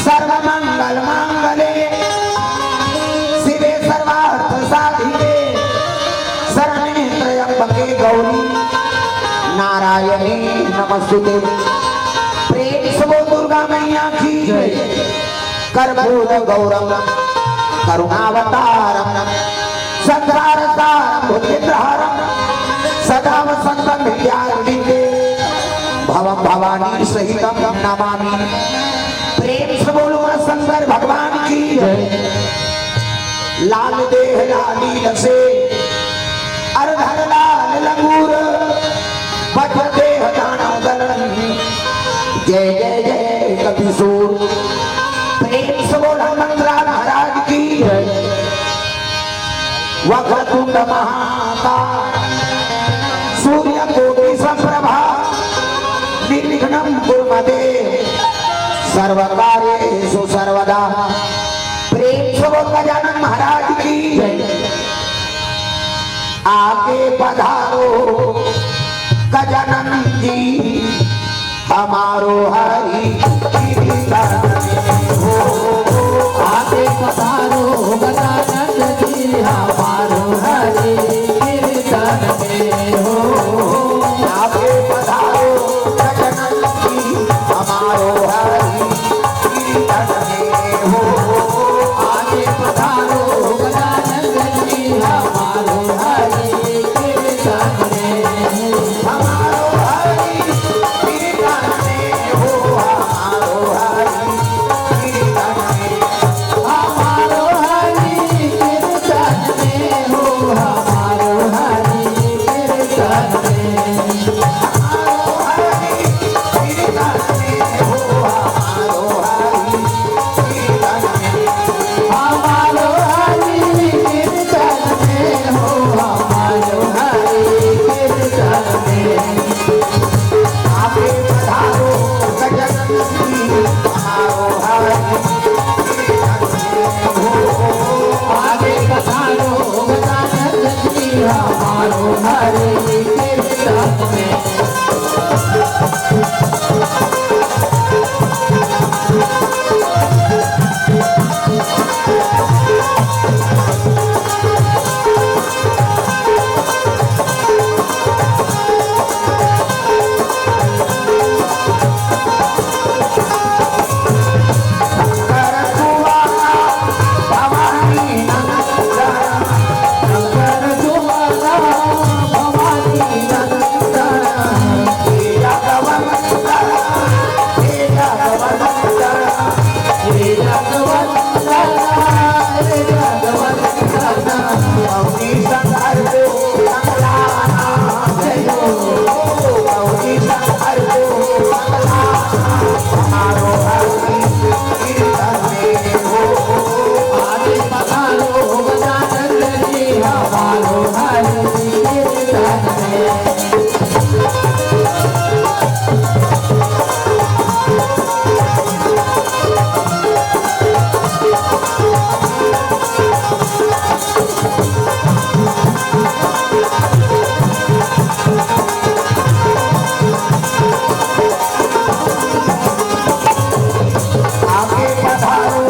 सर्वमंगल मांगले शिवे सर्वार्थ साधिके शरण्ये त्र्यंबके गौरी नारायणी नमस्तुते। प्रेम से वो दुर्गा मैया की कर्पूर गौरम करुणावतारम संसारसारम भुजगेन्द्रहारम सदा वसंतम विद्यार्थिते भवम भवानी सहितम नमामि। प्रेम से बोलो शंकर भगवान की लाल देह लाली रसे अरधर लाल लंगूर वज्र देह दानव दलन जय जय जय कपिसूर। प्रेम से बोलो मंगला महाराज की वक्रतुंड महाकाय सूर्य कोटि समप्रभा निर्विघ्नं कुर्मते सर्वकार्येषु सर्वदा। प्रेम से बोल गजानन महाराज की आके पधारो गजानन जी हमारो हरि हो आके पधारो गजानन जी हमारो हरि कीर्तन में हो। आके पधारो गजानन जी हमारो हरि कीर्तन में हो। आके पधारो गजानन जी हमारो हरि कीर्तन में हमारो हरि कीर्तन में हो। हमारो हरि कीर्तन में हमारो हरि कीर्तन में हो। हमारो हरि कीर्तन में हमारो हरि कीर्तन में हो। हमारो हरि कीर्तन में हमारो हरि कीर्तन में हो। हमारो हरि कीर्तन में आके पधारो गजानन जी हमारो हरि कीर्तन में हो। आगे पधारो गजानन जी हमारो हरि कीर्तन में शंकर सुवाला भवानी नंदन शंकर सुवाला भवानी नंदन हे राघवंदन हे राघवंदन हे राघवंदन हे राघवंदन गौरी शंकर को मंगलाना जय हो गौरी शंकर को मंगलाना हमारो हरि कीर्तन में हो। आगे पधारो गजानन जी हमारो हरि कीर्तन में आगे पधारो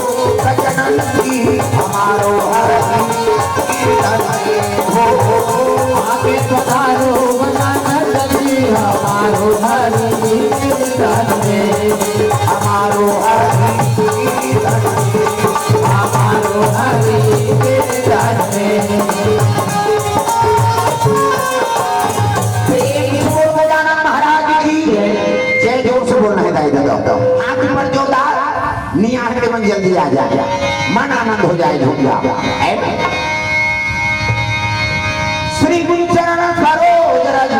गजानन जी हमारो हरि कीर्तन में हो। आगे पधारो गजानन जी हमारो हरि कीर्तन में हमारो हरि कीर्तन में हमारो हरि कीर्तन में प्रेम से बोल गजानन महाराज की जय। जोर से बोलना है दाई दादा आंख पर जोरदार नियाह के मन जल्दी आ जाए मन आनंद हो जाए झूठा श्री गुरु चरण सरोज रज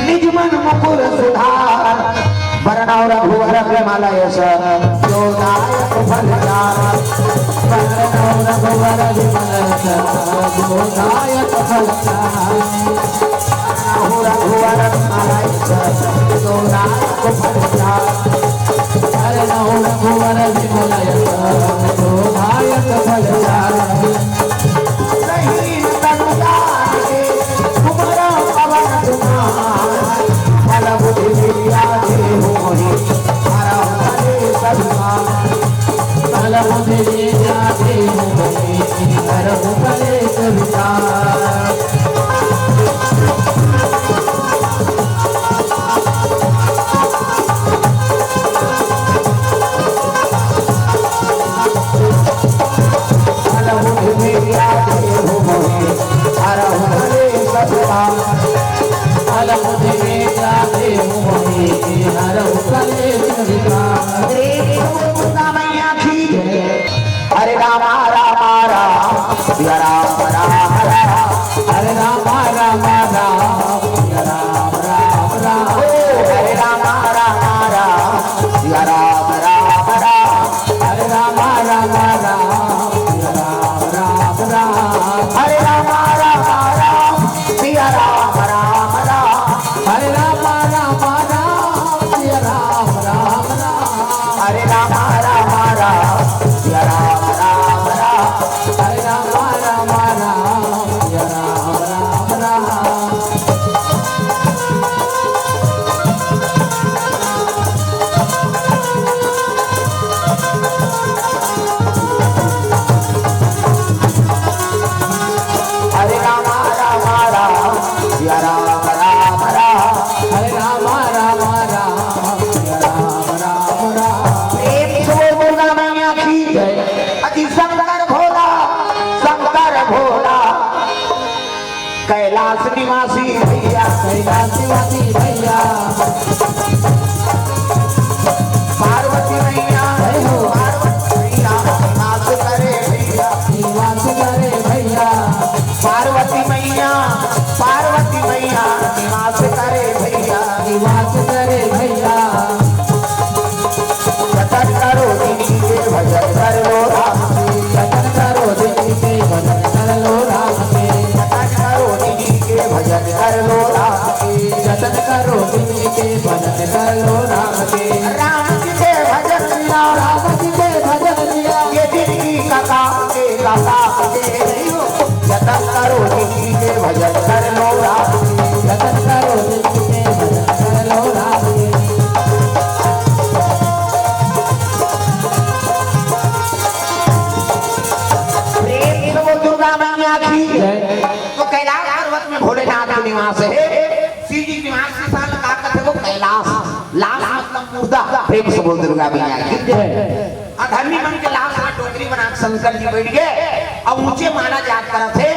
निज मन मुकुर सुधार वरनौ रघुवर विमल यश जो नायक फलचार वरनौ रघुवर विमल यश जो नायक फलचार रघुवर विमल यश जो नायक फलचार वरनौ रघुवर विमल यश जो नायक फलचार रहीम तनु जाने कुमरा पवन कुमार फल बुद्धि विद्या दे मोहि हरहु कलेश अभिमान बुद्धि जाते मोहे हरहु कलेश विकार हरे राम राम राम सिया राम राम राम हरे राम राम राम सिया राम राम राम हरे राम राम राम सिया राम राम राम हरे राम राम राम सिया राम राम राम हरे राम राम राम सिया राम राम राम हरे राम राम राम सिया राम राम राम हरे राम राम राम सिया राम राम राम हरे राम राम राम सिया राम राम राम हरे राम राम राम सिया राम राम राम हरे राम राम राम सिया राम राम राम प्रेम से बोल दुर्गा मैया की अति शंकर भोला कैलाश निवासी भैया कैलाशवासी भैया पार्वती मैया जय हो। पार्वती मैया निवास करे भैया निवास करे भैया पार्वती मैया निवास करे भैया निवास करे भैया जतन करो दीदी के भजन कर लो राम के जतन करो दीदी के भजन कर लो राम के जतन करो दीदी के भजन कर लो राम के जतन करो दीदी के भजन कर लो राम के राम जी के भजन लिया राम जी के भजन लिया ये जिंदगी का काम के जतन करो दीदी के भजन कर लो राम के जतन करो दीदी के भजन कर लो राम के प्रेम से वो दुर्गा मैया की जय तो कैलाश पर्वत में भोलेनाथ का निवास है शिव जी निवास के साथ लगा करते वो कैलाश लाश मतलब मुर्दा प्रेम से बोल दुर्गा मैया की जय अधर्मी मन के लाश में टोकरी बना के शंकर जी बैठ गए अब ऊंचे माना जात करत है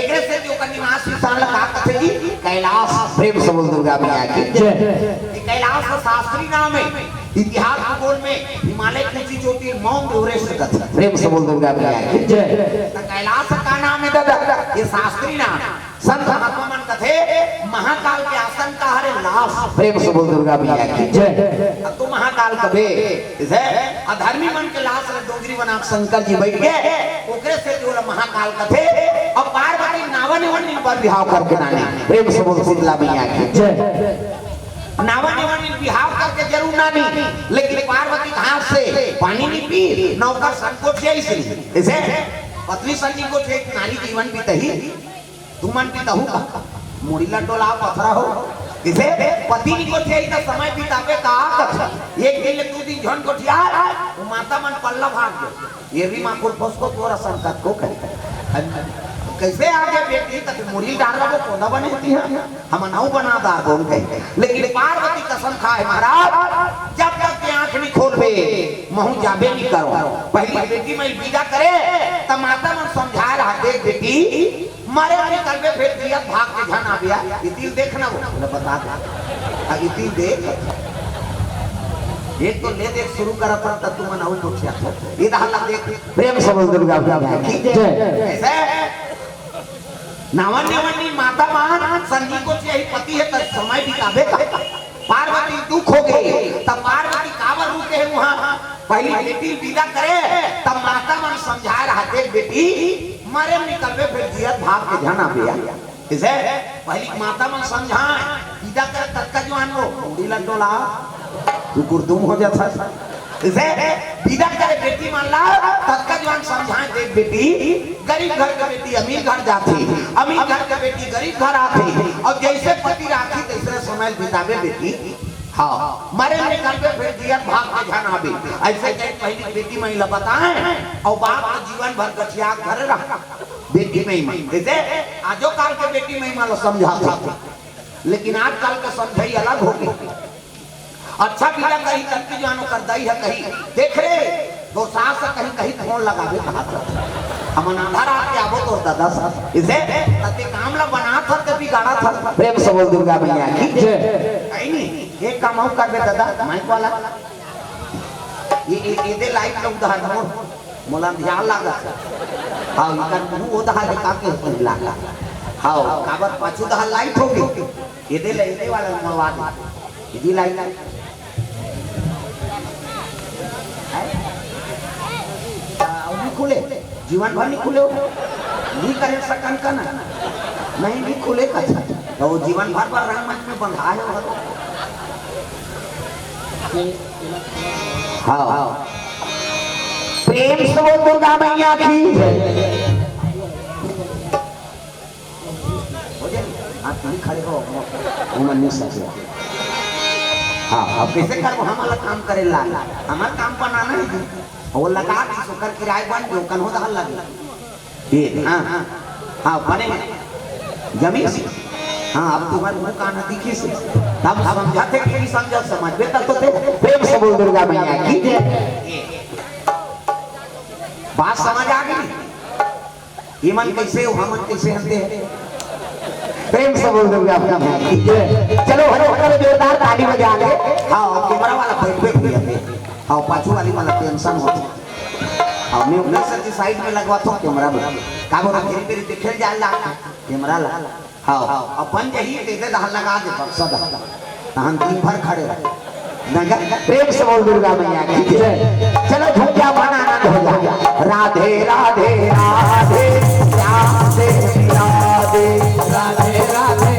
एकरे से जो का निवास के साथ लगा करते जी कैलाश प्रेम से बोल दुर्गा मैया की जय कैलाश का शास्त्री नाम है इतिहास भूगोल में हिमालय की ऊंची चोटी माउंट एवरेस्ट का प्रेम से बोल दुर्गा मैया की जय कैलाश का नाम है दादा ये शास्त्री नाम संत महात्मा मन कथे महाकाल के आसन का हरे लाश प्रेम से बोल दुर्गा मैया की जय अब तो महाकाल कबे इसे अधर्मी मन के लाश में डोगरी बना के शंकर जी बैठ गए ओकरे से जो महाकाल कथे अब पार्वती नावन वन पर बिहाव करके नानी प्रेम से बोल शीतला मैया की जय नावन वन बिहाव करके जरूर नानी लेकिन पार्वती घास से पानी नहीं पी नौकर संकोच से इसे पत्नी संजी को एक नारी जीवन भी तही तू मन भी तहु का मुड़ीला टोला पथरा हो इसे पति नहीं को थे इतना समय बितावे का एक दिन ले दो दिन झन को ठिया वो माता मन पल्ला भाग गए ये भी मां को फसको तोरा संकट को करे कैसे आगे बेटी तक मुड़ी डाल रहा वो पौधा बनेती है हम नाउ बना दा बोल कहे लेकिन पार्वती कसम खाए महाराज जब तक के आंख नहीं खोलबे महू जाबे नहीं करो पहली बेटी में विदा करे तब माता मन समझा रहा देख बेटी मारे वाले कलबे फिर दिया भाग के जाना बिया इतिल देखना वो बोले बता दे इतिल देख एक तो ले देख शुरू करा पर तब तुम नाउ तो क्या ये दाला देख प्रेम से बोल दुर्गा मैया की जय ऐसे नावन्यवनी माता मान संगी को यही पति है तब समय बितावे का पार्वती दुख हो गई तब पार्वती काबर रुके है वहां पहली बेटी विदा करे तब माता मन समझा रहा देख बेटी मरे निकलवे फिर जियत भाग के जाना बिया इसे पहली माता मन समझाए विदा करे तत्का जवान वो उड़ी लड्डोला तू गुरदुम हो जाता इसे विदा करे बेटी मान ला तत्का जवान समझाए देख बेटी गरीब घर की बेटी अमीर घर जाती अमीर घर की बेटी गरीब घर आती और जैसे पति राखी तैसे समय बितावे बेटी हाँ मरे निकल के फिर जियत भाग के जाना भी ऐसे कहीं पहली बेटी महिला बताए और बाप का जीवन भर गठिया घर रहा बेटी महिमा जैसे आजो काल के बेटी महिमा लो समझाते थे लेकिन आज काल का समझाई अलग हो गई। अच्छा किया कहीं तक जानो कर दई है कहीं देख रे तो सास कहीं कहीं फोन लगावे कहा हम अंधार आके आबो तो दादा साहब इसे तते काम ला बना था ते बिगाड़ा था प्रेम से बोल दुर्गा मैया की कहीं नहीं एक काम और कर दे दादा माइक वाला ये दे लाइट का उदाहरण हो मोला ध्यान लगा हां इनका मुंह उदाहरण का के लगा हां काबर पाछू दहा लाइट हो गई ये दे वाला मोलवा दे ये लाइट खुले जीवन भर नहीं खुले नहीं करे सकन का ना नहीं भी खुले का तो वो जीवन भर पर रंगमंच में बंधा है हाँ हाँ प्रेम से वो दुर्गा मैया की आप नहीं खड़े हो मन नहीं सके हाँ अब कैसे कर हमारा काम करे ला हमारा काम बनाना है वो लगा दी सुकर किराए बन गयो कन हो दहल लगी ये हां हां हां बने जमीन से हां अब तुम्हारे मुंह कान दिखी से तब समझाते कि नहीं समझ समझ बेटा तो थे प्रेम से बोल दुर्गा मैया की बात समझ आ गई ये मन कैसे हो हम कैसे हंसते हैं प्रेम से बोल दुर्गा मैया की चलो हरो हरो जोरदार ताली बजा ले हां कैमरा वाला बैठ गया और पाछू वाली वाला टेंशन होता और मैं उधर से साइड में लगवा तो कैमरा में काबो ना फिर फिर दिखे जाला कैमरा ला हां अपन यही देखे दहल लगा दे सदा हम दिन भर खड़े नगर प्रेम से बोल दुर्गा मैया की चलो झुमका बना आनंद हो जा राधे राधे राधे राधे राधे राधे राधे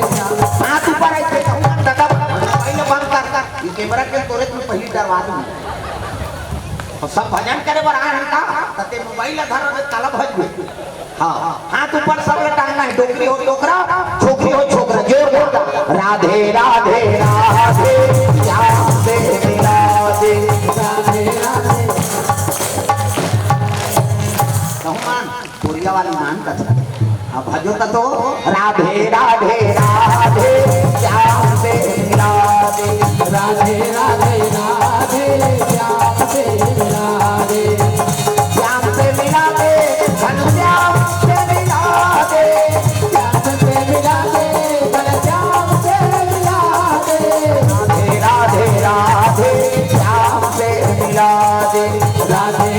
हाथ ऊपर ऐसे दादा पहले बंद कर ये कैमरा के तोरे में पहली डरवा दूं और सब भजन करे बर आ रहता तते मोबाइल धर रे ताला भज गए हां हाथ ऊपर सब लटाना है डोकरी हो डोकरा छोकरी हो छोकरा जोर बोलता राधे राधे राधे राधे राधे राधे राधे कहमान पुरिया वाली मान का अब भजो तो राधे राधे राधे राधे राधे राधे राधे राधे राधे श्याम से मिला दे घन श्याम से मिला दे श्याम से मिला दे घन श्याम से मिला दे राधे राधे राधे श्याम से मिला दे राधे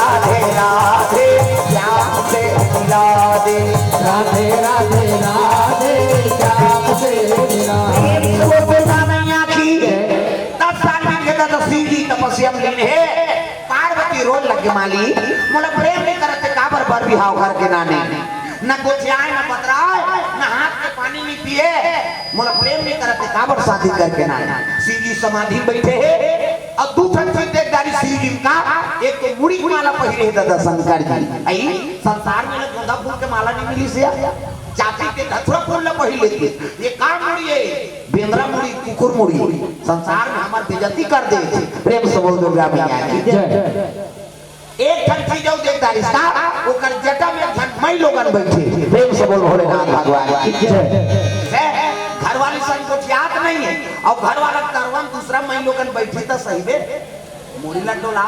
राधे राधे श्याम से मिला दे राधे राधे राधे श्याम से मिला वो दुर्गा मैया की 10 साल में के 10 जी तपस्या में है पार्वती रोज लगे माली मोला प्रेम नहीं करते काबर बर बिहाव घर के नाने न कुछ आए न पतराए न हाथ के पानी नहीं पिए मोला प्रेम नहीं करते काबर शादी करके नाने शिव जी समाधि बैठे है और दूसरा चीज देखदारी शिव जी का एक तो मुड़ी की माला पहने दादा शंकर जी आई संसार में गोंदा फूल के माला नहीं मिली से चाची के धथुरा फूल ला पहन लेते ये का मुड़ी है बेंद्रा मुड़ी कुकुर मुड़ी संसार में हमार बेइज्जती कर दे प्रेम से बोल दुर्गा मैया की जय एक ठन चीज और देखदारी सा ओकर जटा में ठन मई लोगन बैठे प्रेम से बोल भोलेनाथ भगवान की जय घर वाली संकोचियात नहीं है और घर वाला करवन दूसरा मई लोगन बैठे तो सही बे मोरी लड्डोला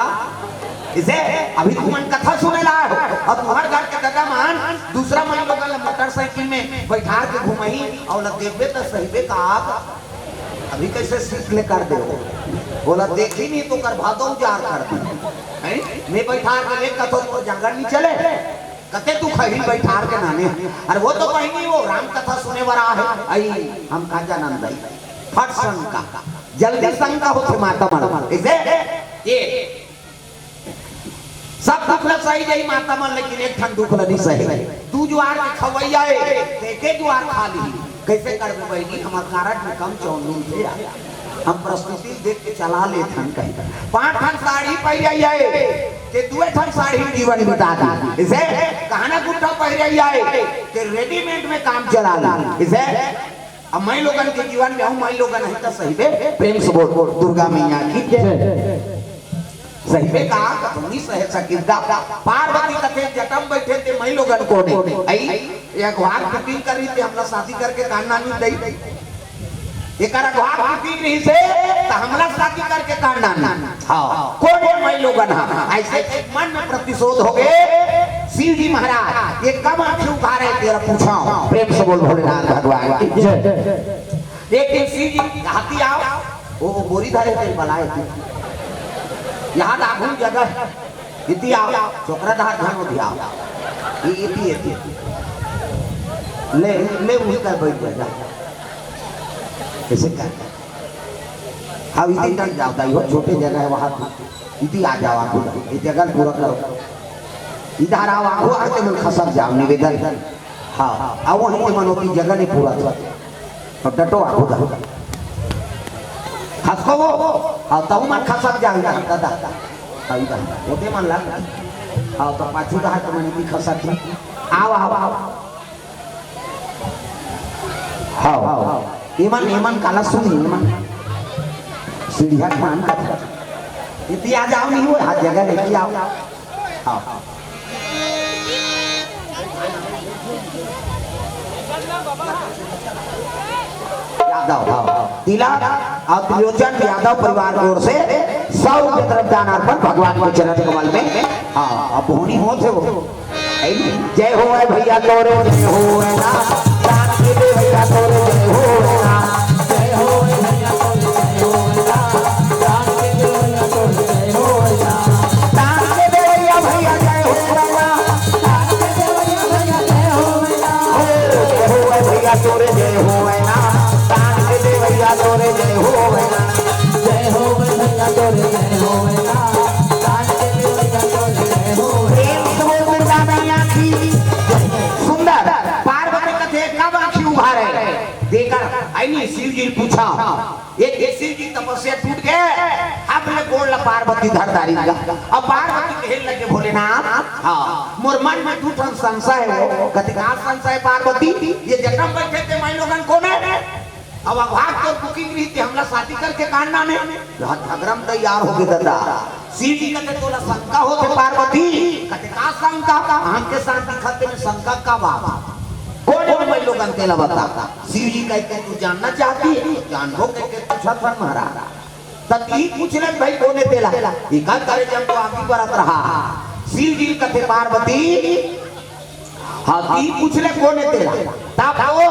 इसे अभी तुमन कथा सुने ला और तुम्हार घर के दादा मान दूसरा मई लोगन मोटरसाइकिल में बैठा के घुमई और ल देखबे तो सही बे का अभी कैसे सीख ले कर दे बोला देखी नहीं तो कर भादो जार कर दी हैं मैं बैठा के ले कथो तो जंगल नहीं चले कते तू खही बैठा के नाने अरे वो तो कहीं वो राम कथा सुने वाला है आई हम का जानन दई फट शंका जल्दी शंका होते माता मन इसे ये सब दुख ल सही जाई माता मन लेकिन एक ठन दुख ल नहीं सही तू जुआर के खवैया है देखे जुआर खा ली कैसे कर बहनी हमार कारट में कम चौनून थे हम प्रस्तुति देख के चला ले थन कहीं 5 ठन साड़ी पहन आए के 2 ठन साड़ी जीवन बिता दी इसे कहना गुट्ठा पहन आए के रेडीमेड में काम चला ला इसे अब मैं लोगन के जीवन में हूं मैं लोगन है तो सही बे प्रेम से बोल दुर्गा मैया की जय सही में कहा कि तुमनी सह सकिदा पार्वती कथे जटम बैठे थे मैं लोगन को ने आई एक वार बुकिंग करी थी हमरा शादी करके कान्ना नहीं दई एकरा वार बुकिंग नहीं से तो हमरा शादी करके कान्ना हां कोने मैं लोगन हां ऐसे एक मन में प्रतिशोध हो गए शिव जी महाराज ये कब आंखें उखाड़े तेरा पूछाओ प्रेम से बोल भोलेनाथ भगवान की जय एक दिन शिव जी हाथी आओ वो बोरी धारे से बलाए थे यहाँ दाखुल जगह इति आओ छोकरा दार धान दिया ये इति ले ले उही कर बैठ जा कैसे कर अब इति तक जाओ दाई छोटे जगह है वहां इति आ जाओ आपको ये जगह पूरा करो इधर आओ आपको आके मन खसक जाओ निवेदन हां आओ वहीं मनोती जगह नहीं पूरा तो डटो आपको खसको वो हाँ तो मन खसक जाएगा दादा दादा होते मन लग हाँ तो पाछू कहा तो मैंने भी खसक आओ आओ आओ हाँ हाँ इमन इमन काला सुनी इमन सीढ़िया खान का इतनी आ जाओ नहीं हुआ हर जगह लेके आओ हाँ यादव तिलक और त्रिलोचन यादव परिवार की ओर से 100 रुपये तरफ दान अर्पण भगवान के चरण कमल में हाँ अब होनी हो थे वो जय हो भैया तोरे जय हो ना दान के दे भैया तोरे जय हो ना जय हो भैया तोरे जय हो ना दान के दे भैया तोरे जय हो ना दान के दे भैया भैया जय हो ना दान के दे भैया जय हो ना जय हो भैया तोरे जय हो ना भैया तोरे जय हो भैया जय हो भैया तोरे जय हो भैया दान के दे भैया तोरे जय हो प्रेम से बोल दुर्गा मैया की सुंदर पार्वती कथे कब आंखें उभारे देखा आईनी शिव जी पूछा एक शिव जी तपस्या टूट गए अब ले गोड़ ला पार्वती धरदारी का अब पार्वती कहने लगे भोलेनाथ हां मोर मन में टूटन संशय है कथे का संशय पार्वती ये जन्म बैठे थे मैं लोगन कोने अब भाग तो बुकिंग रही थी हमला शादी करके कांडा में झगड़म तैयार हो गए दादा शिव जी कहते तोला शंका हो थे पार्वती कहते का शंका हमके साथ दिखते में शंका का बाबा कौन मैं लोगन तेला बता शिव जी कहते तू जानना चाहती है जान हो के पूछा था महाराज तब ही पूछले भाई कोने तेला ये का करे जब तो आगे बढ़त रहा शिव जी कहते पार्वती हां की पूछले कोने तेला तब वो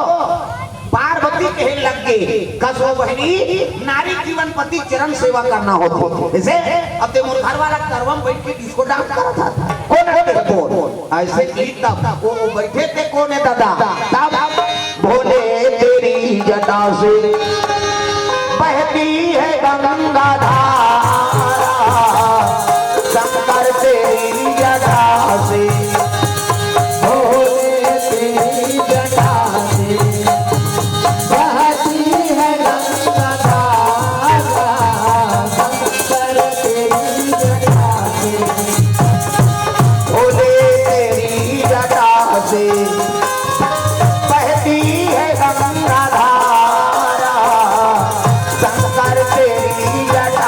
पार्वती कहने लग गए कसो बहनी नारी जीवन पति चरण सेवा करना होता ऐसे अब ते मोर घर वाला करवम बैठ के डिस्को डांस कर रहा था कौन है कौन ऐसे की तब वो बैठे थे कौन है दादा तब भोले तेरी जटा से बहती है गंगा धारा शंकर तेरी जटा से भोले तेरी जटा से बहती है गंगा धारा शंकर तेरी जटा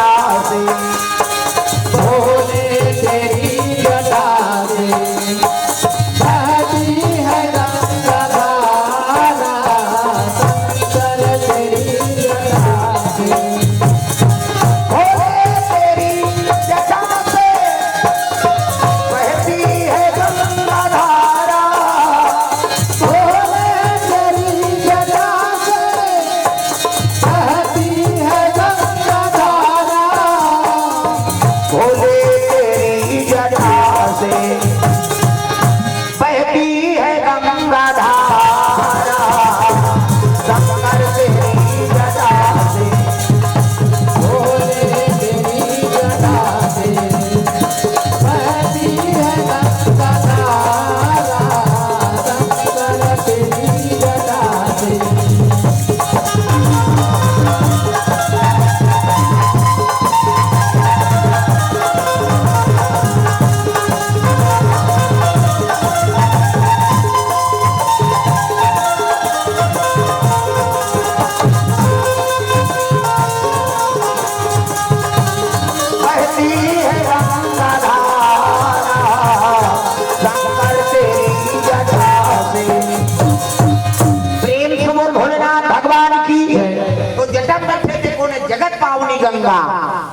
गंगा,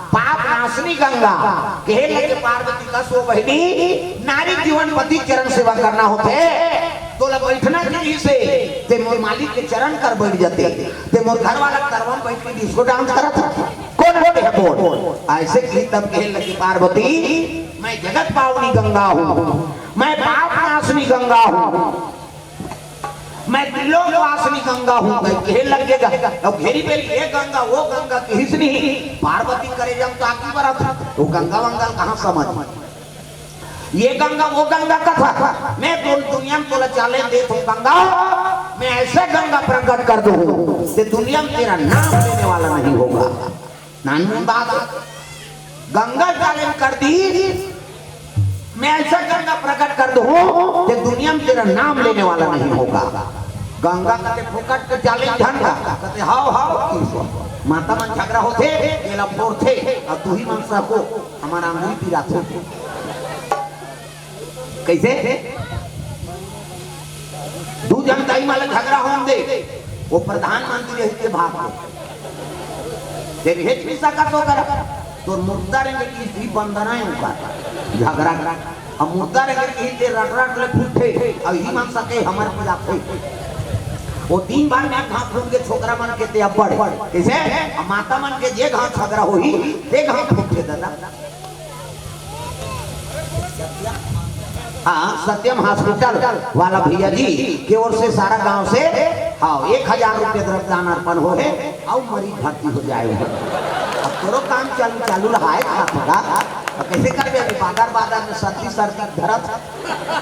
पाप नाशनी गंगा, कहे लगे पार्वती का सो बहनी नारी जीवन पति चरण सेवा करना होते तो ला बैठना जी से ते मोर मालिक के चरण कर बैठ जाते ते मोर घर वाला करवा बैठ के डिस्को डांस करत था कौन होते है बोल ऐसे की तब कहे लगी पार्वती मैं जगत पावनी गंगा हूँ, मैं पाप नाशनी गंगा हूँ, मैं त्रिलोक वासनी गंगा हूँ। कहे लगेगा अब घेरी बेरी ये गंगा वो गंगा किसनी पार्वती करे जब तो आगे बढ़ा था वो गंगा वंगा कहाँ समझ ये गंगा वो गंगा का था मैं दुनिया में तोला चाले दे तो गंगा मैं ऐसे गंगा प्रकट कर दूं कि दुनिया में तेरा नाम लेने वाला नहीं होगा। नानू बात गंगा चाले कर दी मैं ऐसा गंगा प्रकट कर दूं कि दुनिया में तेरा नाम लेने वाला नहीं होगा। गंगा कते फुकट के चाले झंडा कते हाव हाव माता मन झगड़ा होते केला फोर थे और तू ही मन सको हमारा अंगुली पीरा थे कैसे दू जनताई वाला झगड़ा हों दे वो प्रधानमंत्री रहते भाग तेरे हेच भी सका तो कर तो मुर्दा रहेंगे कि भी बंधना है उनका झगड़ा अब मुर्दा रहेंगे कि ते रट रट ले फूटे और ही मान सके हमारे पे जाते वो 3 बार मैं घाट फूट के छोकरा मन के ते अब बढ़ कैसे माता मन के जे घाट झगड़ा होई ते घाट फूटे दादा। हाँ सत्यम हॉस्पिटल वाला भैया जी की ओर से सारा गांव से हाँ 1000 रुपये द्रव्यदान अर्पण हो है और मरीज भर्ती हो जाएगा। अब तोरो काम चालू रहा है थोड़ा कैसे कर बादर बादर में सर्दी धरत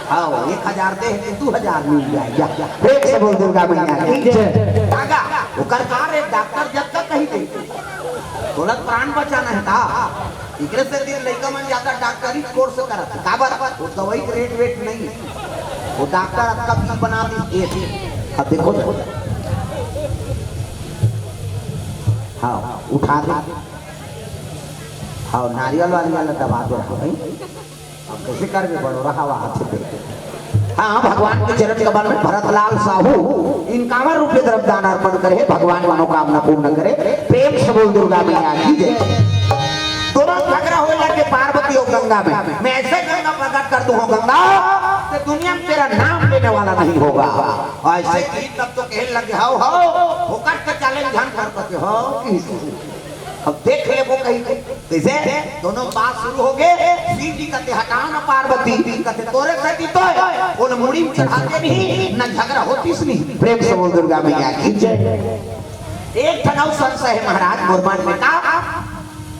हाँ 1000 दे 2000 मिल जाएगा। एक से बोल दुर्गा मैया वो करकार डॉक्टर जब तक कही दे थोड़ा प्राण बचाना है था इकरे से दिन लड़का मन ज्यादा डॉक्टरी कोर्स करत काबर वो दवाई रेट वेट नहीं वो डॉक्टर आपका भी बना दी अब देखो हाँ उठा दे हाँ नारियल वाला दबा दे रहा भाई अब कैसे कर भी बढ़ो रहा वहां से हाँ भगवान के चरण कमल में भरतलाल साहू 51 रुपये द्रव्यदान अर्पण करे भगवान मनोकामना पूर्ण करे। प्रेम से बोल दुर्गा मैया की जय। दोनों झगड़ा हो जाके पार्वती और गंगा में मैं ऐसे गंगा प्रकट कर दूं गंगा तो दुनिया में तेरा नाम लेने वाला नहीं होगा। ऐसे की तब तो कहने लगे हाओ हाओ वो कट के चैलेंज ध्यान करते हो अब देख ले वो कहीं कैसे दोनों बात शुरू हो गए शिव जी कहते हटाओ ना पार्वती कहते तोरे से तो वो मुड़ी चढ़ाते नहीं न झगड़ा होती नहीं। प्रेम से बोल दुर्गा मैया की जय। एक ठनाव संशय है महाराज मोरमान में का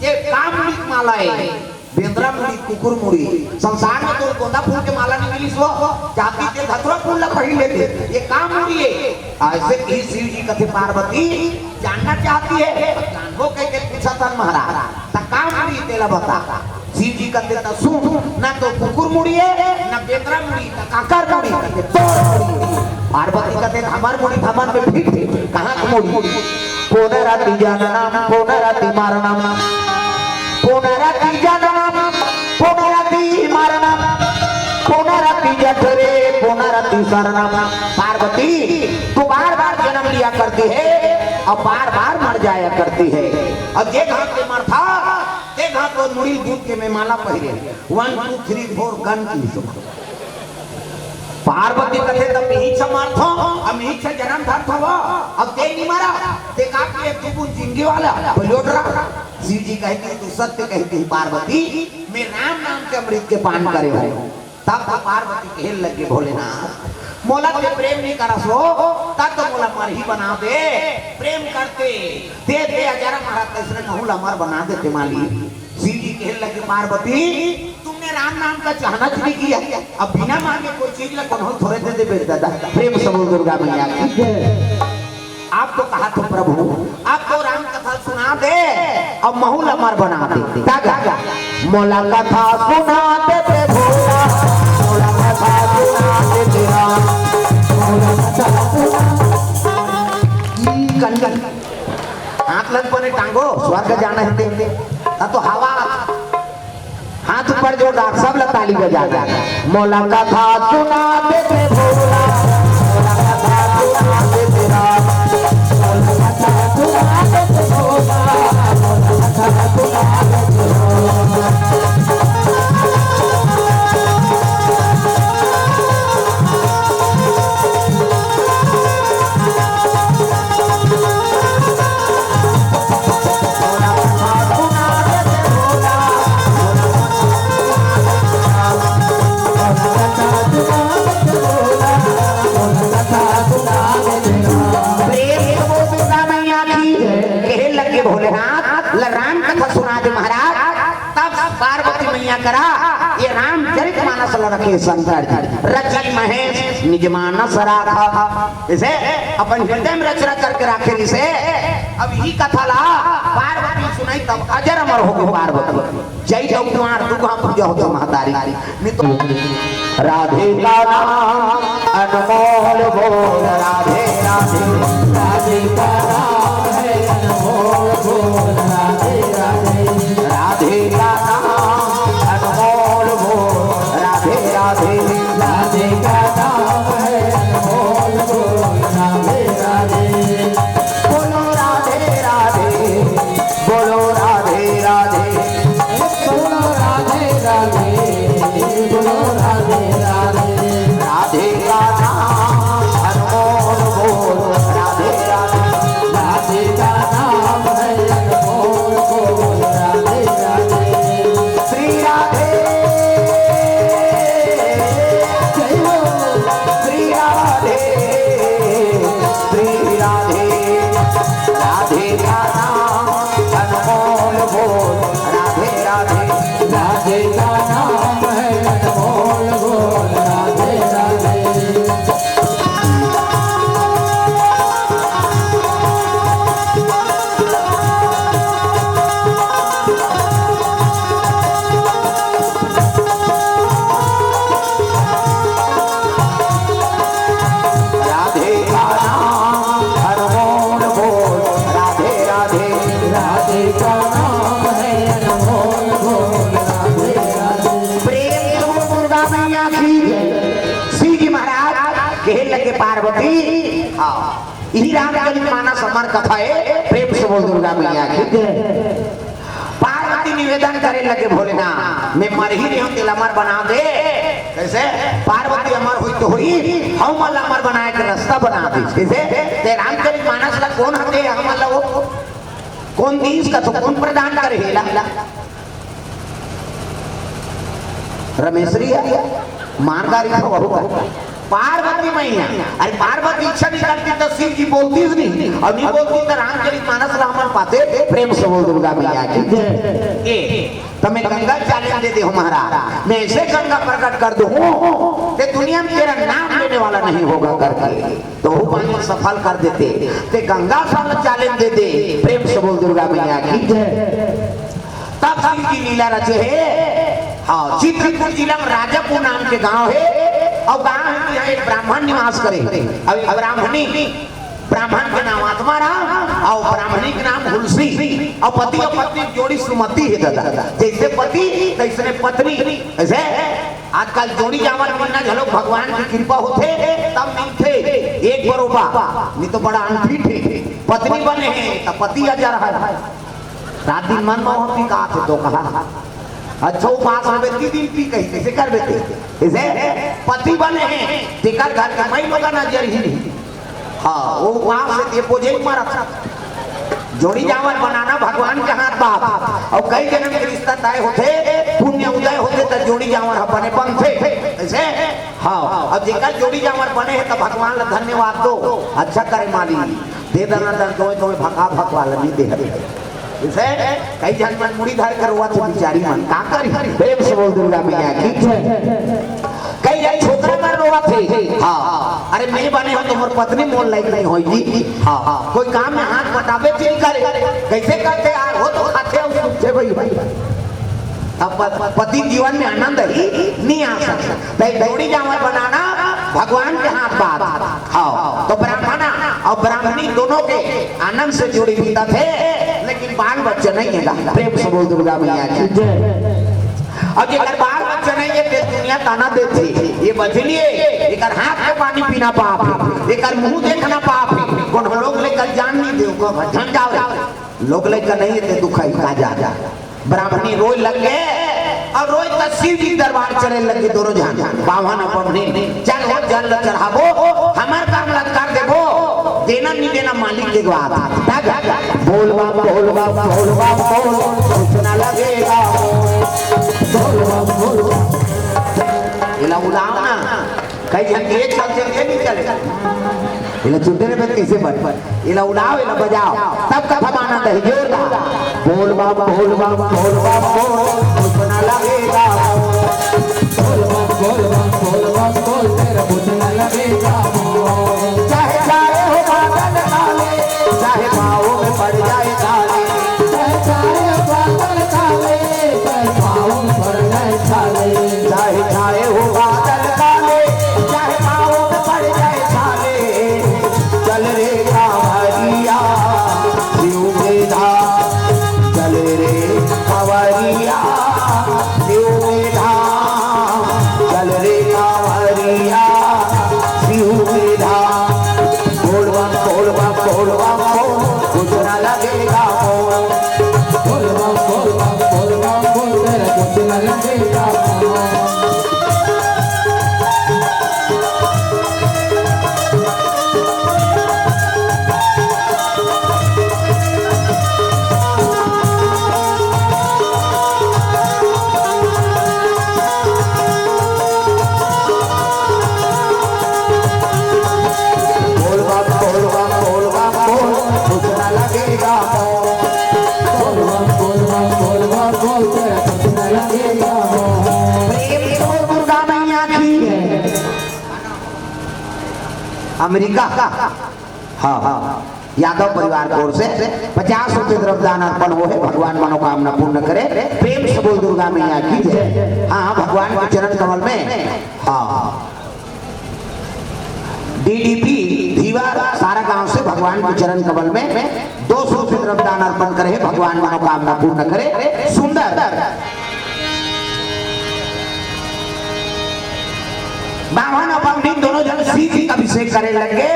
ये कामलिक माला है बेंद्रा मुड़ी कुकुर मुड़ी संसार में तो गोंदा फूल के माला नहीं मिली सो जाति के धतुरा फूल ला पहन लेते ये काम मुड़ी है। ऐसे ही शिव जी कहते पार्वती जानना चाहती है वो कह के पूछा था महाराज ता काम मुड़ी तेला बता शिव जी कहते ता सुन ना तो कुकुर मुड़ी है ना बेंद्रा मुड़ी ना काकर मुड़ी कहते तोर मुड़ी। पार्वती कहते हमार मुड़ी धमन में फिट है कहां की मुड़ी पुनराति जानना पुनराति मारना पुनराति जानना पुनराति मारना पुनराति जठरे पुनराति शरणम। पार्वती तू बार बार जन्म लिया करती है और बार बार मर जाया करती है और जे घाट पे मर था ते घाट को मुड़ी दूध के में माला पहरे 1 2 3 4 गन की पार्वती कथे तब ही समर्थो हम ही से जन्म धर था अब ते नहीं मरा ते का के तू जिंदगी वाला बोलोड रहा। शिव जी कहते तू सत्य कहती है पार्वती मैं राम नाम के अमृत के पान करे हो तब तो पार्वती खेल लगे भोलेनाथ मोला ते प्रेम नहीं करा सो तब तो मोला मर ही बना दे प्रेम करते दे दे अजरा महाराज कैसे कहूँ लमर बना देते माली। शिव जी खेल लगे पार्वती तुमने राम नाम का चाहना नहीं किया अब बिना मांगे कोई चीज ला कौन थोड़े दे दे बेटा दादा। प्रेम से बोल दुर्गा मैया की आप तो कहा तो प्रभु आप तो राम कथा सुना दे अब महूल अमर बना दे दादा मोला कथा सुना दे भोला मोला कथा सुना दे तेरा मोला कथा कन कन हाथ लग पने टांगो स्वर्ग जाना है ते तो हवा हाथ ऊपर जो डाक सब लोग ताली बजा दे मोला कथा सुना दे भोला मोला कथा सुना दे तेरा मोला कथा सुना दे भोला मोला कथा सुना दे महाराज। तब पार्वती मैया करा ये रामचरित मानस रखे शंकर रचन महेश निज मानस राखा, इसे अपन हृदय में रचना करके राखे। इसे अब यही कथा ला पार्वती सुनाई तब अजर अमर हो गए पार्वती। जय जय कुमार दुर्गा पूजा हो तो महतारी नहीं तो राधे का नाम अनमोल बोल राधे राधे राधे का नाम है अनमोल बोल राधे राधे राधे का नाम अनमोल बोल राधे राधे राधे का नाम है अनमोल बोल राधे राधे बोलो राधे राधे बोलो राधे राधे बोलो राधे राधे बोलो राधे राधे राधे का नाम अनमोल बोल राधे राधे राधे का नाम है अनमोल बोल राधे राधे श्री राधे जय हो श्री राधे श्री राधे राधे का नाम अनमोल बोल राधे राधे राधे का नाम है अनमोल बोल राधे राधे राधे का नाम अनमोल बोल राधे राधे राधे का नाम है अनमोल बोल राधे राधे प्रेम से दुर्गा मैया की श्री जी महाराज कहे लगे पार्वती हाँ यही रामचरित मानस अमर कथा है। प्रेम से बोल दुर्गा मैया की। पार्वती निवेदन करे लगे भोलेनाथ मैं मर ही रही हूँ तेल अमर बना दे। कैसे पार्वती अमर हुई तो हुई हम अमर बनाए के रास्ता बना दे। कैसे ते रामचरित मानस ला कौन हते हम वो कौन दीस का तो कौन प्रदान करे हेला रमेश्वरी है मानगारी हो पार्वती मैया। अरे पार्वती इच्छा नहीं करती तो शिव जी बोलती नहीं और नहीं बोलती तो रामचरित मानस रामन पाते। प्रेम से बोल दुर्गा मैया की ए तुम्हें गंगा चैलेंज दे दे हो महाराज मैं ऐसे गंगा प्रकट कर दूं ते दुनिया में तेरा नाम लेने वाला नहीं होगा करके तो वो पानी सफल कर देते ते गंगा साल चैलेंज दे दे। प्रेम से बोल दुर्गा मैया की। तब शिव जी लीला रचे है। हाँ चित्रकूट जिला में राजापुर नाम के गांव है और गांव में यहाँ एक ब्राह्मण निवास करे। अब ब्राह्मणी ब्राह्मण के नाम आत्माराम और ब्राह्मणी के नाम हुलसी और पति और पत्नी जोड़ी सुमति है दादा। जैसे पति तैसे पत्नी ऐसे आजकल जोड़ी जावर मिलना झलो भगवान की कृपा होते तब मिलते एक बरोबर नहीं तो बड़ा अनफिट है। पत्नी बने हैं तो पति आ जा रहा है रात दिन मन मोहन का तो कहा अच्छा पास में बेटी दिन पी कही कैसे कर बेटे इसे पति बने हैं टिकट घर का मैं लोग नजर ही नहीं। हाँ वो वहां से पोजे मारा जोड़ी जावर बनाना भगवान के हाथ बाप और कई जन्म के रिश्ता तय होते पुण्य उदय होते तो जोड़ी जावर बने बनते ऐसे। हाँ अब जेकर जोड़ी जावर बने हैं तो भगवान ला धन्यवाद दो अच्छा करे माली दे देना दो तो भगा भगवा नहीं दे इसे कई जन मन मुड़ी धार करवा तो बिचारी मन का करी। प्रेम से बोल दुर्गा मैया की। कई जन छोकरा कर रोवा थे। हाँ अरे मैं बने हो तो मोर पत्नी मोल लाइक नहीं होगी। हाँ कोई काम में हाथ बटावे चीज करे कैसे करते यार हो तो खाते हो सुनते भाई अब पति जीवन में आनंद ही नहीं आ सकता। जोड़ी जावर बनाना भगवान के हाथ बात। हाँ तो ब्राह्मणा और ब्राह्मणी दोनों के आनंद से जोड़ी बीता थे लेकिन बाल बच्चे नहीं है। प्रेम से बोल दुर्गा मैया की। अब जेकर बाल बच्चे नहीं है दुनिया ताना देती ये बचलिए एक हाथ में पानी पीना पाप है एक मुंह देखना पाप है। कौन लोग लेकर जान नहीं दे झन जाओ लोग लेकर नहीं है दुखाई का जा ब्राह्मणी रोज लग गए और रोज तक शिव जी दरबार चले लगे दोनों जान बावन अपने चल हो जल चढ़ाबो हमार काम लग कर देबो देना नहीं देना मालिक के बात बोल बाप बोल बाप बोल बाप बोल कुछ ना लगेगा बोल बाप बोल इला उलाओ ना कई जन के एक साल से नहीं चले इला चुटने पे कैसे बट इला उड़ाओ इला बजाओ तब का हम आनंद है जोरदार बोल बम बोल बम बोल बम बोल कुछ ना लगेगा बोल बम बोल बम बोल बम बोल तेरा कुछ न लगेगा चाहे चाहे हो बादल काले चाहे पाँव में पड़ जाए काले चाहे बादल काले चाहे पाँव में पड़ जाए छाले चाहे चाहे हो बादल काले चाहे पाँव में पड़ जाए छाले चल रे कांवरिया शिव में धाम चल रे कांवरिया शिव में धाम चल रे कांवरिया शिव में धाम बोल बम बोल बम बोल बम बोल कुछ ना लगेगा बोल बम बोल बम बोल बम बोल तेरा कुछ न लगेगा बोल बम बोल बम बोल बम बोल कुछ ना लगेगा बोल बम बोल बम बोल बम बोल तेरा कुछ न लगेगा प्रेम से दुर्गा मैया की अमेरिका हाँ हाँ यादव परिवार की ओर से 50 रुपए द्रव्यदान अर्पण हो है भगवान मनोकामना पूर्ण करे प्रेम से बोल दुर्गा मैया की जय हाँ भगवान के चरण कमल में हाँ डीडीपी धीवार सारा गांव से भगवान के चरण कमल में 200 रुपए द्रव्यदान अर्पण करे भगवान मनोकामना पूर्ण करे सुंदर बावन और पंडित दोनों जन श्री जी का अभिषेक करे लगे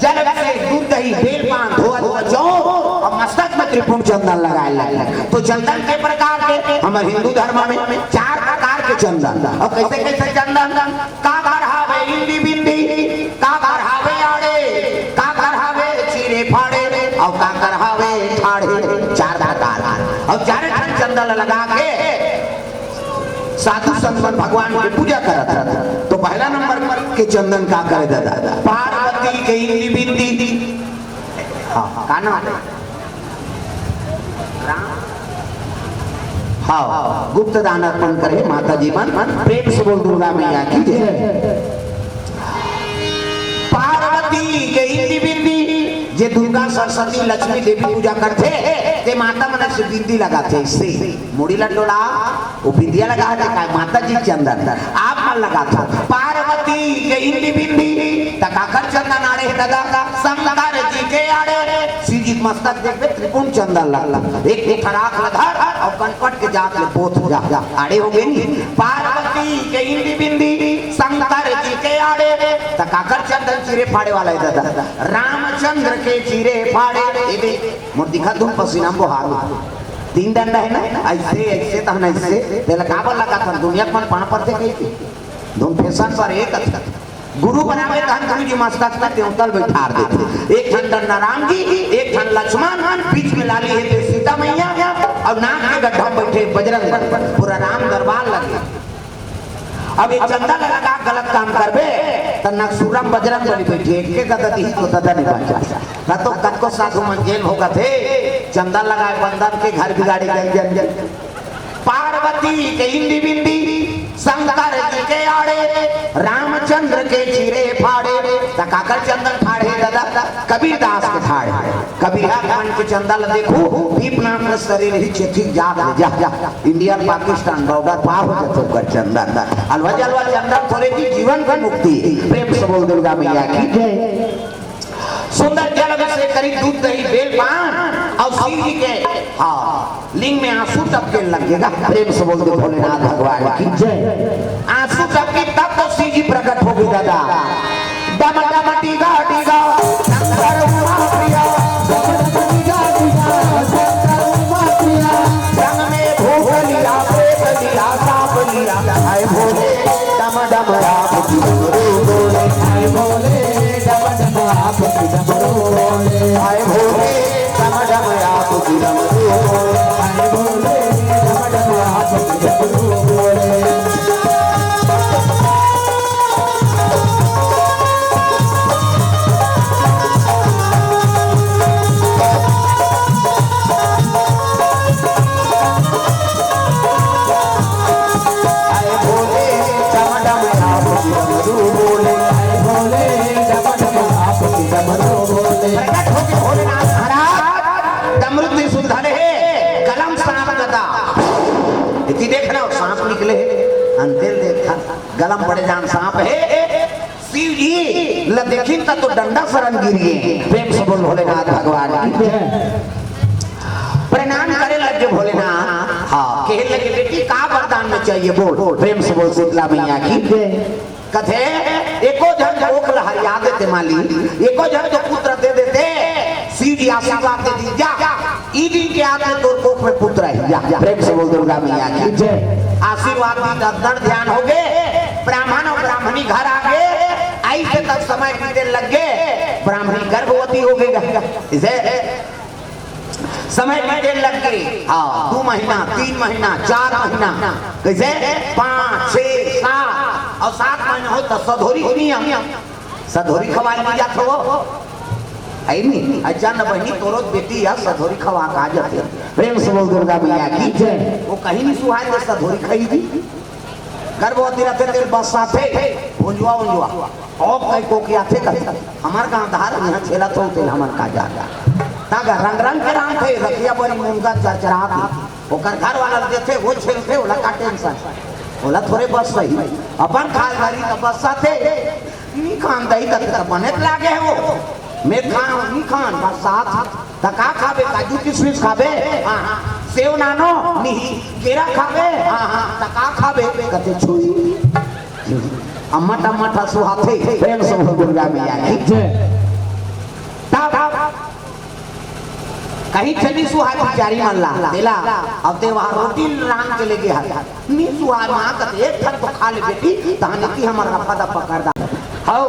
जल से दूध दही बेल पान धोआ जौ और मस्तक में त्रिपुर चंदन लगाए लगे तो चंदन के प्रकार के हमारे हिंदू धर्म में 4 प्रकार के चंदन और कैसे कैसे चंदन का घर हावे इंदी बिंदी का घर हावे आड़े का घर हावे चीरे फाड़े और का घर हावे ठाड़े 4 प्रकार और 4 चंदन लगा के साधु संत भगवान की पूजा करता था तो पहला नंबर पर के चंदन का करे दादा पार्वती के इंदी बिंदी हाँ काना हाँ गुप्त दान अर्पण करे माता जी मन प्रेम से बोल दुर्गा मैया की जय पार्वती के इंदी बिंदी जे दुर्गा सरस्वती लक्ष्मी देवी पूजा करते ते माता मन से बिंदी लगाते इससे मुड़ी लटोड़ा वो बिंदिया लगाते का माता जी चंदन आप मन लगाता पार्वती के इंदी बिंदी तकाकर चंदन आड़े दादा शंकर जी के आड़े श्री जी मस्तक देख त्रिपुण चंदन लग एक फराक लधर और कनपट के जात ले पोथ जा आड़े हो गए नी पार्वती के इंदी बिंदी शंकर जी के आड़े तकाकर चंदन चिरे फाड़े वाला है दादा रामचंद्र के चीरे फाड़े ये मूर्ति का धूम पसीना बहार 3 डंडा है ना ऐसे ऐसे तो हम ऐसे तेल काबर लगा था दुनिया में पान पड़ते कहीं धूम फैशन पर एक गुरु बनावे तो हम गुरु जी मस्तक में देवतल बैठा देते एक ठन डंडा राम जी एक ठन लक्ष्मण बीच में लाली है सीता मैया और नाक के गड्ढा बैठे बजरंग पूरा राम दरबार लगे अब एक चंदा लगा गलत काम करबे त नक्सूरम बजरंग बली बैठे के गदती को दादा नहीं बचा ना तो कद को साधु मंजेल होगा थे चंदा लगाए बंदर के घर बिगाड़े गए जन पार्वती के इंदी बिंदी शंकर जी के आड़े रामचंद्र के चीरे फाड़े तकाकर चंदन फाड़े दादा कबीर दास के फाड़े कबीरा मन के चंदन देखो दीप नाम का शरीर ही चेठी जा इंडिया पाकिस्तान बॉर्डर पार हो जाते कर चंदन अलवा जलवा चंदन थोड़े की जीवन की मुक्ति प्रेम से बोल दुर्गा मैया की जय सुंदर जल से करी दूध दही बेल पान और शिव जी के हाँ लिंग में आंसू टपके लगेगा प्रेम से बोल दो भोलेनाथ भगवान की जय आंसू टपके तब तो शिव जी प्रकट होगी दादा डम डम टीगा टीगा शंकर उमा प्रिया संग में भोग लिया प्रेत लिया साप लिया हाय भोले डम डम आप की बोले हाय भोले डम डम आप की बोले हाय भोले डम डम आप की बोले हाय भोले डम डम आप की बोले कि देखना सांप निकले अंधेर देखा गलम पड़े जान सांप है शिव जी ल देखिन तो डंडा शरण गिरिए प्रेम से बोल भोलेनाथ भगवान की प्रणाम करे लगे भोलेनाथ हाँ कहे लगे बेटी का वरदान में चाहिए बोल प्रेम से बोल शीतला मैया की कथे एको जन ओख लहरिया देते माली एको जन जो पुत्र दे देते शिव जी आशीर्वाद दे दी जा ई दिन के आते तोर कोख में पुत्र है जा प्रेम से बोल दुर्गा मैया की जय आशीर्वाद दी दर्द ध्यान हो गए ब्राह्मण और ब्राह्मणी घर आ गए आई से तब समय बीतने लग गए ब्राह्मणी गर्भवती हो गई इसे समय बीतने लग गए हाँ 2 महीना 3 महीना 4 महीना कैसे 5 6 7 और 7 महीना हो तो सधोरी सधोरी खवा ली जात हो आई नहीं अच्छा न बहनी तोरो बेटी या सधोरी खवा का जाते प्रेम से बोल दुर्गा मैया की जय वो कहीं नहीं सुहाए तो सधोरी खाई दी गर्भवती रहते तेरे बस साथे उंजुआ और कई को क्या थे हमार गांव धार यहां छेला तो तेल हमार का जा तागा रंग रंग के राम थे रखिया बड़ी मुंगा चरचरा थी ओकर घर वाला देथे वो छेलथे ओला का टेंशन ओला थोड़े बस सही अपन खाल घरी का बस साथे नी खान दही तक बने लागे है वो मैं खान नी खान बस साथ तका खाबे काजू किशमिश खाबे हां सेव नानो नी केरा खाबे हां तका खाबे कते छुई अम्मा टमाटा सुहाथे प्रेम से दुर्गा मैया की जय कहीं चली सुहागी जारी मल्ला देला अब ते वहां रोटी राम के लेके आ नी सुहाग मां का एक थक तो खा ले बेटी तहनीति हमारा पदा पकड़ दा हाउ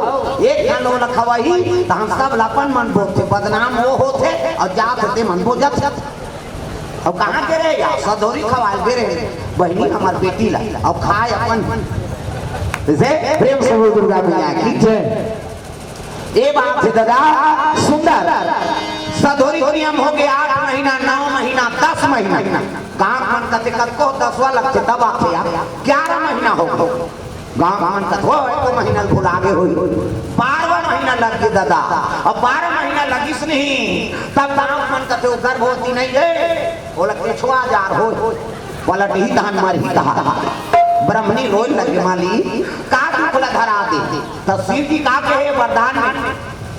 एक खान लो खवाई त हम सब लापन मन बोलते बदनाम वो होते और जात होते मन बो जब अब कहां के रे या सधोरी खवाल दे रे बहनी हमार बेटी ला अब खाए अपन से प्रेम से दुर्गा मैया की जय ए बात से दादा सुंदर सधोरी हम हो गए 8 महीना 9 महीना 10 महीना गांव मन कते को 10वां लग तब आके 11 महीना हो गांव मन कत हो 1 महीना भूल आगे होई 12वां महीना लग गया दादा अब 12 महीना लगिस नहीं तब गांव मन कते गर्भवती नहीं है बोला केछवा जार हो पलट ही धान मार ही कहा ब्राह्मणी रोज लगे माली का दुखला धरा दे तो शिव जी का कहे वरदान में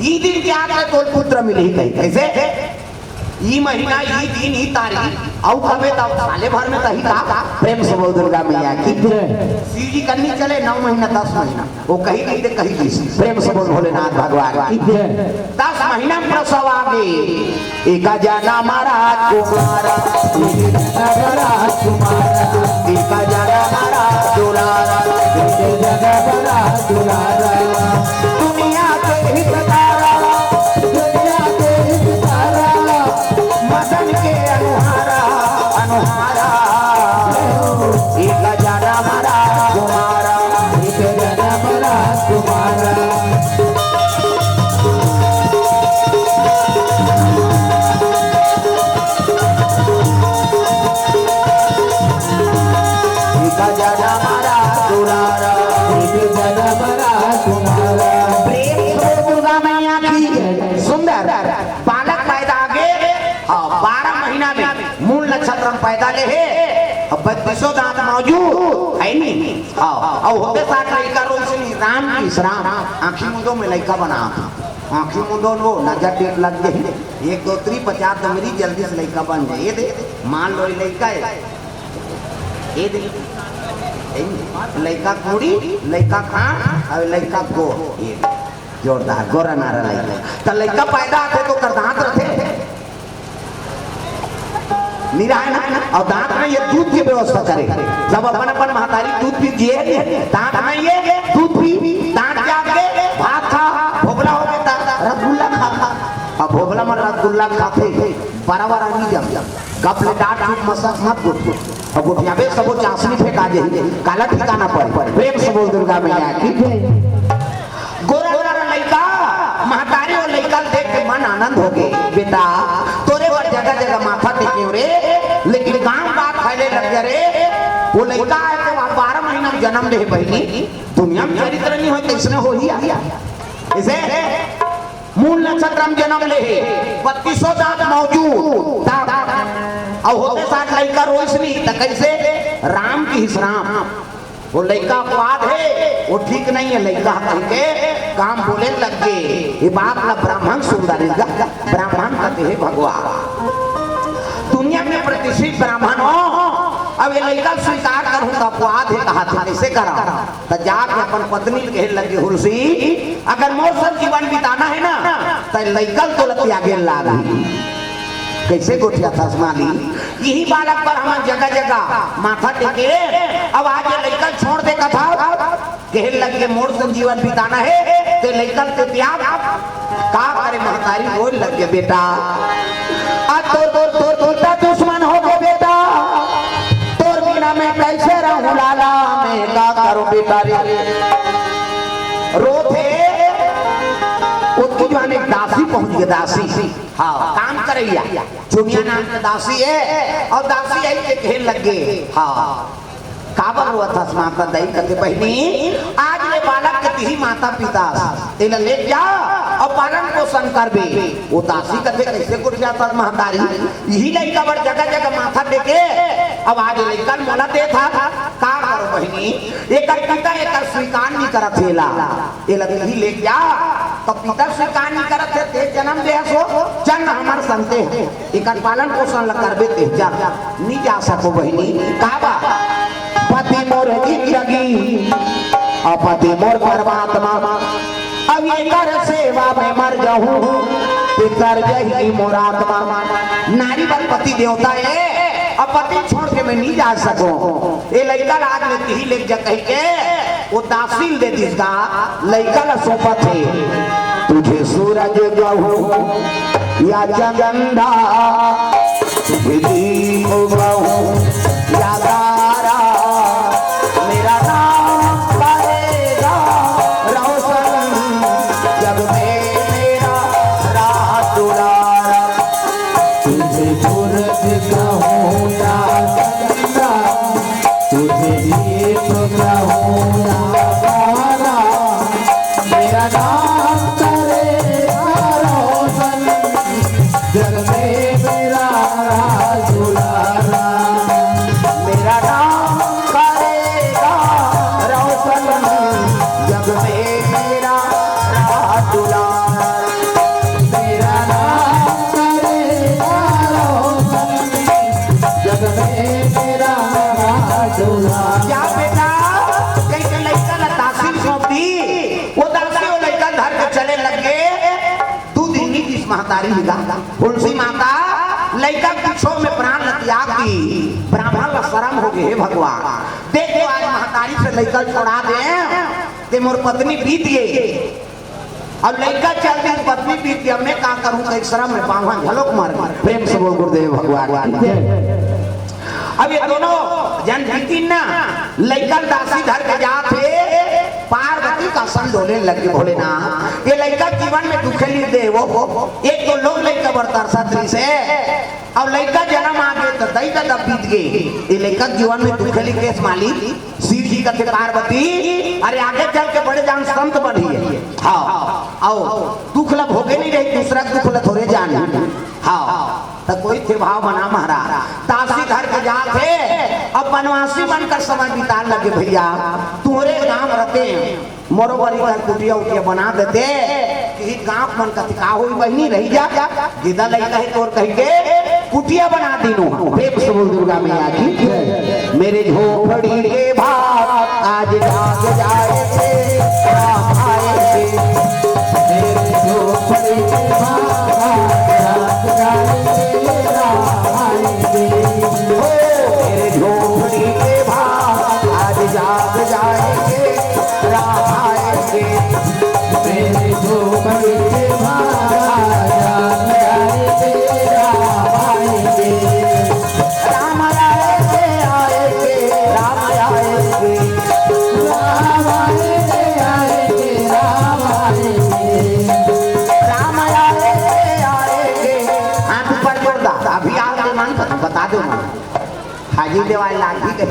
ई दिन के आगे तोल पुत्र मिली कहीं कैसे ई महीना ई दिन ई तारीख औ कबे तब साले भर में कहीं का प्रेम से बोल दुर्गा मैया की शिव जी करनी चले 9 महीना 10 महीना वो कहीं नहीं दे कहीं की प्रेम से बोल भोलेनाथ भगवान की 10 महीना प्रसव आ गए एक जाना महाराज कुमारा महाराज कुमारा एक जाना महाराज दुलारा एक जगह बड़ा दुलारा दुनिया के हितकारा दुनिया के हितकारा मदन के अनुहारा अनुहारा एक जाना महाराज कुमारा एक जाना महाराज कुमारा पैदा ले है अब 32 दांत मौजूद है नहीं और होते साथ लड़का रोशनी राम की राम आंखी मुंडों में लड़का बना आंखी मुंडों नो नजर टेक लग गई 1 2 3 50 तो मेरी जल्दी से लड़का बन जाए ये दे मान लो लड़का है ये दे लड़का कुड़ी लड़का खान और लड़का गो ये जोरदार गोरा नारा लड़का तो लड़का पैदा थे तो कर दांत रखे निरायण और दांत में ये दूध की व्यवस्था करे जब अपन अपन महतारी दूध पी दिए दांत में ये दूध पी दांत जाके भात खा भोगला हो गया रसगुल्ला खा अब भोगला में रसगुल्ला खाते बराबर नहीं जब कपले डांट टूट मसाज मत गुट अब गुटिया बे सब चासनी फेंका दे काला ठिकाना पर प्रेम से बोल दुर्गा मैया की गोरा गोरा लड़का महतारी और लड़का देख के मन आनंद हो गए बेटा तोरे पर जगह जगह माथा टेके रे लेकिन गांव बात फैले लग गया रे वो लड़का है तो 12 महीना जन्म ले बहनी दुनिया में चरित्र नहीं हो कैसे हो ही आया इसे मूल नक्षत्र में जन्म ले 32 दांत मौजूद और होते साथ लड़का रोशनी तो कैसे राम की हिस्राम वो लड़का अपवाद है, वो ठीक नहीं है। लड़का कह के काम बोले लग गए, ये बात ना ब्राह्मण सुंदर ब्राह्मण कहते हैं भगवान। दुनिया में प्रतिष्ठित ब्राह्मण हो, अब ये लड़का स्वीकार करूं तो अपवाद है, कहा था कैसे करा तो जाके अपन पत्नी कहे लगे हुलसी अगर मोर सब जीवन बिताना है ना तो लड़का तो लती आगे लागी। कैसे गोठिया था माली यही बालक पर हम जगह जगह माथा टेके, अब आज ये लड़का छोड़ दे कथा कहे लगे मोर सब जीवन बिताना है तो लड़का ते त्याग का करे महतारी बोल लगे बेटा आज तोर दुश्मन हो गए बेटा, तोर बिना मैं कैसे रहूं लाला, मैं का करूं बेटा रे। रोते उसकी जो एक दासी पहुंच गई, दासी हाँ काम करैया चुनिया नाम की दासी है, और दासी आई के कहे लगे हाँ काबर हुआ था माता दई कहते बहनी आज ये बालक के तिही माता पिता तेला ले जा और पालन पोषण करबे। वो दासी कहते कैसे कुछ जाता महतारी यही लड़का बड़ जगह जगह माथा टेके, अब आज लड़का मोला दे था का करो बहनी एक पिता एक स्वीकार नहीं करत हेला एला तिही ले जा तो पिता स्वीकार नहीं करत है ते जन्म दे सो चल हमार संते एक पालन पोषण ल करबे ते जा नहीं जा सको बहनी का बा पति मोर जिंदगी अपति मोर परमात्मा, अब ये कर सेवा में मर जाऊं पितर जही मोर आत्मा। नारी बल पति देवता है, अब पति छोड़ के मैं नहीं जा सकूं। ये लड़का आज में ही ले जा कह के वो दासील दे दिसका लड़का ला सोपा थे तुझे सूरज गहूं या चंदा तुझे दीप गहूं या तारा मेरा नाम करेगा रोशन जब में मेरा रात उड़ारा। तुझे सूरज कहूँ या चंदा तुझे दीप कहूँ या तारा मेरा नाम करेगा रोशन जग में मेरा राज उड़ारा। मेरा नाम करेगा रोशन जग में मेरा रात उड़ारा। मेरा नाम करेगा रोशन जग में मेरा राज उड़ारा। क्या बेटा कैसे लड़का ला दासी सौंप दी, वो दासी वो लड़का धर के चले लगे। तू दिनी किस महतारी लगा तुलसी माता लड़का पीछो में प्राण न त्याग दी, ब्राह्मण ला शर्म हो गए भगवान। देखो आज महतारी से लड़का छोड़ा दे ते मोर पत्नी बीत गई, अब लड़का चल गया पत्नी बीत गई, मैं क्या करूं कई शर्म में बांधा झलक मार प्रेम से बोल गुरुदेव भगवान। अब ये दोनों जन बीती ना लड़का दासी धर के जाते पार्वती का सन डोले लगे भोले ना ये लड़का जीवन में दुखेली दे वो एक तो लोग लड़का बरतर सत्री से अब लड़का जन्म आ गए तो दई तक बीत गए। ये लड़का जीवन में दुखेली केस माली शिव जी कहते पार्वती अरे आगे चल के बड़े जान संत बनी है हाँ आओ दुख लब हो गए नहीं रही दूसरा दुख लब थोड़े जाने हाँ तो कोई थे भाव बना महाराज दासी घर के जाते अब बनवासी बनकर समय बिता लगे भैया तुम्हारे गांव रहते मोरो बड़ी का कुटिया उटिया बना देते कि गांव मन का टिका हुई बहनी रही जा जिदा लड़का है तोर कह के कुटिया बना दीनो। प्रेम से बोल दुर्गा मैया की मेरे झोपड़ी के भाग आज जाग जाए राम आए मेरे झोपड़ी के भाग जाग जाएंगे राम आएंगे। मेरे झोपड़ी के भाग आज जाग जाएंगे राम आएंगे। मेरे झोपड़ी के भाग जाग जाएंगे राम आएंगे। राम आएंगे आएंगे राम आएंगे राम आएंगे आएंगे राम आएंगे। राम आएंगे आएंगे। हाथ ऊपर जोड़ दा अभी आ गए मन बता दो मन हाजी देवाई लागी गई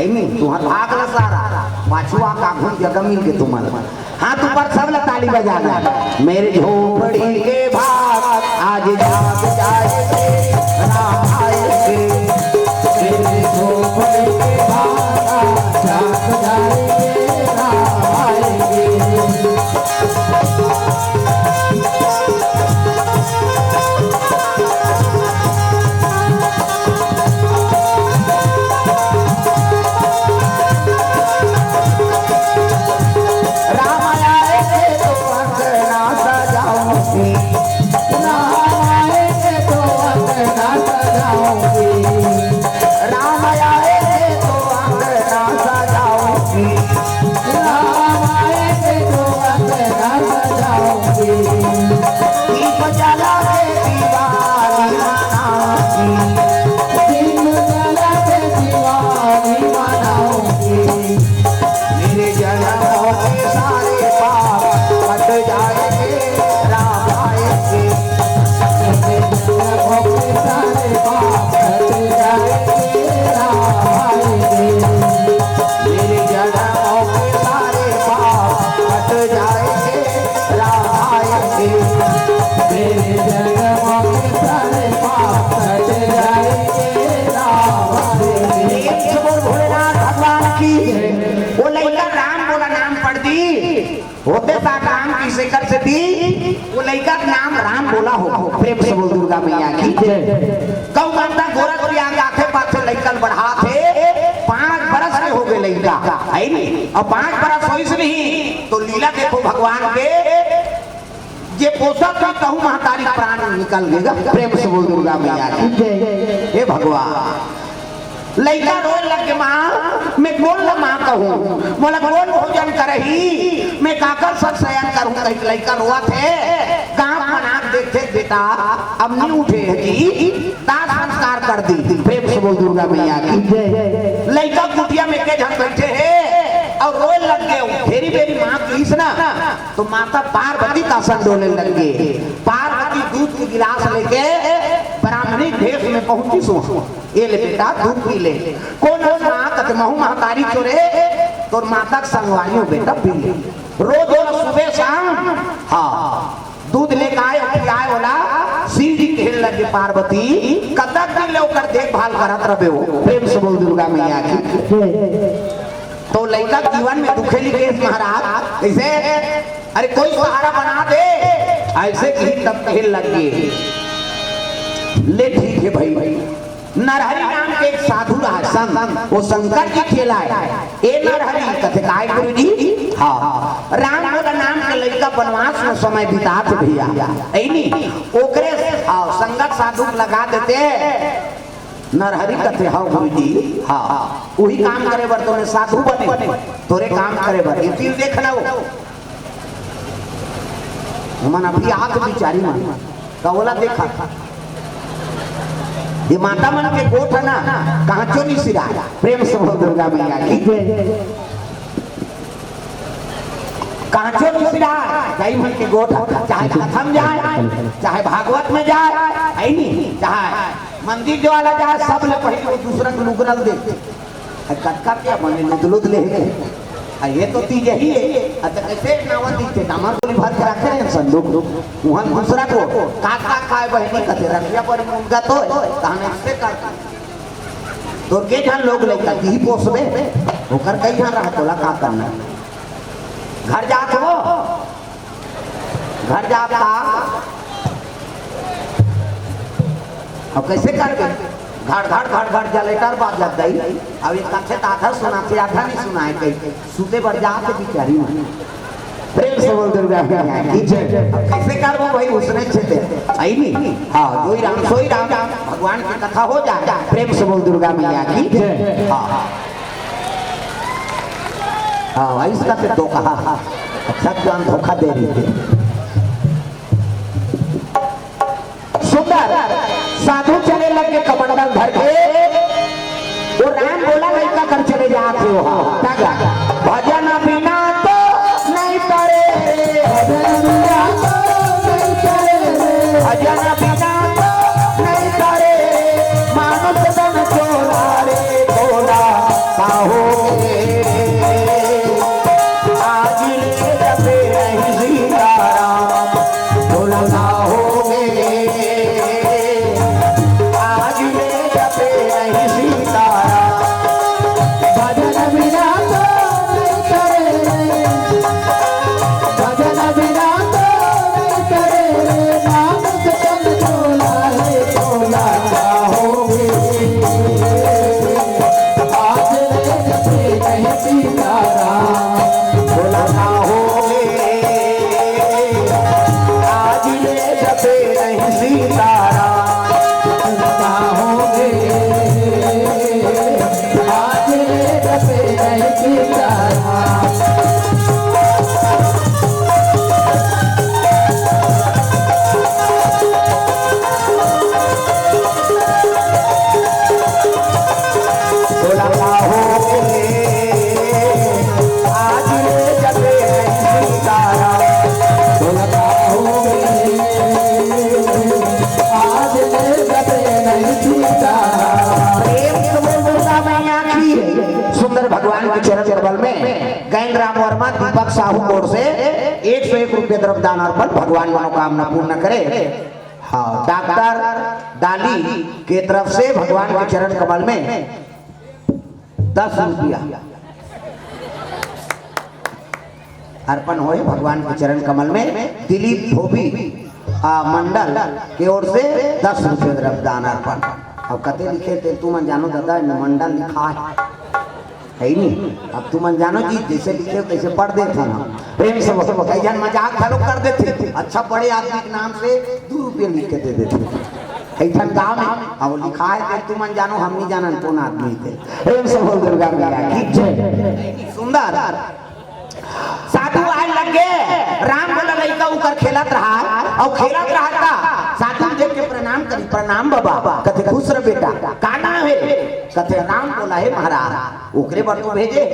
नहीं तुम्हारा भाग ला सारा पाछुआ का घूम जगह मिल के तुम्हारा हाथ ऊपर सब ला ताली बजाना। मेरे झोपड़ी के भाग आज जाग जाएंगे राम आएंगे। मेरे दुर्गा मैया की गौ माता गोरख के आगे आथे पाथे लइकन बढ़ा थे 5 बरस के हो गए लइका है नहीं और 5 बरस होइस नहीं तो लीला देखो भगवान के जे पोषक है कहूं महतारी प्राण निकल गएगा प्रेम से बोल दुर्गा मैया की हे भगवान लइका रोए लगे माँ मैं कौन ला माँ कहूँ बोला कौन भोजन करही मैं काकर सब शयन करूँ कहीं लइका रोआ थे गाँव मनाक देखते बेटा अब नहीं उठे है जी दास संस्कार कर दी प्रेम से बोल दुर्गा मैया की लइका कुटिया में के झन बैठे है और रोए लग गए फेरी बेरी माँ प्लीज ना तो माता पार्वती का सन डोले लग गए पार्वती दूध की गिलास लेके ब्राह्मणी भेष में पहुंची सो ये ले बेटा दूध पी ले कौन माँ कत महू महतारी चोरे तो माता संगवाइयो बेटा पी ले रोज सुबह शाम हाँ दूध लेके आए होला शिव जी कहने लगे पार्वती कतक दिन ले ओकर देखभाल करत रहे हो प्रेम से बोल दुर्गा मैया की तो लइका जीवन में दुखेली केस महाराज ऐसे अरे कोई सहारा बना दे ऐसे ही तब कहने लगे ले ठीक है भाई नरहरि नाम के एक साधु रहा संत वो शंकर जी खेला है ए नरहरि कथे काय गुरु जी हां राम का नाम के लइका वनवास में समय बितात भैया ऐनी ओकरे हां संगत साधु लगा देते नरहरि कथे हां गुरु जी हां वही काम करे बर तोने साधु बने तोरे काम करे बर ये तीर देखना हो मन अभी आंख बिचारी मन कवला देखा ये माता मन के गोठ है ना कहाँ चो नहीं सिरा प्रेम से बोल दुर्गा मैया की कहाँ चो नहीं सिरा कई मन के गोठ चाहे कथम जाए चाहे भागवत में जाए है नहीं चाहे मंदिर जो वाला जाए सब ले पहले दूसरा को लुगरल दे कटका क्या बने लुदलुद ले ये तो तीज ही है अच्छा कैसे नावती थे दामर को भर के रखे हैं संदूक वहां दूसरा को काका खाए बहनी कथे रखिया पर मुंगा तो कहां से कर तो के जन लोग लेका की पोसबे ओकर कई जन रहा तोला का करना घर जात हो घर जाता अब कैसे करके घर जलेटर बात लग गई अब ये कथे आधा सुना थे आधा नहीं सुना है कहीं सुते बढ़ जाते बिचारी प्रेम से बोल दुर्गा कैसे करबो भाई उसने छेते आई नहीं हां जोई राम सोई राम भगवान की कथा हो जाए प्रेम से बोल दुर्गा मैया की हां हां इसका से तो कहा अच्छा जान धोखा दे रही थी सुंदर साधु चले लगे कमंडल धर के वो राम बोला लड़का कर चले जाते हो भजन बिना तो नहीं करे भजन बिना तो नहीं करे मानुष तन चोला रे चोला साहो आज ले जपे नहीं सीताराम चोला साहो दीपक साहू कोर से 101 रुपये द्रव्यदान अर्पण भगवान मनोकामना पूर्ण करे। हाँ, डॉक्टर डाली के तरफ से भगवान के चरण कमल में 10 रुपया अर्पण होए भगवान के चरण कमल में। दिलीप धोबी मंडल की ओर से 10 रुपये द्रव्यदान अर्पण। अब कते लिखे थे तुम जानो दादा, मंडल लिखा है ही नहीं। अब तुम जानो जी जैसे लिखे तैसे पढ़ देते ना, प्रेम से कई जन मजाक खड़ो कर देते। अच्छा बड़े आदमी के नाम से 2 रुपये लिख के दे देते ऐसा गाँव में। अब लिखा है तुम जानो, हम नहीं जानन कौन आदमी थे। प्रेम से बोल दुर्गा मैया की जय। सुंदर साधु आए लगे, राम बोला लड़का ऊपर खेलत रहा और खेलत रहा था। साधु देख के प्रणाम करी, प्रणाम बाबा। कथे खुश रह बेटा, का नाम है? कथे राम बोला है महाराज। ओकरे पर तो भेजे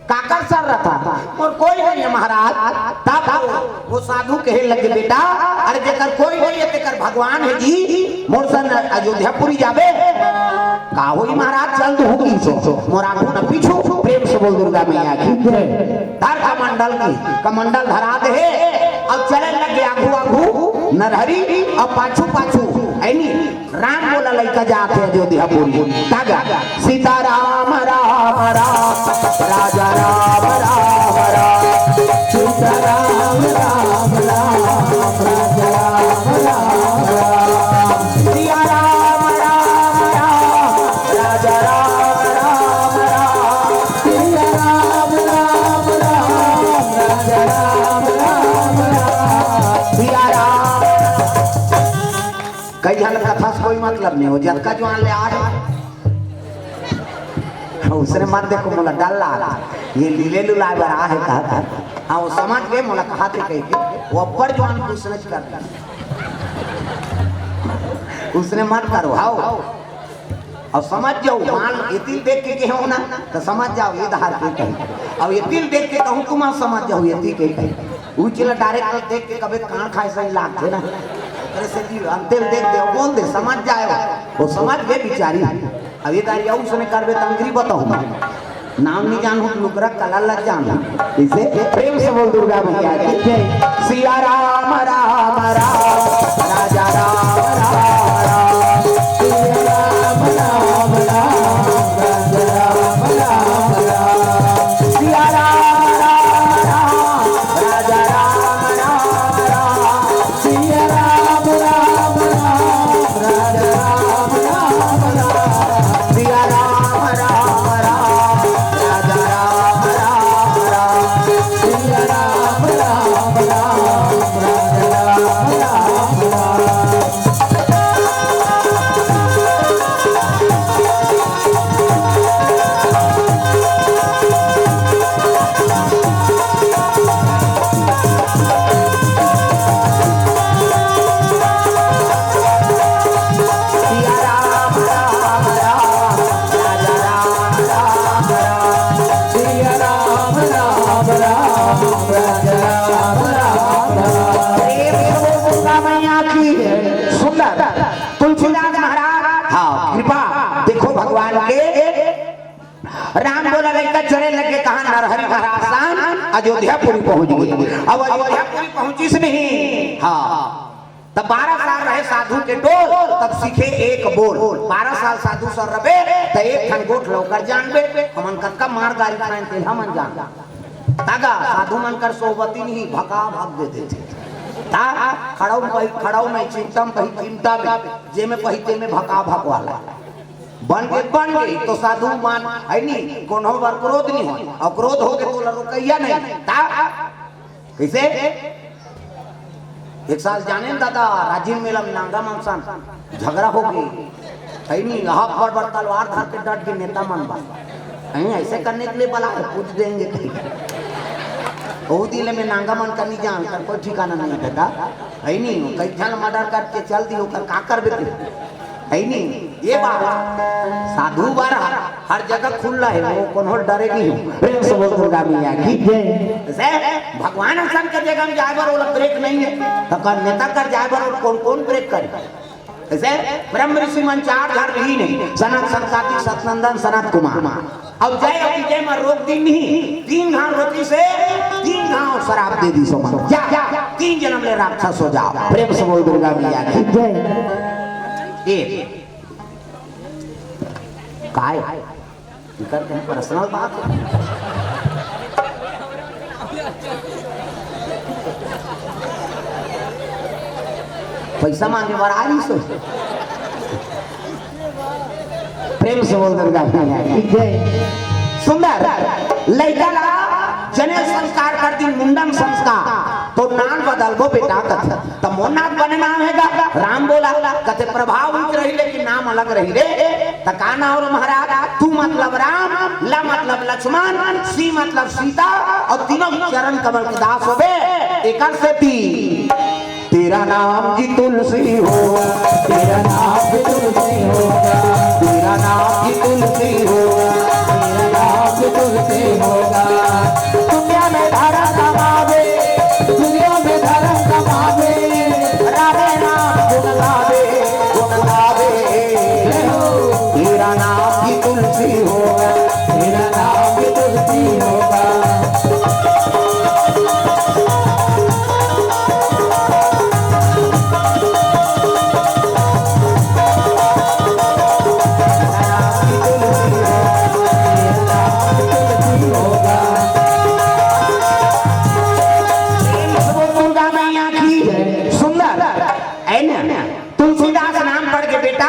काकर सर रहा था और कोई नहीं है महाराज। तब वो साधु कहे लगे बेटा, अरे जेकर कोई नहीं है तेकर भगवान है जी, मोर सन अयोध्यापुरी जाबे का होई महाराज। चल तू की सो मोरा को न पीछू। प्रेम से बोल दुर्गा मैया की धर कमंडल की कमंडल धरा दे अब चले लगे आगू आगू नरहरी और पाछू पाछू ऐनी। राम बोला लड़का जाते अयोध्यापुरी तागा सीताराम राम राम राजा राम राम राम सीताराम राम राम राजा राम राम राम सिया राम राम राम राजा राम राम राम सिया राम राम राम राजा राम राम राम सिया राम। कई जन कथा से कोई मतलब नहीं हो, जब का जो ले आ रहा उसने मत देखो मोला डाल ये लीले लुलाए बरा है कहा। हाँ वो समझ गए मोला कहा थे कही के वो अब्बर जवान पूछने कर उसने मत करो। हाओ और समझ जाओ, मान ये तिल देख के हो ना तो समझ जाओ ये धार के कही। और ये तिल देख के कहूँ तुम समझ जाओ ये तिल के कही। उचला डायरेक्ट देख के कभी कान खाए सही लाग ना ऐसे जी अंतिम देख दे बोल दे समझ जाए वो समझ गए बिचारी। अब ये दारी उसने करबे तंगरी बताऊं नाम नहीं जानू लुकरा कला लग जाना इसे। प्रेम से बोल दुर्गा मैया की जय। सिया राम राम राम राजा राम राम राम सिया राम राम राम राजा राम राम राम सिया राम राम राम राजा राम राम राम सिया राम राम राम राजा राम राम राम सिया राम राम राम राजा राम राम राम सिया राम राम राम राजा राम राम राम। सिया राम राम राम राजा राम राम राम सिया राम राम राम राजा राम राम राम। दुर्गा मैया की सुंदर तुलसीदास महाराज हाँ कृपा देखो भगवान के। राम बोला लड़का चले लगे कहा नरहरि महाराज अयोध्यापुरी पहुंच गई। अब अयोध्यापुरी पहुंची से नहीं हाँ तब 12 साल रहे साधु के टोल तब सीखे एक बोल। 12 साल साधु सर रबे तो एक खन गोठ लौकर जानबे हमन कक्का मार गाड़ी खान तेल हमन जान तागा साधु मन कर सोबती नहीं भगा भाग देते थे। ता खड़ाऊ में चिंतम पही चिंता में जे में पहिते में भगा भाग वाला बन गई तो साधु मान है नहीं कोनो बार क्रोध नहीं हो और क्रोध हो के तो रुकैया नहीं ता कैसे। एक साल जाने दादा राजीव मेला में नांगा मामसान झगड़ा हो गई है नहीं हाथ पर बड़ तलवार धार के डट के नेता मन बा ऐसे करने के लिए बला पूछ देंगे बहुत दिले में नांगा मन करनी जान कर कोई ठिकाना नहीं बेटा है नहीं कई जन मर्डर करके चल दी होकर का कर बेटे है नहीं। ये बात साधु बार हर जगह खुला है वो कोनो डरेगी प्रेम से बोल दुर्गा मैया की जय। भगवान सन के जगह में जाए बार वो ब्रेक नहीं है तो कर नेता कर जाए बार और कौन कौन ब्रेक करे ऐसे। ब्रह्म ऋषि मन 4 घर ही नहीं सनत संकाति सतनंदन सनत कुमार अब जय अति जय में रोक दी नहीं 3 घाव रोटी से 3 घाव शराब दे दी सो मन जा 3 जन्म ले राक्षस हो जाओ। प्रेम से बोल दुर्गा मैया की जय। ये काय करते हैं पर्सनल बात पैसा मांगे बरारी से प्रेम से बोल दुर्गा मैया की जय। सुंदर लड़का ला जने संस्कार कर दी मुंडन संस्कार तो नाम बदल गो बेटा कथ तो मोनाथ बने नाम हैगा राम बोला कथे प्रभाव उठ रही लेकिन नाम अलग रही रे तकाना और महाराज तू मतलब राम ला मतलब लक्ष्मण सी मतलब सीता और तीनों चरण कमल के दास हो बे एक से ती तेरा नाम जी तुलसी हो तेरा नाम भी तुलसी होगा, तेरा नाम जी तुलसी हो तेरा नाम भी तुलसी होगा। दुनिया में धर्म कमावे दुनिया में धर्म कमावे, राधे नाम गुण गावे तेरा नाम जी तुलसी होगा तेरा नाम भी तुलसी होगा। तुलसीदास नाम पढ़ के बेटा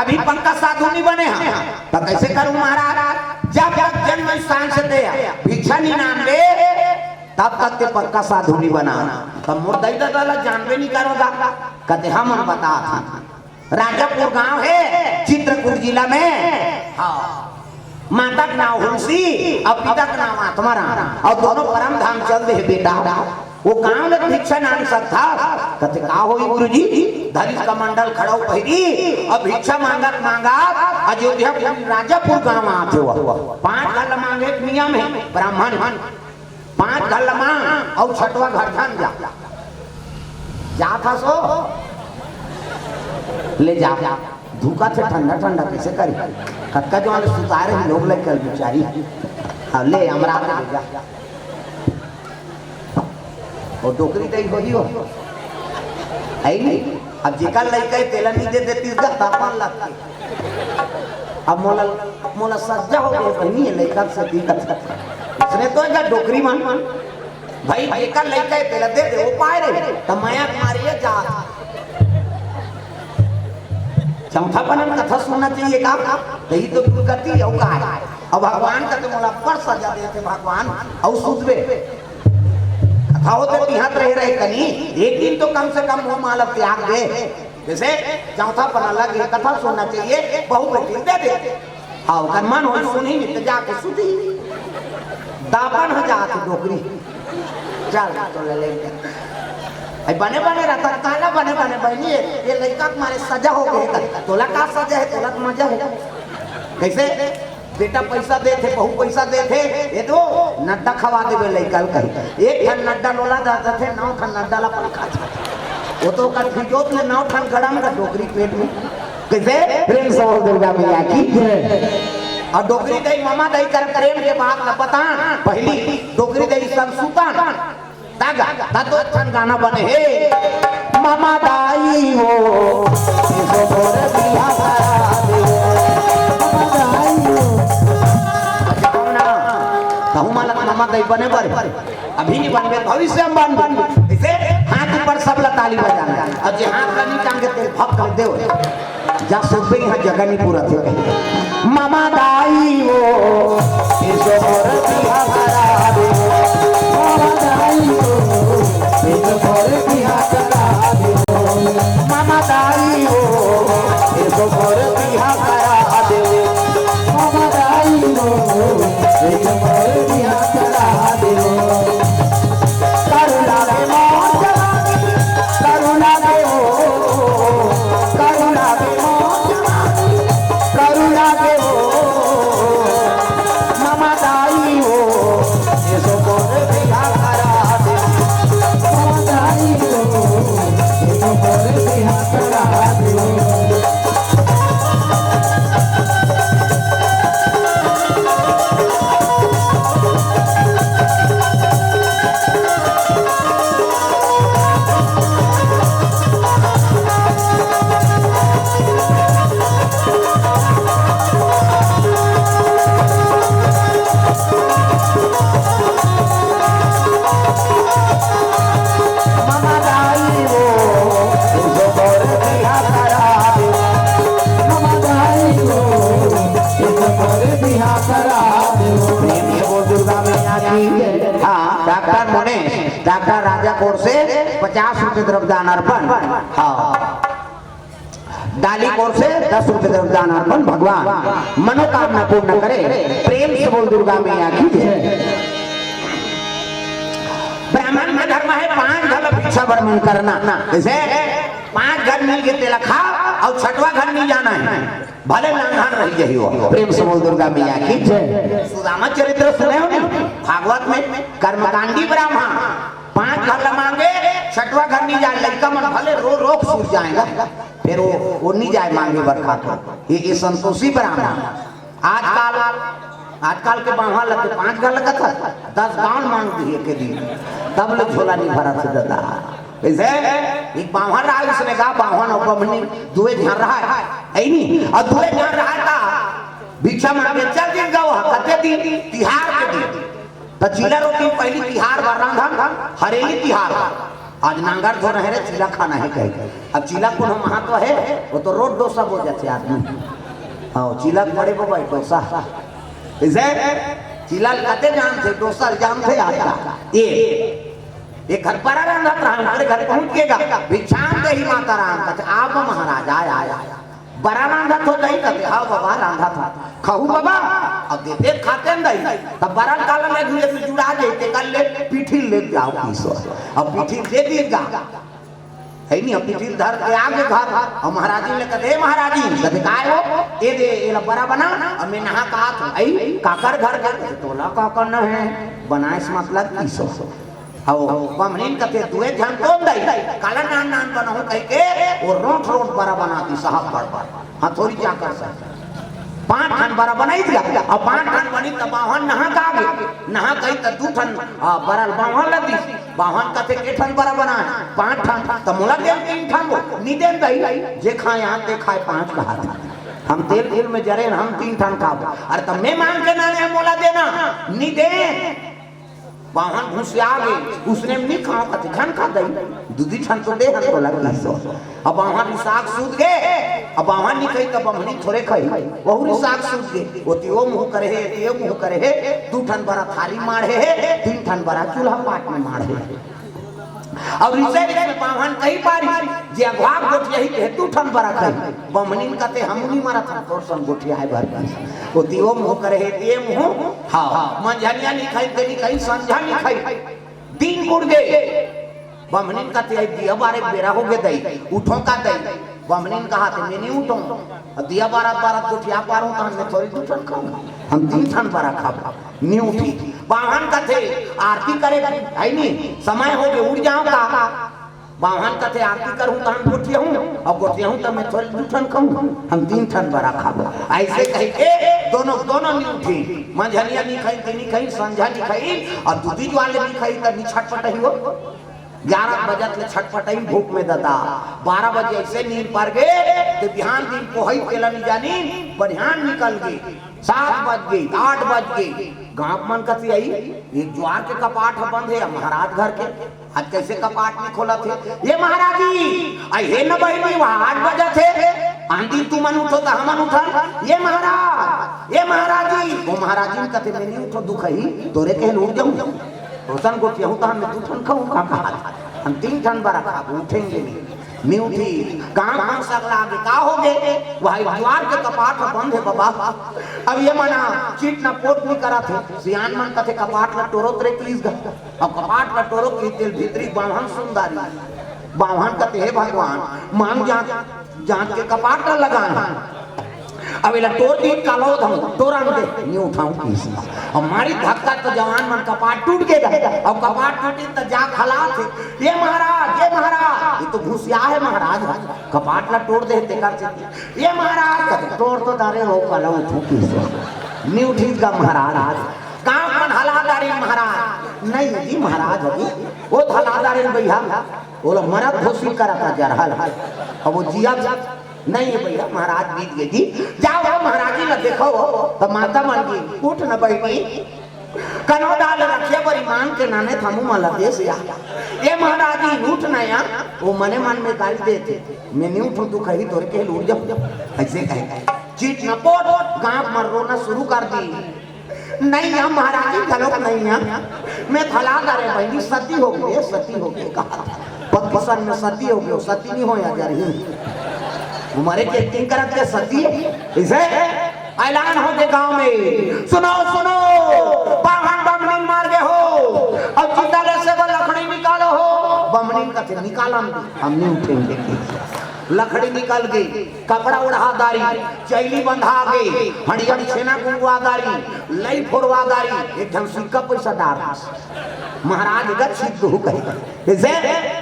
अभी पंकज साधु नहीं बने हैं तो कैसे करूं महाराज जब तक जन्म स्थान से दे भिक्षा नहीं नाम दे तब तक ते पक्का साधु नहीं बना तब मुर्दई दादा जानबे नहीं करोगा कहते हम बता राजापुर गांव है चित्रकूट जिला में हाँ माता का नाम हुंसी और पिता का नाम आत्माराम और दोनों परम धाम चल रहे बेटा वो गांव में भिक्षा नाम सकता कहते का होई गुरुजी धरिस का मंडल खड़ाऊ पहिरी और भिक्षा मांगत मांगत अयोध्या राजापुर गांव आते हुआ 5 गल मांगे नियम है ब्राह्मण 5 गल मांग और छठवा घर धाम जा फसो ले जा धूका से ठंडा ठंडा कैसे करी कक्का जो वाले सुतारे लोग ले कल बेचारी ले हमरा ले जा और डोकरी दई होई हो आई नहीं अब जेका लइका तेला नहीं दे देती इसका तापमान लगती अब मोला सज्जा हो गए बहनी लइका से दिक्कत इसने तो एक डोकरी मान भाई जेका लइका तेला दे दे वो पाए रहे त माया मारिए जा चौथा पनन कथा सुनना चाहिए का यही तो दुर्गति औ का है अब भगवान का तो मोला पर सजा देते भगवान औ सुधबे कथा होते बिहात रहे कनी एक दिन तो कम से कम वो माला त्याग दे जैसे चौथा पना लगे कथा सुनना चाहिए बहु बेटी दे दे आओ कर मन हो सुनी नहीं तो जाके सुधी दापन हो जाके डोकरी चल तो ले लेंगे बने बने रहता काला बने बने बनी ये लड़का तुम्हारे सजा हो गए तोला का सजा है तोला मजा है कैसे बेटा पैसा दे थे बहु पैसा दे थे ये तो नड्डा खवा देवे लड़का कही एक ठन नड्डा लोला जाता थे 9 ठन नड्डा ला पर खा वो तो कर फिजोत ले 9 ठन गड़म का डोकरी पेट में कैसे प्रेम से बोल दुर्गा मैया की जय। और डोकरी दई मामा दई कर प्रेम के बात न बता पहली डोकरी दई सब सुतान तागा ता तो ठन गाना बने हे मामा दाई हो इसो मोर बिया करा दे मामा दाई हो कौना कहूं माला मामा दाई बने पर अभी नहीं बनबे भविष्य में बन इसे हाथ ऊपर सब ला ताली बजाना और जे हाथ ला नहीं टांगे ते भक कर देओ जा सुबह यहां जगह नहीं पूरा थे मामा दाई हो इसो मोर बिया करा दे मामा दाई हो इसो मोर बिया करा दे मामा दाई हो इसो मोर बिया करा दे मामा दाई हो इसो मोर बिया करा दे करुणा के मोर करुणा के हो करुणा के करुणा के हो मामा दाई हो इसो मोर बिया करा दे मामा दाई हो इसो मोर बिया करा दे डॉक्टर राजा कोर से 50 रुपए द्रव्यदान अर्पण। हाँ, डाली कोर से 10 रुपए द्रव्यदान अर्पण। भगवान मनोकामना पूर्ण करे। प्रेम से बोल दुर्गा मैया की जय। ब्राह्मण में धर्म है 5 घर भिक्षा वर्मन करना। जैसे 5 घर मिल के तेला खा और 6वां घर नहीं जाना है, भले लांघन रही यही हो। प्रेम से बोल दुर्गा मैया की जय। सुदामा चरित्र सुने हो भागवत में? कर्मकांडी ब्राह्मण 5 घर मांगे, 6वां घर नहीं जाए। लड़का मन भले रोक सूझ जाएगा, फिर वो नहीं जाए मांगे बरखा को। ये संतोषी ब्राह्मण। आजकल के बाहा लगे 5 घर लगा था, 10 गांव मांग दिए के दिन, तब लोग झोला नहीं भरा से दादा। एक बावन रहा, उसने कहा बावन अपनी दुए ध्यान रहा है नहीं, और दुए ध्यान रहा था भिक्षा मांगे। चल दिन गाओ कते दिन तिहार के दिन तो चीला रोटी पहली तिहार रांधा हरेली तिहार। आज नांगर धो रहे चीला खाना है कहे। अब चीला को हम महत्व है, वो तो रोड डोसा बोल जाते आदमी। हाँ, चीला बड़े बाबा डोसा चीला कते जान थे, डोसा जान थे। ये घर पर रहा घर पहुंच गएगा, भिक्षाम दे ही माता राम कहते आप महाराज आया बड़ा रांधा तो दही कहते हाँ बाबा रांधा था खाऊ बाबा। अब देते खाते दही तब बड़ा काला ले हुए तो जुड़ा देते कल ले पीठी ले जाओ पीसो। अब पीठी दे देगा है नहीं, अब पीठी धर के आगे घर और महाराजी ने कहते महाराजी कहते काय हो ये दे ये बड़ा बना। अब मैं नहा कहा था आई काकर घर गए तोला काकर न है बनाए मतलब पीसो। बमनीन कथे दुए ध्यान कौन दई काला नान नान बनाऊं कह के वो रोट बड़ा बनाती साहब पर हाँ थोड़ी क्या कर सकते 5 ठन बड़ा बनाई दिया। अब 5 ठन बनी तो बावन नहा का आगे नहा गई तो 2 ठन बड़ा बावन लगी। बावन कथे के ठन बड़ा बना 5 ठन तो मोला दे 3 ठन वो नी देन दई जे खाए यहाँ ते खाए 5 कहा था। हम तेल में जरे हम 3 ठन खाओ। अरे तब मैं मांग के ना मोला देना नी दे बाहन घुस आ गई उसने नहीं खाओ कते घन खा दई दूधी ठन तो दे हम तो लग सो। अब बाहन साग सूद गए। अब बाहन नहीं खाई तो बमनी थोड़े खाई वहुरी साग सूद गए। ओती वो मुंह करे है ये मुंह करे है 2 ठन बड़ा थाली मारे है 3 ठन बड़ा चूल्हा पाट में मारे है। अब रिसे में बाहन कई पारी जे अगवाग गोठ यही के 2 ठन बड़ा खाई बमनी कहते हमनी मारा था तोर सन गोठिया है भर ओती वो मुंह करे है ये मुंह। हाँ मंझनिया नहीं खाई तेरी खाई संझा नहीं खाई 3 गुड़ गए। बमनीन कहते आई दिया बारे बेरा हो गए दई उठो का दई। बमनीन कहा थे मैं नहीं उठूं दिया 12 गोठिया पारूं तो मैं थोड़ी 2 ठन खाऊंगा हम 3 ठन बड़ा खाऊंगा नहीं उठी। बाहन कहते आरती करे है नहीं समय हो गए उड़ जाऊं का। बाहन कहते आरती करूं तो हम गोठिया हूं और गोठिया हूं तो मैं थोड़ी 2 ठन खाऊंगा हम 3 ठन बड़ा खाऊंगा। ऐसे कह के दोनों नहीं उठी। मंझलिया नहीं खाई तेनी खाई संझा नहीं खाई और दूधी वाले नहीं खाई तो नहीं छटपट ही हो। 11 बजे ले छटपट ही भूख में दादा 12 बजे ऐसे नींद पर गए तो बिहान दिन पोहई केला नहीं जानी बढ़ियान निकल गई 7 बज गई 8 बज गई। गांव मन कथी आई एक ज्वार के कपाट बंद है महाराज घर के आज कैसे कपाट नहीं खोला थे ये महाराजी हे न बहनी वहां 8 बजे थे आंधी तू मन उठो तो हमन उठा ये महाराजी वो महाराजी कथे मैं नहीं उठो दुख ही तोरे कहे उठ जाऊं रोशन को कहूं तो हम 2 ठन खाऊं का हम 3 ठन बड़ा खा उठेंगे नहीं उठी। गांव गांव सकला आगे का हो गए वही द्वार के कपाट बंद है बाबा। अब ये मना चीट ना पोट नहीं करा थे सियान मन कथे कपाट ला टोरो तरे प्लीज ग अब कपाट ला टोरो की तेल भीतरी बावन सुंदरी बावन कथे हे भगवान मांग जांच के कपाट ला लगाना। अब इला टोर दी कालो धम टोरा दे नहीं उठाऊं किसी और मारी धक्का तो जवान मन कपाट टूट गया और कपाट टूटी तो जा खला थे ये महाराज ये तो घुसिया है महाराज कपाट ला तोड़ दे ते कर से ये महाराज तोड़ तो दारे हो कला उठू किसी नहीं उठीगा महाराज गांव मन हलादारी महाराज नहीं जी महाराज अभी वो हलादारी भैया बोलो मरद घोषी करा था जरहल अब वो जिया नहीं है भैया महाराज बीत गए जी जाओ महाराजी न देखो तो माता मन की उठ न बैठी कनो डाल रखे पर ईमान के नाने थमू मला देश या ये महाराजी उठ न या वो मने मन में गाली देते मैं नहीं उठूं तू कहीं तोरे के लूट जाऊं ऐसे कहे चीट न पोट गांव में रोना शुरू कर दी नहीं यहाँ महाराज जी गलत नहीं है, मैं थला करे भाई सती हो गई, सती हो गई कहा पद में सती हो गई, सती नहीं हो जा रही हमारे के एक्टिंग करत के सती इसे ऐलान हो के गांव में, सुनो सुनो बाहन बमनी मार गए हो और चिताले से वो लकड़ी निकालो हो। बमनी का थे निकाला हम नहीं उठेंगे, लकड़ी निकल गई, कपड़ा उड़ादारी, चैली बंधा गई, हड़ियन छेना गुंगवादारी, लई फोड़वादारी, एक ढंग सिक्का पैसा डार महाराज गत सिद्ध हो गई। इसे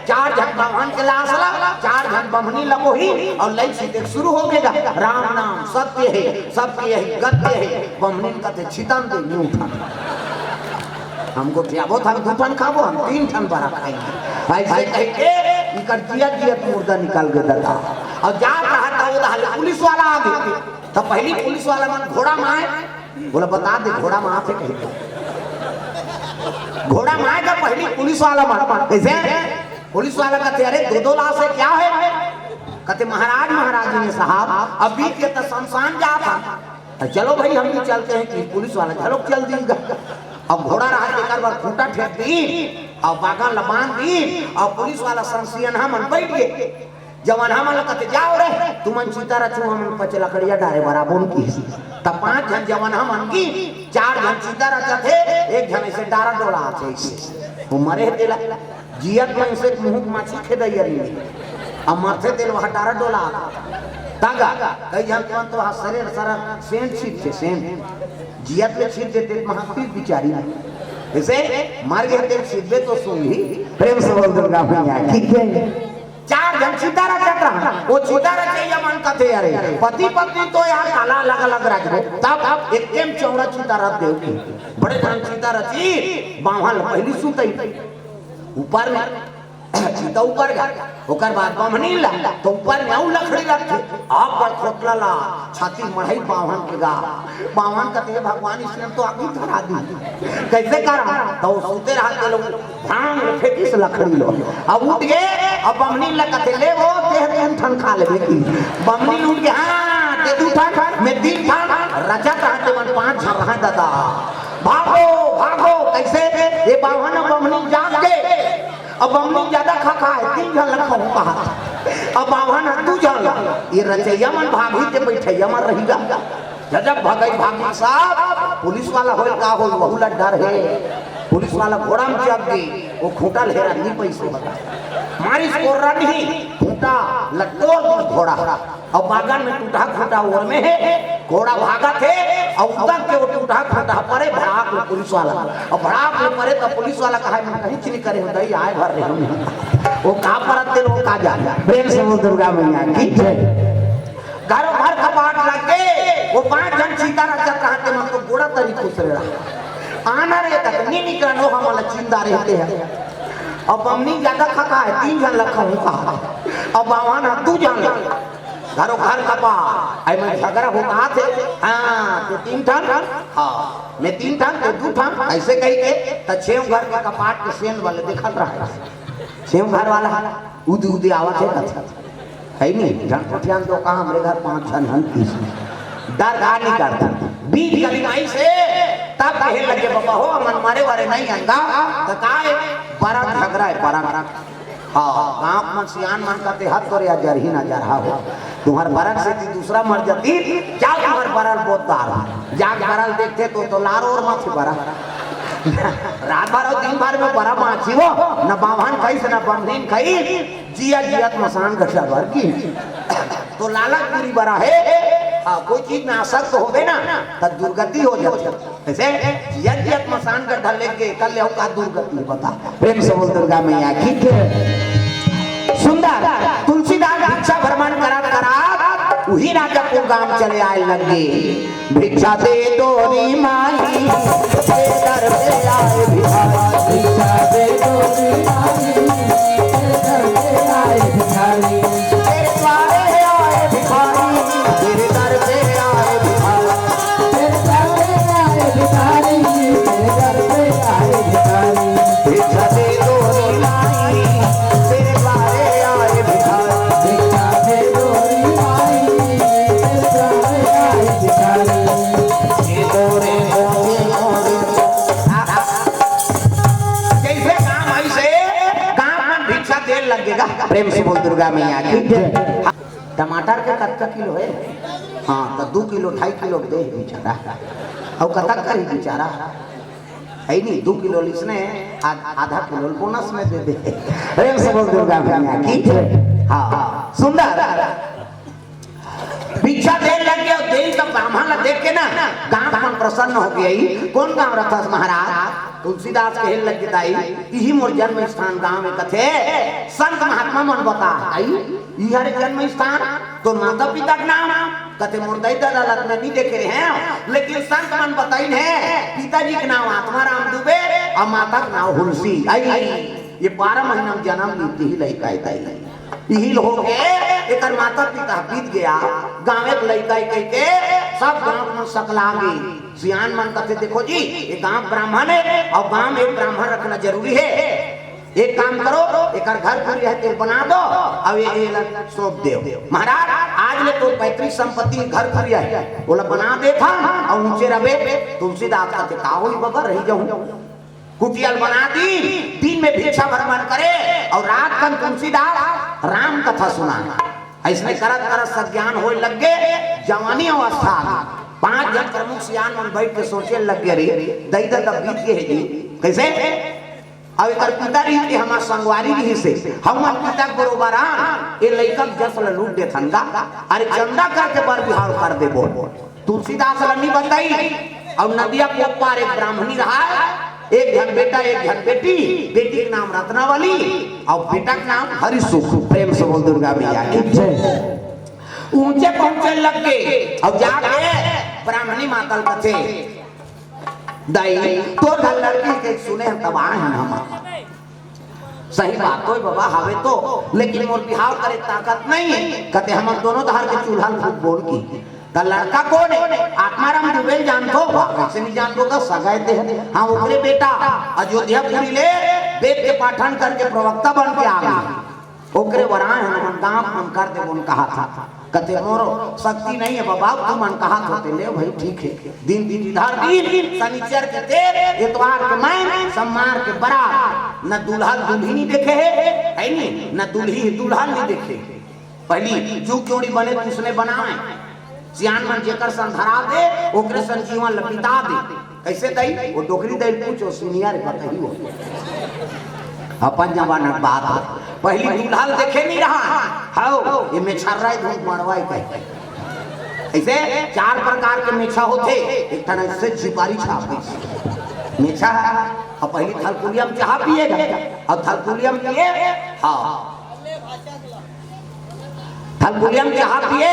4 झन भगवान के लासला, 4 झन बमनी लगो ही और लई सीधे शुरू हो गएगा। राम नाम सत्य है, सबके यही गत्य है। बमनी कहते छितन दे नहीं उठा, हमको त्यागो था 2 ठन खाबो, हम 3 ठन बड़ा खाएंगे ऐसे कह के इकर जियत मुर्दा निकाल के दादा और जा रहा था उधर पुलिस वाला आ गया। तो पहली पुलिस वाला मन घोड़ा माए बोला बता दे घोड़ा माँ से कहे, घोड़ा माए का पहली पुलिस वाला मन कैसे पुलिस वाला कहते अरे 2-2 लाश है क्या है, कहते महाराज महाराज ने साहब अभी के तो शमशान जा था, चलो भाई हम भी चलते हैं कि पुलिस वाला चलो चल दीगा। अब घोड़ा रहा एक बार खूंटा ठेक दी और बागा लबान दी और पुलिस वाला संसियन हम बैठ गए। जवान हम कहते जाओ रे तुमन सीता रचू हम 5 लकड़िया डारे बराबर की तब 5 जन जवान हम की 4 जन सीता रचा थे, 1 जन ऐसे डारा डोला थे वो मरे देला जियत में से मुंह माछी खेदैया अब मरते दिल वहां डारा डोला तागा कई जन तो वहां शरीर सारा सेंट सीट थे सेंट जियत में छीट देते महापीर बिचारी ऐसे मार गए तेरे सीधे तो सुनी प्रेम से बोल दुर्गा मैया ठीक है। 4 जन चितारा चट रहा वो चितारा चाहिए मन कहते अरे पति पत्नी तो यार काला अलग अलग रख दो तब एक टेम चौड़ा चितारा देव की बड़े धन चितारा ची बावल पहली सुतई ऊपर में सीता ऊपर गया ओकर बाद बमनी ला तो ऊपर में लकड़ी रखे आप पर खोतला ला छाती मढ़ई बावन के गा बावन कहते भगवान इसने तो आगे धरा दी कैसे करा तो सोते रहा के लोग भांग फेंक इस लकड़ी लो अब उठ गए अब बमनी ला कहते ले वो देह ठन खा ले की बमनी उठ गया हां ते 2 ठन मैं 3 ठन रचा रहते मन 5 झर रहा दादा भागो भागो कैसे ये बावन बमनी जाग के अब बमनी ज्यादा खा है 3 जन लखा हो कहा अब बावन 2 जन ये रचैया मन भागी ते बैठैया मन रहीगा जब भगई भागी साहब पुलिस वाला होल का होल बहु ला डर है पुलिस वाला घोड़ा में जग गई वो खूंटा लेरा नहीं पैसे बता मारी कोर्रा नहीं खूंटा लटोर घोड़ा और बागान में टूटा खूंटा और में है घोड़ा भागा थे और उतर के वो टूटा खूंटा परे भड़ाक ले पुलिस वाला और भड़ाक ले परे तो पुलिस वाला कहा मैं कहीं चली करे दई आए भर रहे हम वो कहां परत ते वो का जा प्रेम से वो दुर्गा मैया की जय। घरों घर कपाट लग के वो 5 जन सीता रचत रहते मन तो गोड़ा तरी खुश रहा आना रे तक नहीं निकलनो हम चिंता रहते हैं अब बमनी ज्यादा खा है 3 जन लखा हूं कहा अब बावन 2 जन घरों घर कपा आई मैं झगड़ा हो कहा थे हां तो 3 ठन हां मैं 3 ठन तो 2 ठन ऐसे कही के त 6 घर के कपाट के सेन वाले देखत रहा 6 घर वाला उदी उदी आवत है अच्छा है नहीं जन पठियान तो कहां हमरे घर 5 जन हम किस डर गा नहीं करता बीच गलिमाई से तब कहे लगे बाबा हो मन मारे वारे नहीं अंगा तो काए बड़ा झगड़ा है बड़ा हाँ गांव में सियान मन करते हाथ करे या जर ही ना जा रहा हो तुम्हार बरक से दूसरा मर जाती क्या तुम्हार बरल बोतदार जाग बरल देखते तो लारो और माछी बरा रात भर और दिन भर में बड़ा माछी हो न बावन खाई से न बमदीन खाई जिया जियत मसान घसा भर की तो लालच पूरी बड़ा है कोई चीज में आसक्त हो गए ना तब दुर्गति हो जाती ऐसे जियत मसान का ढल लेके कल ले का दुर्गति बता प्रेम से बोल दुर्गा मैया की सुंदर तुलसीदास भिक्षा भ्रमण करा वही राजा को गांव चले आए लगे भिक्षा दे दोरी माई दर पे आए भिखारी भिक्षा दे दोरी माई दर पे आए भिखारी तेरे द्वारे आए भिखारी तेरे दर पे आए भिखारी तेरे दर पे आए भिखारी तेरे दर पे आए भिखारी भिक्षा दे दोरी माई तेरे द्वारे आए भिखारी भिक्षा दे दोरी माई तेरे द्वारे आए भिखारी ये दोरे होंगे प्रेम से बोल दुर्गा मैया की जय। टमाटर के कत्ता किलो है? हाँ तो 2 किलो 2.5 किलो दे बेचारा। और कतक करी बेचारा है नहीं 2 किलो इसने आधा किलो बोनस में दे दे। प्रेम से बोल दुर्गा मैया की जय। हाँ सुंदर भिक्षा देने लग गया। देन का ब्राह्मण ला देख के ना गांव मन प्रसन्न हो गई। कौन गांव रखा महाराज? तुलसीदास के लग गई यही मोर जन्म स्थान गांव में कथे संत महात्मा मन बता यही जन्म स्थान तो माता पिता का नाम कथे मोर दादा दादा नहीं देखे रहे हैं, लेकिन संत मन बताई है पिताजी के नाम आत्माराम दुबे और माता का नाम हुलसी। ये 12 महीना जन्म लीती ही लड़का यही लोग एक माता पिता बीत गया गाँव एक लड़का के सब गांव में सकला गई। सियान मन कहते देखो जी ये गांव ब्राह्मण है और गांव में एक ब्राह्मण रखना जरूरी है। एक काम करो एक घर पूरी है तेल बना दो और ये सौंप दो। महाराज आज ले तो 35 संपत्ति घर पूरी है बोला बना दे था और ऊंचे रवे तुलसीदास कहते का हुई बाबा रही जाऊं कुटियाल बना दी। दिन में भिक्षा भ्रमण करे और रात कन तुलसीदास राम कथा सुना। ऐसने करत करत सज्ञान होए लग गए। जवानी अवस्था 5 जन प्रमुख सियान मन बैठ के सोचे लग गए रे दई दा तब बीत गए जी कैसे। अब एक पिता रही थी हमार संगवारी रही से हमार पिता बरोबर ये लइका जसल लूट दे थंगा अरे चंदा करके बर बिहार कर दे बोल। तुलसीदास लन्नी बताई और नदिया को पार एक ब्राह्मणी रहा एक जन बेटा एक जन बेटी। बेटी का नाम रत्नावली और बेटा का नाम हरिसुख। प्रेम से बोल दुर्गा मैया की जय। ऊंचे पहुंचे लग गए और जाके ब्राह्मणी माता कथे दाई तो लड़की के सुने तब आए हैं हम। सही बात हो बाबा हवे तो लेकिन मोर बिहाव करे ताकत नहीं कहते हम दोनों धार के चूल्हा खूब बोल की लड़का कौन है? आत्माराम दुबे जानतो कैसे नहीं जानतो का सगाई दे। हाँ ओकरे बेटा अयोध्या पुरी ले वेद के पाठन करके प्रवक्ता बन के आ गया। ओकरे वरान हम गांव हम कर दे उन कहा था कहते मोरो शक्ति नहीं है बाबा तुम मन कहा होते ले भाई ठीक है। दिन दिन इधर दिन शनिचर के तेर इतवार के मैं सोमवार के बरात न दूल्हा दुल्हनी देखे है नहीं न दूल्ही दूल्हा नहीं देखे। पहली जो क्यों बने उसने बनाए सियान मन जेकर संधरा दे ओकरे संजीवन लपिता दे कैसे दई वो डोकरी दई पूछो सीनियर बताई हो अपन जमाना बात पहली दूल्हा देखे नहीं रहा हाओ ये मेछा राय धूप मरवाई कह ऐसे 4 प्रकार के मेछा होते एक तरह से झिपारी छाप मेछा और पहली थलकुलिया में चाह पिएगा और थलकुलिया में पिए हाँ थलकुलिया में चाह पिए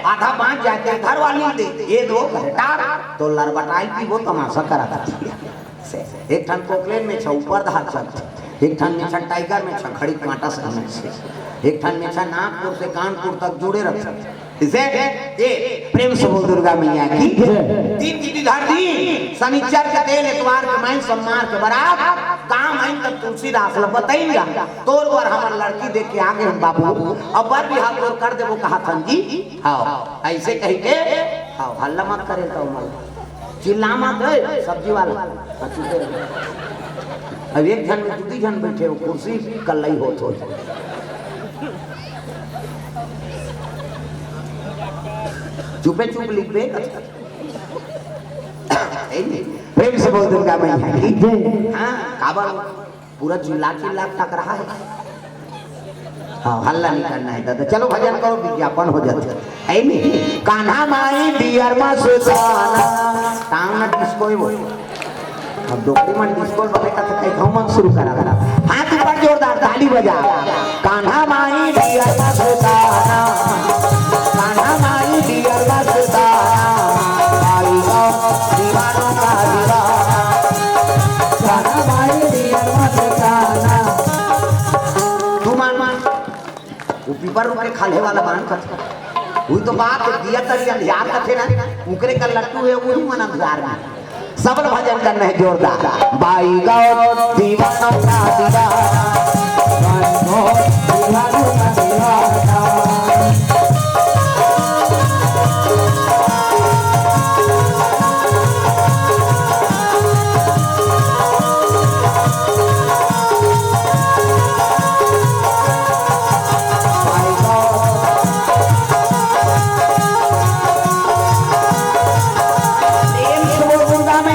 आधा बांध जाते हैं घर वाली दे ये दो घटा तो लड़बटाई की वो तमाशा करा था। एक ठन पोकलेन में ऊपर धार चलते एक ठन में टाइगर में खड़ी कांटा से एक ठन में नागपुर से कानपुर तक जुड़े रखते इसे ये प्रेम से बोल दुर्गा मैया की दिन की धरती शनिचर के तेल इतवार के मैं सोमवार के बरात काम है तब तुलसीदास ला बताइएगा तोर बार हमार लड़की देख के आगे हम बाबू अब बार भी हाथ तोड़ कर दे वो कहा था जी हाँ ऐसे कह के हाँ हल्ला मत करे तो चिल्ला मत सब्जी वाला अब एक जन में 2 जन बैठे हो कुर्सी कल्लाई होत हो चुपे चुप लिख पे प्रेम से बोल दुर्गा मैया की जय। हाँ काबा पूरा चिल्ला तक रहा है हाँ हल्ला नहीं करना है दादा चलो भजन करो विज्ञापन हो जाता है नहीं कान्हा माई डियर मस्ताना ताना डिस्को ही बोल अब डोकरी मन डिस्को बनेगा तो कहीं घूमन शुरू करा हाथ ऊपर जोरदार ताली बजा कान्हा माई डियर मस्ताना कान्हा माई डियर मस्ताना आई गो दीवानों का दीवाना कान्हा माई डियर मस्ताना तू मान वो पीपर रुके खाले वाला बांध कर वो तो बात दिया तरी अंधियार का थे ना उकरे का लट्टू है वही मन अंधियार में सबल भजन करना है जोरदार बाई गौ दीवानों का दीवाना बाई गौ दीवानों का दीवाना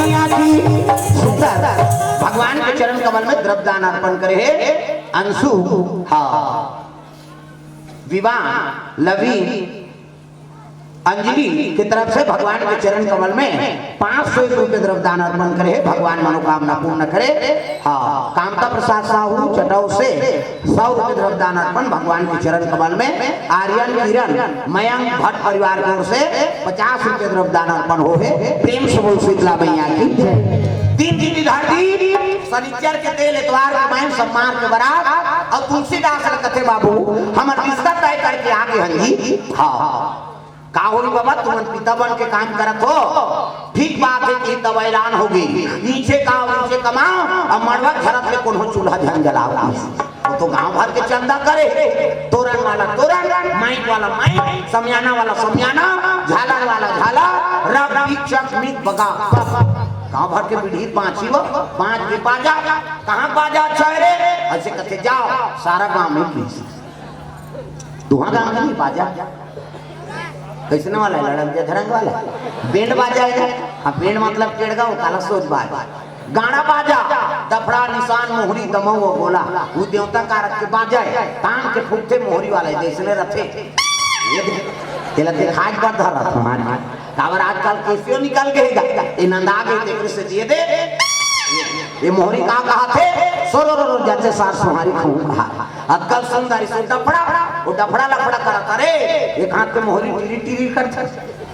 मैया की सुंदर भगवान के चरण कमल में द्रव्यदान अर्पण करे है अंशु। हाँ विवाह लवी अंजलि की तरफ से भगवान के चरण कमल में 500 रुपये द्रव्यदान अर्पण करे भगवान मनोकामना पूर्ण करे। हाँ कामता प्रसाद साहू चटौ से 100 रुपये द्रव्यदान अर्पण भगवान के चरण कमल में। आर्यन किरण मयंक भट्ट परिवार की ओर से 50 रुपये द्रव्यदान अर्पण हो गए। प्रेम से बोल शीतला मैया की। तीन दिन धरती शनिचर के तेल इतवार के मैं सम्मान के बरात और तुलसीदास कथे बाबू हमारे रिश्ता तय करके आगे हंगी। हाँ का होगी बाबा तुम पिता बन के काम करत हो ठीक बात है कि तब ऐलान होगी नीचे का नीचे कमाओ और मड़वा घरत में कोनो चूल्हा झन जलाओ वो तो गांव भर के चंदा करे तोरण वाला तोरण माइक वाला माइक समयाना वाला समयाना झालर वाला झालर रब दीक्षक मित बगा गांव भर के पीढ़ी पांच के बाजा कहाँ बाजा अच्छा है रे ऐसे कहते जाओ सारा गांव में प्लीज दुहा गांव में बाजा कैसे वाला है लड़क धरंग वाला बैंड बाजा है। हाँ बैंड मतलब केड़गा काला सोच बाज गाना बाजा दफड़ा निशान मोहरी दमऊ बोला वो देवता कारक के बाजा है तान के फूकते मोहरी वाला है जैसे रथे ये खाज पर धर रहा हमारे काबर आजकल कैसे निकल गए ये नंदा गए देखने से दिए दे ये मोहरी कहा थे सोरो जैसे सार सुहारी खाऊंगा अक्कल सुंदर से डफड़ा वो डफड़ा लफड़ा करा करे एक हाथ पे मोहरी टीरी टीरी करता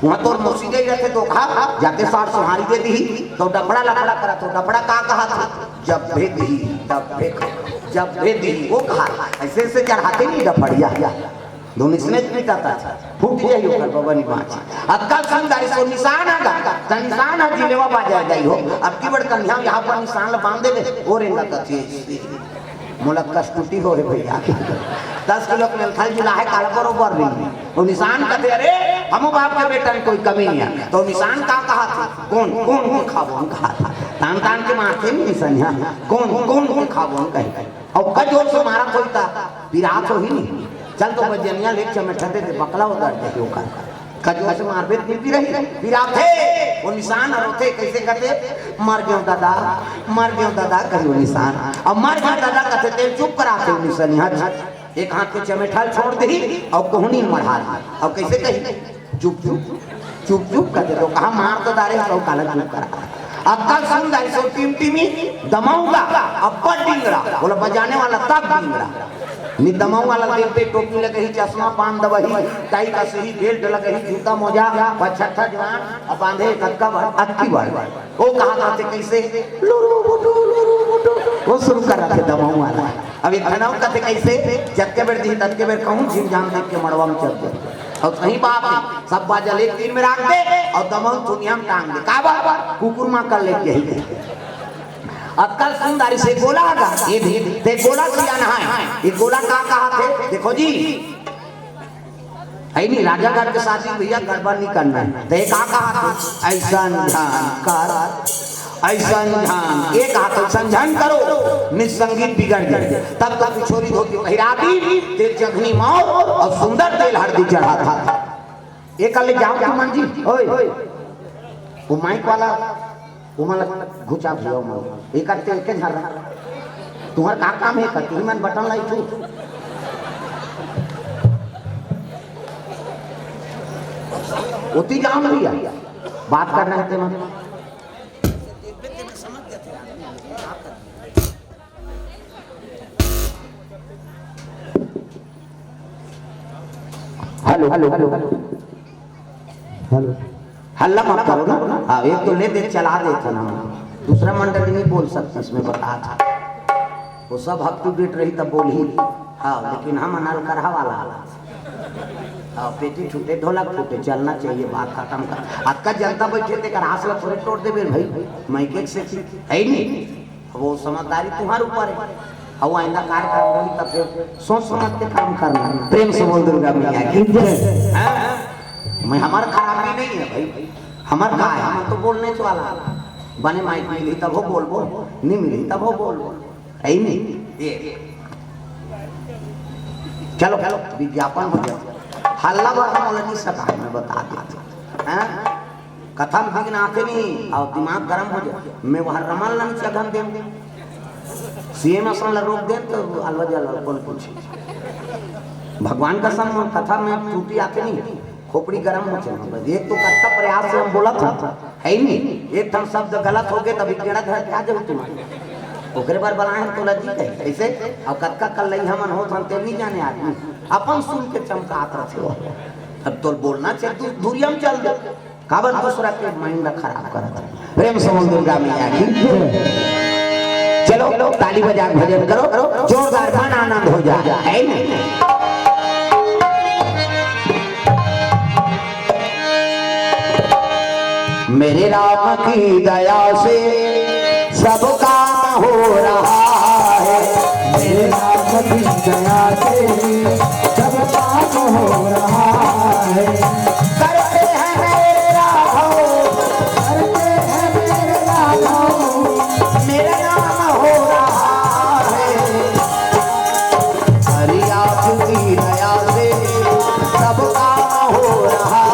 वहां तो मौसी गई रहते तो खा जाके सार सुहारी दे दी तो डफड़ा लफड़ा करा तो डफड़ा कहा था जब भेद दी तब जब भेद दी वो कहा ऐसे से चढ़ाते नहीं डफड़िया दोनों इसने मिटाता था फूट जाइयो कर बाबा नहीं बाँच अक्कल सुंदर सो निशान आगा त निशान आ जिलेवा बाजा जाई हो अब की बड़ कन्या यहां पर निशान बांध दे और रेंगा कथी मोला कष्टुटी हो रे भैया 10 किलो के खाल जुला है काला बरोबर नहीं वो निशान कहते अरे हम बाप के बेटा में कोई कमी नहीं है तो निशान का कहा था कौन कौन खाबो कहा था तान तान के माथे में निशान है कौन खाबो कहे और कजोर से मारा कोई था विराट हो ही नहीं चल तो बजनिया लेक चमटते थे बकला उतर दे ओकर कजवा से मारबेत मिलती रही विराट थे वो निशान और थे कैसे कहते मर गयो दादा कहियो निशान अब मर गयो दादा कहते थे चुप कराते वो निशान हाथ एक हाथ के चमेठाल छोड़ दे और कोहनी मढ़ा और कैसे कही चुप कहते तो कहा मार तो दारे और काला चुप करा अक्कल सुंदर सो टिमटिमी दमाऊंगा अब्बा डिंगड़ा बोला बजाने वाला तब डिंगड़ा नि दमाऊ वाला देख पे टोपी लगे ही चश्मा पान दवही टाई का सही बेल्ट लगे ही जूता मोजा पछट्ठा जवान अब बांधे कक्का अक्की बार वो कहा करते कैसे वो शुरू कर रखे दमाऊ वाला अब एक खनाऊ कहते कैसे जत्के बेर दी तत्के बेर कहूं झिम झाम देख के मड़वा में चल दे और सही बात है सब बाजा एक तीन में रख दे और दमाऊ दुनिया में टांग दे का बाबा कुकुर मां कर लेके ही अक्कल सुंदरी से गोला आगा ये दे गोला किया ना है ये गोला कहा थे देखो जी है नहीं राजा घर के साथ भैया गड़बड़ नहीं करना है तो कहा था ऐसा ध्यान कर ऐसा ध्यान एक हाथ ऐसा ध्यान करो निसंगीत बिगड़ जाए तब तक छोरी धोती पहिराती तेल जखनी मौत और सुंदर तेल हल्दी चढ़ा था एक ले जाओ तुमन जी ओए वो माइक वाला वो मतलब घुचा दियो मन एक तेल के झर तुम्हार का काम है करती मन बटन लाई तू उती जाओ भैया बात करना है तेरे हेलो हेलो हेलो हेलो हल्ला मत करो ना हाँ एक तो ले दे चला देता ना दूसरा मंडली नहीं बोल सकता इसमें बता था वो सब अप टू डेट रही तब बोल ही हाँ लेकिन हम अनाल करहा वाला हाँ पेटी छूटे ढोलक फूटे चलना चाहिए बात खत्म कर आज का जनता बैठे थे कर हाथ थोड़े तोड़ दे भाई माइक से है नहीं वो समझदारी तुम्हारे ऊपर है और आइंदा कार्यक्रम होगी तब फिर सोच समझ के काम करना प्रेम से बोल दुर्गा मैया की मैं हमारा खराबी नहीं है भाई हमारा का है हम तो बोलने वाला बने माइक मिली तब हो बोल नहीं मिली तब हो बोल है ही नहीं ये चलो विज्ञापन हो गया हल्ला बात बोल नहीं सका मैं बता देता कथा में बिघ्न आते नहीं और दिमाग गर्म हो जाए मैं वहाँ रमल नहीं चगन दे सीएम असल रोक दे तो अलवजा बोल पूछे भगवान का सम कथा में टूटी आते नहीं खोपड़ी गर्म हो जाए एक तो कथा प्रयास से हम बोला था है ही नहीं एक थम शब्द गलत हो गए तभी टेढ़ा धर क्या जब तुम्हारे ओकरे बार बनाए तो लज्जी कहे ऐसे और कत्का कल नहीं हमन हो तो नहीं जाने आदमी अपन सुन के चमकात रहे अब तो बोलना चाहिए दूरिया में चल दे काबर दूसरा के माइंड खराब करत प्रेम समूह दुर्गा मैया की चलो ताली बजा भजन करो जोरदार मन आनंद हो जाए है नहीं मेरे राम की दया से सब काम हो रहा है मेरे राम की दया से सब काम हो रहा है करते हैं मेरे राघव करते हैं मेरे राघव मेरा नाम हो रहा है हरि आपकी दया से सब काम हो रहा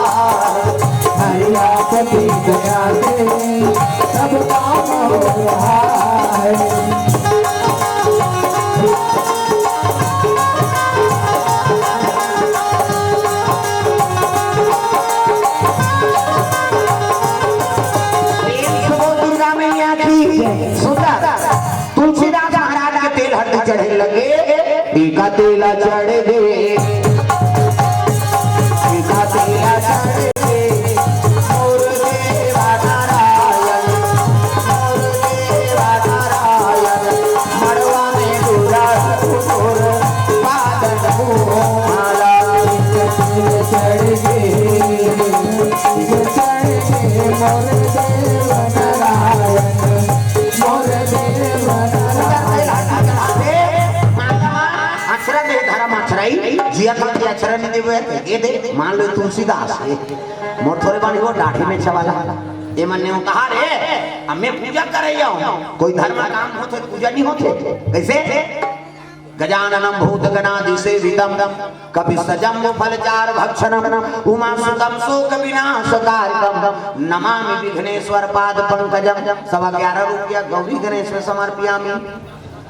है हरि आपकी दया से सब काम हो रहा है तुलसीदास महाराज के तेल हड्डी चढ़े लगे टीका तेला चढ़ गए टीका तेला चढ़ गए मोर देवा नारायण मड़वा में दूरा मोर बादल माला चढ़ गए मोर देव नारायण मोर देव अक्षरा दे धर्म अक्षराई जिया का के अक्षरा नहीं देवे ये दे मान लो तुलसीदास मोर थोड़े बानी वो दाढ़ी में छवाला ये मन ने कहा रे अब मैं पूजा कर रही हूं कोई धर्म का काम होते पूजा नहीं होते कैसे गजाननम भूतगणाधि सेवितम कपि सजम फलचार भक्षणम उमा सुतम शोक विनाशकारकम नमामि विघ्नेश्वर पाद पंकजम 11.5 रुपया गौरी गणेश में समर्पयामि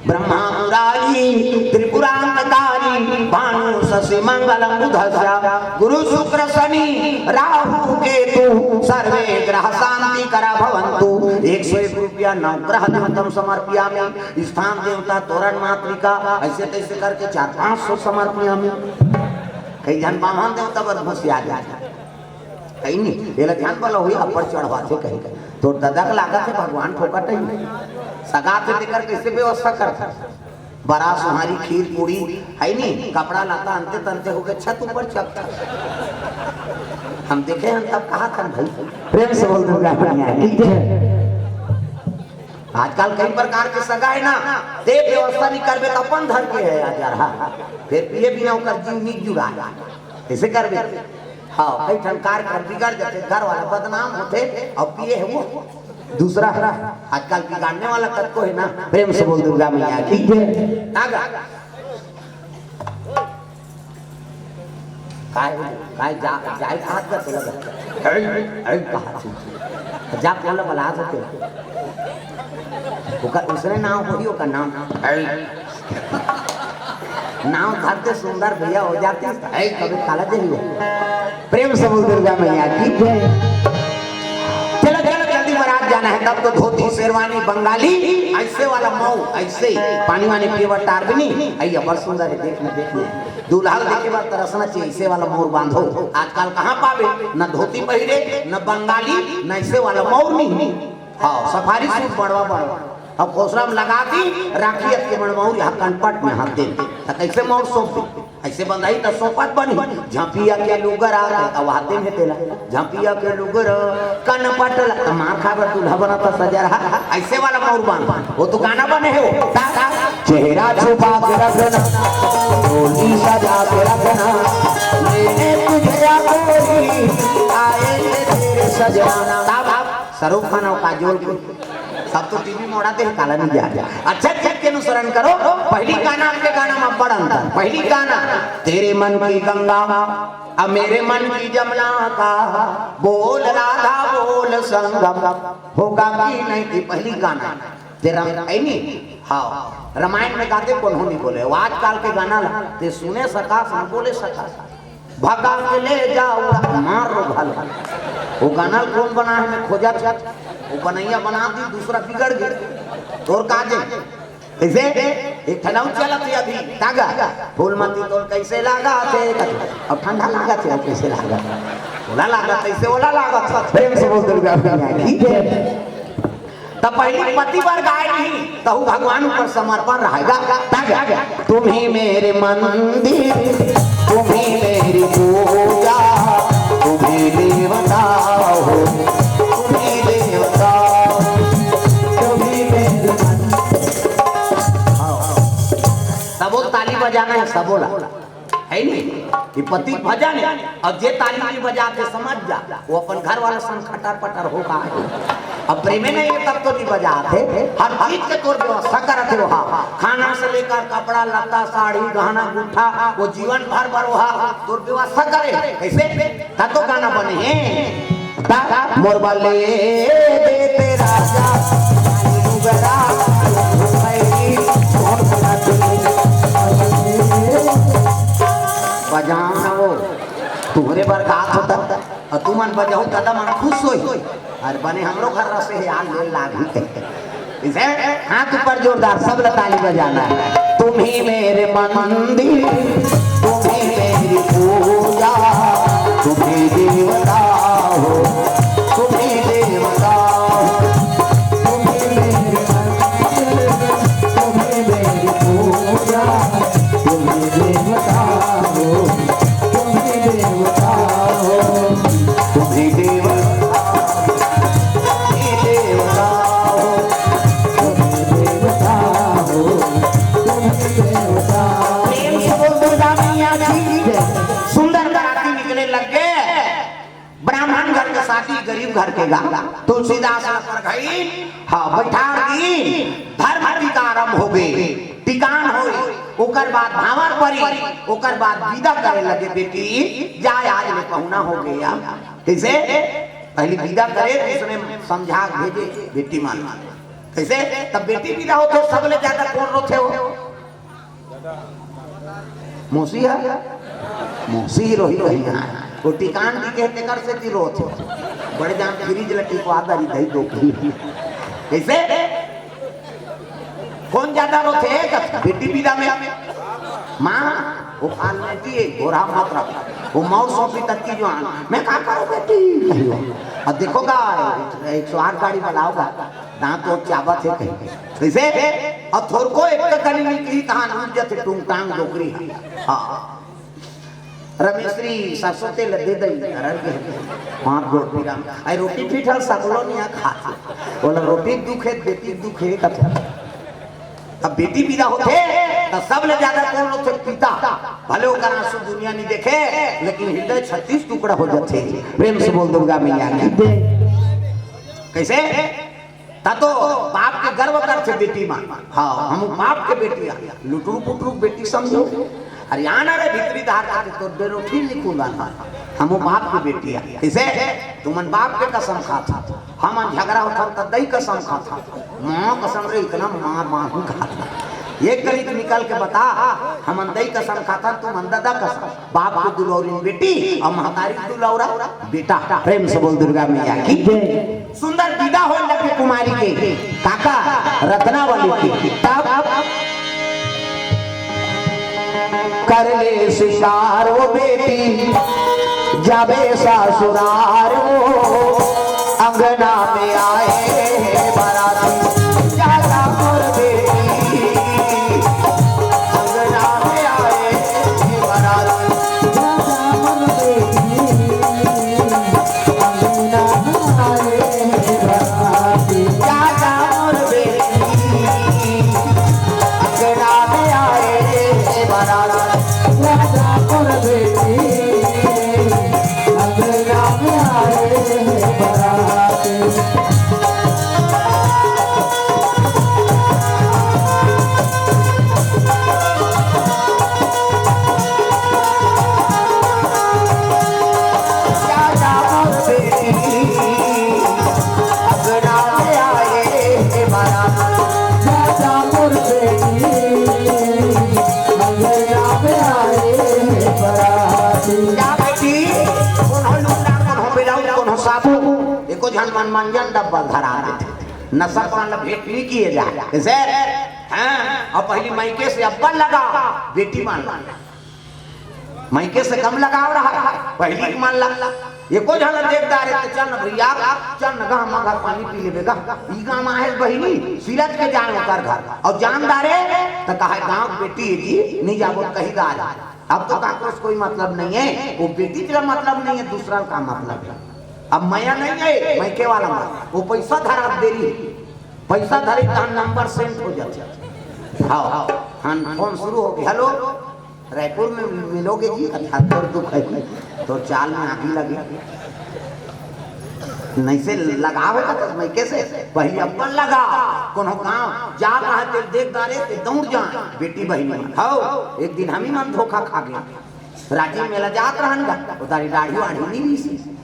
ब्रह्मा मुरारी त्रिपुरांतकारी भानु शशि मंगलम बुधस्या गुरु शुक्र शनि राहु केतु सर्वे ग्रह शांति करा भवन्तु 101 रुपया नवग्रह देवतम समर्पयामि स्थान देवता तोरण मातृका ऐसे तैसे करके 400-500 समर्पयामि कई जन बामन देवता पर खुशी आ जाए कहीं नहीं ये ध्यान वाला हुई अपर चढ़वाते कहीं तो ददक लागत है भगवान ठोकट ही सगा से लेकर कैसे व्यवस्था करता बड़ा सुहारी खीर पूरी है नहीं कपड़ा लाता अंते तंते होके छत ऊपर चढ़ता हम देखे हम तब कहा था भाई प्रेम से बोल दुर्गा मैया की आजकल कई प्रकार के सगा है ना दे व्यवस्था नहीं करबे तो अपन धर के है आज रहा फिर पिए बिना कर जीव नहीं जुड़ा ऐसे करबे हाँ कई ठनकार कर बिगड़ जाते घर वाला बदनाम होते और पिए है वो दूसरा आजकल बिगाड़ने वाला कद को है ना प्रेम से बोल दुर्गा मैया की नागा काय जाय हाथ का लगा कहा जा बोला बला सकते उसने नाम होगी का नाम नाम धरते सुंदर भैया हो जाते है कभी काला दे हो प्रेम से बोल दुर्गा मैया की चलो चलो जल्दी महाराज जाना है तब तो धोती शेरवानी बंगाली ऐसे वाला मऊ ऐसे पानी वानी पेवर टार भी नहीं आई बड़ सुंदर है देखने दूल्हा देखे बाद तरसना चाहिए ऐसे वाला मोर बांधो आजकल कहाँ पावे न धोती पहिरे न बंगाली न ऐसे वाला मोर नहीं हाँ सफारी सूट बड़वा अब खोसरा में लगा दी राखी के मनमौर यहाँ कनपट में हाथ दे तो कैसे मौर सौंप ऐसे बंधाई तो सोपत बनी झांपिया के लुगर आ रहा अब हाथे में तेला झांपिया के लुगर कनपट तो मार खाबर दूल्हा बना तो सजा रहा ऐसे वाला मौर बांध वो तो गाना बने है वो चेहरा छुपा के रखना डोली सजा के रखना मैंने तुझे कोई आए तेरे सजना शाहरुख खान और काजोल को तब तो टीवी मोड़ा दे काला नहीं जा। अच्छा चीज के अनुसरण करो। पहली गाना के गाना में बड़ा अंतर। पहली गाना तेरे मन की गंगा अब मेरे मन की जमुना का बोल राधा बोल संगम होगा कि नहीं थी पहली गाना तेरा नहीं। हाँ रामायण में गाते कौन नहीं बोले वो आजकल के गाना ते सुने सका न बोले सका भगा के ले जाओ मार रो भाल वो गाना कौन बना है मैं खोजा वो बनैया बना दी दूसरा बिगड़ गया तोर काजे ऐसे एक ठंडा चला थे अभी तागा फूलमती तोल कैसे लागा थे अब ठंडा लागा थे कैसे लागा ओला लागा कैसे ओला लागा प्रेम से बोल दुर्गा ठीक है। तब पहली पति पर गाय नहीं तो भगवान ऊपर समर्पण रहेगा। तागा तुम ही मेरे मंदिर तुम ही मेरी पूजा तुम ही देवता हो तुम ही देवता तुम ही मेरे सबो ताली बजाना है सबोला है नहीं ये पति भजन है और जे ताली नहीं बजा के समझ जा वो अपन घर वाला संग खटर पटर होगा। अब प्रेम नहीं है तब तो नहीं बजाते हर चीज के तौर व्यवस्था करते हो खाना से लेकर कपड़ा लत्ता साड़ी गहना गुठा वो जीवन भर भर वहा तौर व्यवस्था करे कैसे तब तो गाना बने हैं मोर बले देते राजा बजाना वो तुम्हारे बार गात होता और तुम मन बजाओ दादा मन खुश होई और बने हम लोग घर से यार ले लागी इसे हाथ ऊपर जोरदार सब ताली बजाना है। तुम ही मेरे मंदिर तुम ही मेरी पूजा तुम ही देवता हो तुम ही देवता तुम ही मेरे मंदिर तुम ही मेरी पूजा तुम ही देवता हो तुम ही देवता हो तुम ही देवता गरीब घर के गा तुलसीदास पर गई हाँ बैठा दी धर्म टीकारम हो गए टिकान हो ओकर बाद भावर परी ओकर बाद विदा करे लगे बेटी जाए आज ले पहुना हो गया कैसे पहले विदा करे इसने समझा भेजे बेटी मान कैसे तब बेटी विदा होते सबले ज्यादा कौन रोते हो मौसी है मौसी रोही रही वो टिकान की कहते कर से तिरो थे बड़े जान फ्रिज लटी को आधा ही दही दो कैसे कौन ज्यादा रोते बेटी विदा में माँ वो खान में थी गोरा मात्रा वो मौत सौंपी तक की जो मैं कहा करो बेटी अब देखोगा 108 गाड़ी बनाओगा दांत तो चाबा थे कहीं कैसे अब थोड़ को एक कली निकली कहा जैसे टूंग टांग डोकरी हाँ रमेश्री सरस्वती लदे दई हरण के हाथ गोड़ पीरा आई रोटी पीठल सकलो निया खा बोला रोटी दुखे बेटी दुखे कथा अब बेटी विदा होते तो सब ले ज्यादा कौन लोग थे पिता भले वो करा सु दुनिया नहीं देखे लेकिन हृदय 36 टुकड़ा हो जाते प्रेम से बोल दुर्गा मैया की कैसे ता तो बाप के गर्व करते बेटी मां हाँ हम बाप के बेटी लुटरू पुटरू बेटी समझो हरियाणा रे भीतरी धार आके तो बेरो ठीक लिखूंगा ना हम बाप की बेटी है इसे तुमन बाप के कसम खाता हम झगड़ा होता तो दई कसम खाता मां कसम रे इतना मां मां खाता एक गलित निकल के बता हम दई कसम खाता तुम दादा कसम बाप को दुलौरी बेटी और महतारी दुलौरा बेटा प्रेम से बोल दुर्गा मैया की सुंदर विदा हो लगे कुमारी के काका रत्नावली की तब कर ले शिकार वो बेटी जाबे ससुरार वो अंगना में आए बाराती जाता मोर बेटी अंगना में आए बाराती जाता मोर बेटी अंगना में आए बाराती जाता मोर बेटी अंगना में आए बाराती राजा मोर बेटी अंगना में आए बाराती मनमंजन डब्बा धरा देते, नशा पान भेंट नहीं किए जाए कैसे। हाँ, और पहली मायके से अब्बा लगा बेटी मान ला, मायके से कम लगाव रहा है, पहली मान ला। ये को झल देखदार है चल न भैया चल न गा घर पानी पी लेबे गा ई गांव आहे बहिनी सिरज के जान ओकर घर और जानदारे त कहे गांव बेटी है जी नहीं जाबो कहीं दार। अब तो काकोस कोई मतलब नहीं है, वो बेटी का मतलब नहीं है, दूसरा का मतलब है। अब माया नहीं है मैके वाला मतलब, वो पैसा धरा देरी, पैसा धरे का नंबर सेंड हो जाता। हाँ हाँ फोन शुरू हो गया, हेलो रायपुर में मिलोगे जी 78 दुख है तो चाल में आगे लगे नहीं से लगावेगा तो मैके से पहले अब्बल लगा कोनो गांव जा कहा ते देखदारे ते दौड़ जा बेटी बहनी हाओ। एक दिन हम ही मन धोखा खा गया, राजी मेला जात रहन गा उतारी दाढ़ी वाढ़ी नहीं मिसी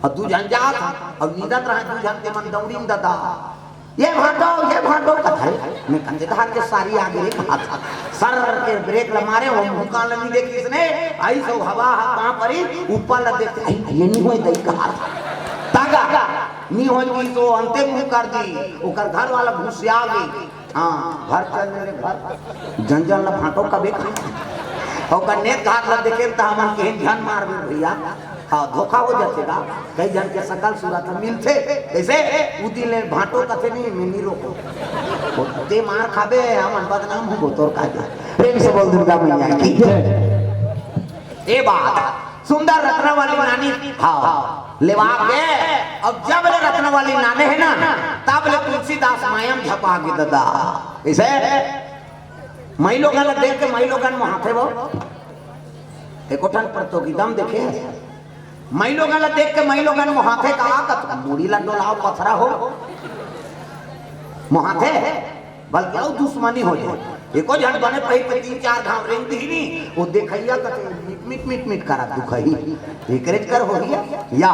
और दू जन जात और नींदत रह दू जन ते मन दौड़ी दादा ये भाटो कथाई मैं कंधे का हाथ के सारी आगे रे कहा था सर के ब्रेक ल मारे वो मुंह लगी देखी इसने आई सो हवा कहां परी ऊपर ल देखते आई ये नहीं होई दई कहा तागा नहीं होई की तो अंते मुंह कर दी ओकर घर वाला घुसिया गई। हां घर चल मेरे घर जंजल ल भाटो कबे ओकर नेत घाट ल देखे त हमन के ध्यान मार भैया। हाँ धोखा हो जाएगा, कई जन के सकल सूरत मिलते ऐसे उदी ले भाटो कथे नहीं मिनी रोको ते मार खाबे हमन बदनाम हो तोर का प्रेम से बोल दुर्गा मैया की जय। ए बात सुंदर रत्न वाली नानी हाँ लेवा के अब जब ले रत्न वाली नाने है ना तब ले तुलसीदास मायम झपा के दादा ऐसे मई लोगन देख के मई लोगन वहां थे वो एकोठन प्रतियोगिता में देखे मई लोगन देख के मई लोगन मुहाथे कहा कत मुड़ी ला डोलाओ पथरा हो मुहाथे बल्कि और दुश्मनी हो जाए एको झट बने पही पे 3-4 घाव रेंग दीनी वो देखैया कत मिट करा दुखई एकरेज कर हो गया या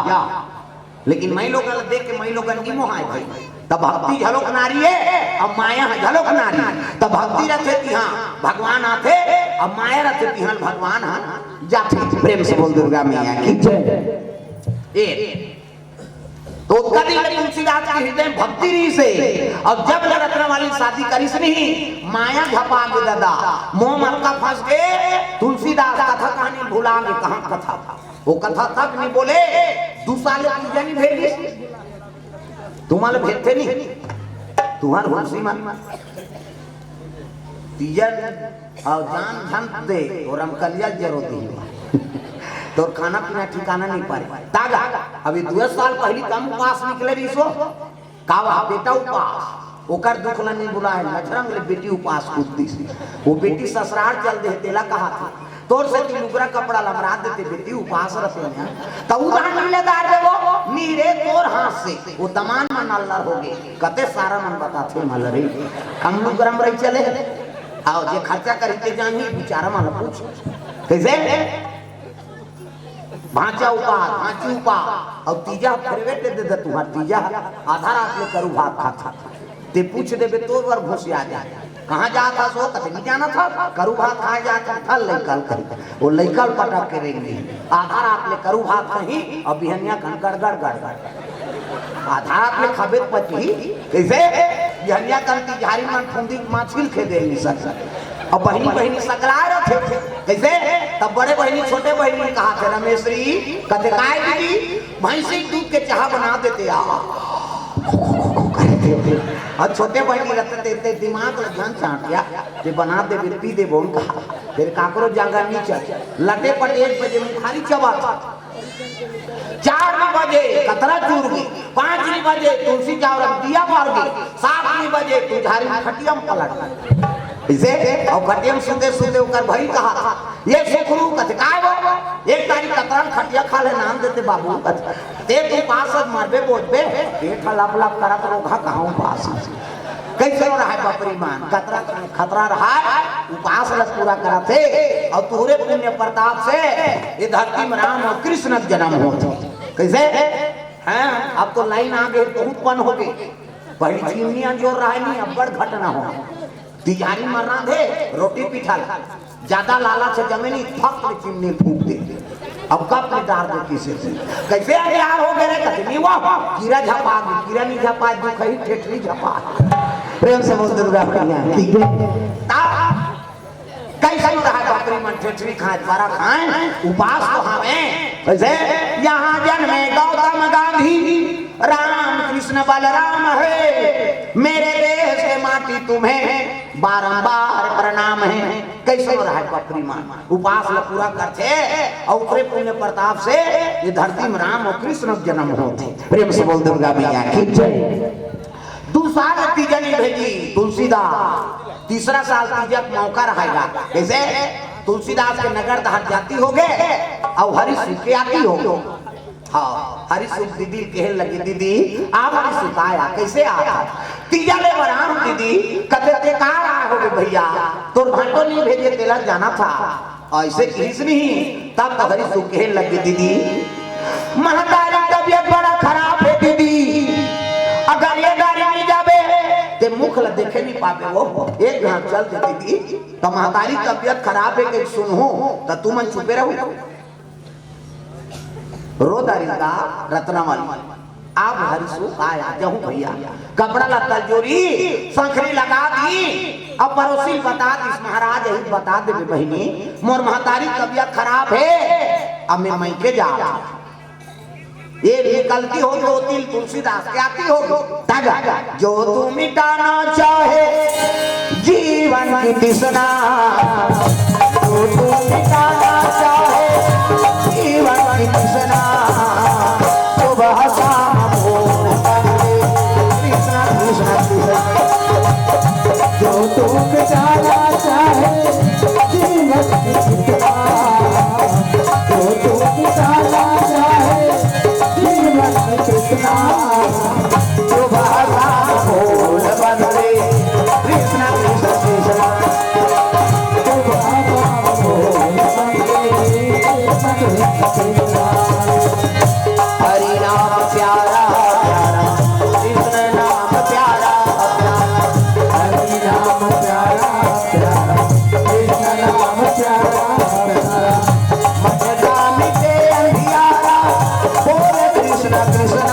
लेकिन मई लोगन देख के मई लोगन की मोहाय भाई तब भक्ति झलोक नारी है अब माया झलोक नारी तब भक्ति रखे तिहां भगवान आते अब माया रखे तिहां भगवान हां जाते। प्रेम से बोल दुर्गा मैया की जय। ए तो कदी तुलसीदास के हृदय भक्ति रही से अब जब रत्न वाली शादी करी से नहीं माया झपा के दादा मोह मरका फंस गए तुलसीदास कथा कहानी भुला के कहां कथा वो कथा तक नहीं बोले दूसरा ले पूजा नहीं भेजी तुम्हारे भेजते नहीं तुम्हार हुलसी मन तीजन और जान झंप दे और हम कलिया जरूरत तो खाना पीना ठिकाना नहीं पाए तागा अभी 2 साल पहली कम उपास निकले रही सो कावा बेटा उपास ओकर दुख ला नहीं बुलाए लछरंग ले बेटी उपास कूदती वो बेटी ससुराल चल दे तेला कहा था तोर से लुगरा कपड़ा लमरा देते बेटी उपास रखे हैं तो उदाहरण मिलेदार दे वो नीरे तोर हाथ से वो तमान मन अल्लाह हो गए कते सारा मन बताते मल रे हम लोग गरम रही चले आओ जे खर्चा करते जानी बेचारा मन पूछ कैसे भांचा भांची और तीजा फेरवेट दे दे तुम्हार तीजा आधा रात में करू भात खाता ते पूछ देबे तोर वर घुस आ जाए कहां जाता सो कते नहीं जाना था करू भात खाए जाता था लइकल कर वो लइकल पटक के रेंगे आधा रात में करू भात कहीं और बिहनिया गड़ गड़ आधा रात में खबे पची कैसे बिहनिया करती झारी मन फुंदी माछिल खे दे सक और बहनी सकला रहे कैसे तब बड़े बहनी छोटे बहनी कहा थे रमेश्वरी कहते काय दीदी भैंसी दूध के चाह बना देते और छोटे बहनी रहते दिमाग ध्यान चाटिया कि बना दे पी दे बोल कहा फिर काकरो जागा नीचे लटे पटे 1 बजे मुखारी चबा 4 बजे कतरा चूर गई 5 बजे तुलसी चावल दिया मार गई 7 बजे तुझारी खटिया में पलट इसे और खटियम सुते सुते उकर भाई कहा था ये सुखरू कथ काय वो एक तारीख कतरन खटिया खा ले नाम देते बाबू कथ ते तू पास मरबे बोझबे पेट लप लप करत रोगा कहां पास कैसे रहा है बापरी मान खतरा रहा है उपास ल पूरा करते और तोरे पुण्य प्रताप से ये धरती में राम और कृष्ण का जन्म होता कैसे हैं अब तो लाइन आ गई बहुत पन हो गई पहली चिमनियां जोर रहा नहीं अब बड़ घटना हो तिजारी मरना दे रोटी पिठा ज्यादा लाला से जमीनी फक चिमनी फूक दे अब कब में डाल दे किसी से कैसे यार हो गए रे कतनी वाह कीड़ा झपा कीड़ा नहीं झपा दुख ही ठेठरी झपा प्रेम से बोल दुर्गा मैया ठीक है कैसे रहा बकरी मन ठेठरी खाए द्वारा खाए उपास तो हमें कैसे यहाँ जन्मे गौतम गांधी राम कृष्ण बलराम है मेरे देश के माटी तुम्हें बारंबार प्रणाम है कैसे हो रहा है बकरी मान उपास ल पूरा करते और ऊपरे पुण्य प्रताप से ये धरती में राम और कृष्ण जन्म होते प्रेम से बोल दुर्गा मैया की जय दूसरा तीजन भेजी तुलसीदास तीसरा साल तीजक मौका रहेगा कैसे तुलसीदास के नगर दहर जाती हो गए और हरि के आती हो हाँ हरि सुख दीदी कहे लगी दीदी आप हरि सुखाया कैसे आया तीजा ले बराम दीदी कते ते कहाँ आया हो भैया तो घंटों नहीं भेजे तेला जाना था ऐसे किस नहीं तब तो हरि सुख कहे लगी दीदी महतारी तबियत बड़ा खराब है दीदी अगर ये गाड़ी नहीं जावे ते मुख ल देखे नहीं पावे वो एक घंटा चल दे दीदी तो महतारी तबियत खराब है कि सुनहूं तो तुम चुपे रहो रोदारी का रत्नावली आप हरिसु आया जहूं भैया कपड़ा लत्ता जोरी संखरी लगा दी अब पड़ोसी बता दी महाराज यही बता दे बहनी मोर महतारी तबियत खराब है अब मैं के जा ये गलती हो जो तिल तुलसीदास के आती हो तागा जो तू मिटाना चाहे जीवन की तृष्णा जो तू मिटाना चाहे जीवन की तृष्णा सुबह शाम भोर कृष्ण कृष्ण कृष्ण जो तू मिटाना चाहे जीवन की तृष्णा जो तू मिटाना चाहे जीवन की तृष्णा सुबह शाम भोर बंदे कृष्ण कृष्ण कृष्ण सुबह शाम भोर बंदे हरि नाम प्यारा प्यारा कृष्ण नाम प्यारा हरि नाम प्यारा प्यारा कृष्ण नाम प्यारा प्यारा मजगा मिटे अंधियारा बोले कृष्ण कृष्ण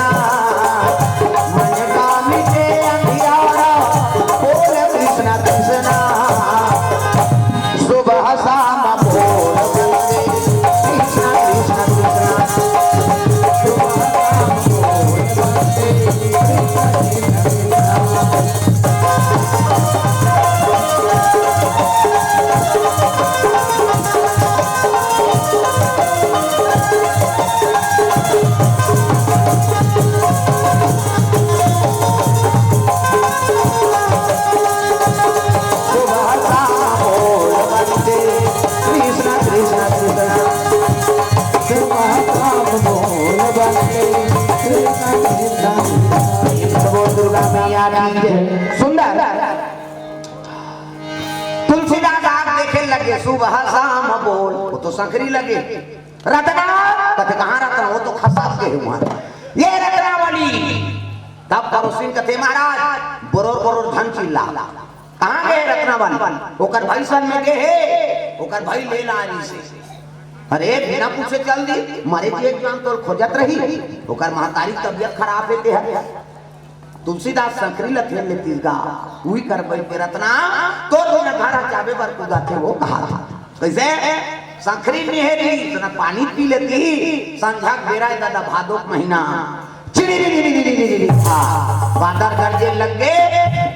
मजगा मिटे अंधियारा बोले कृष्ण कृष्ण सुबह शाम भोर बंदे कृष्ण कृष्ण कृष्ण सुंदर तुलसीदास आप देखे लगे सुबह शाम बोल वो तो संखरी लगे रत्ना कथे कहाँ रत्ना वो तो खसा के हुआ ये रत्नावली तब पड़ोसी कथे महाराज बरोर बरोर धन चिल्ला कहाँ गए रत्नावली ओकर भाई सन में गए ओकर भाई ले लानी से अरे बिना पूछे चल दी मारे जी एग्जाम तो खोजत रही ओकर महतारी तबियत खराब है ते तुलसीदास संकरी लखे लेती गा उही करबै पे रत्ना तो न घर जाबे बर पूजा थे वो कहा था कैसे संकरी निहेरी तना पानी पी लेती संध्या बेरा दादा भादो महीना चिड़ी बादल गरजे लगे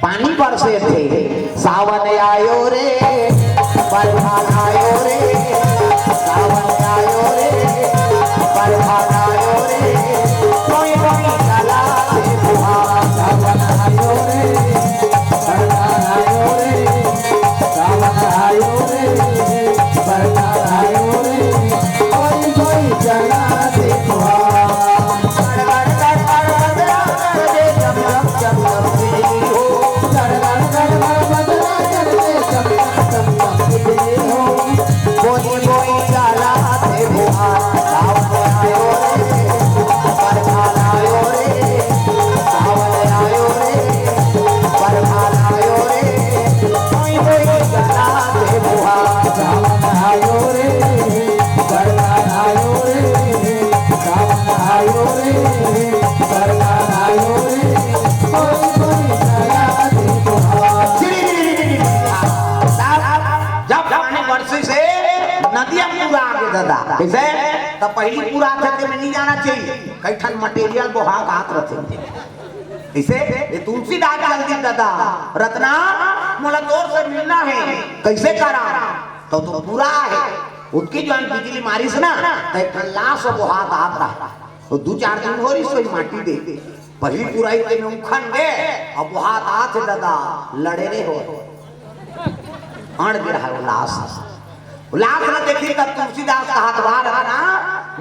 पानी बरसे थे सावन आयो रे बरसात आयो रे सावन आयो रे बरसात आयो रे कोई कोई चला से बुहार सावन आयो रे बरसात आयो रे सावन आयो रे बरसात आयो रे कोई कोई चला से फुहार जब जब जब जब पहली पूरा थे में नहीं जाना चाहिए कई ठन मटेरियल बोहा हाथ रखे इसे ये तुलसीदास जल्दी दादा रत्ना मोला तोर से मिलना है कैसे करा तो पूरा है उसकी जो बिजली मारी से ना तो लाश वो हाथ रहा तो 2-4 दिन हो रही सोई माटी दे पहली पुराई के में उखन दे अब वो हाथ दादा लड़े रे हो अड़ गिरा है लाश ना देखी तब तुलसीदास का हाथ बाहर है ना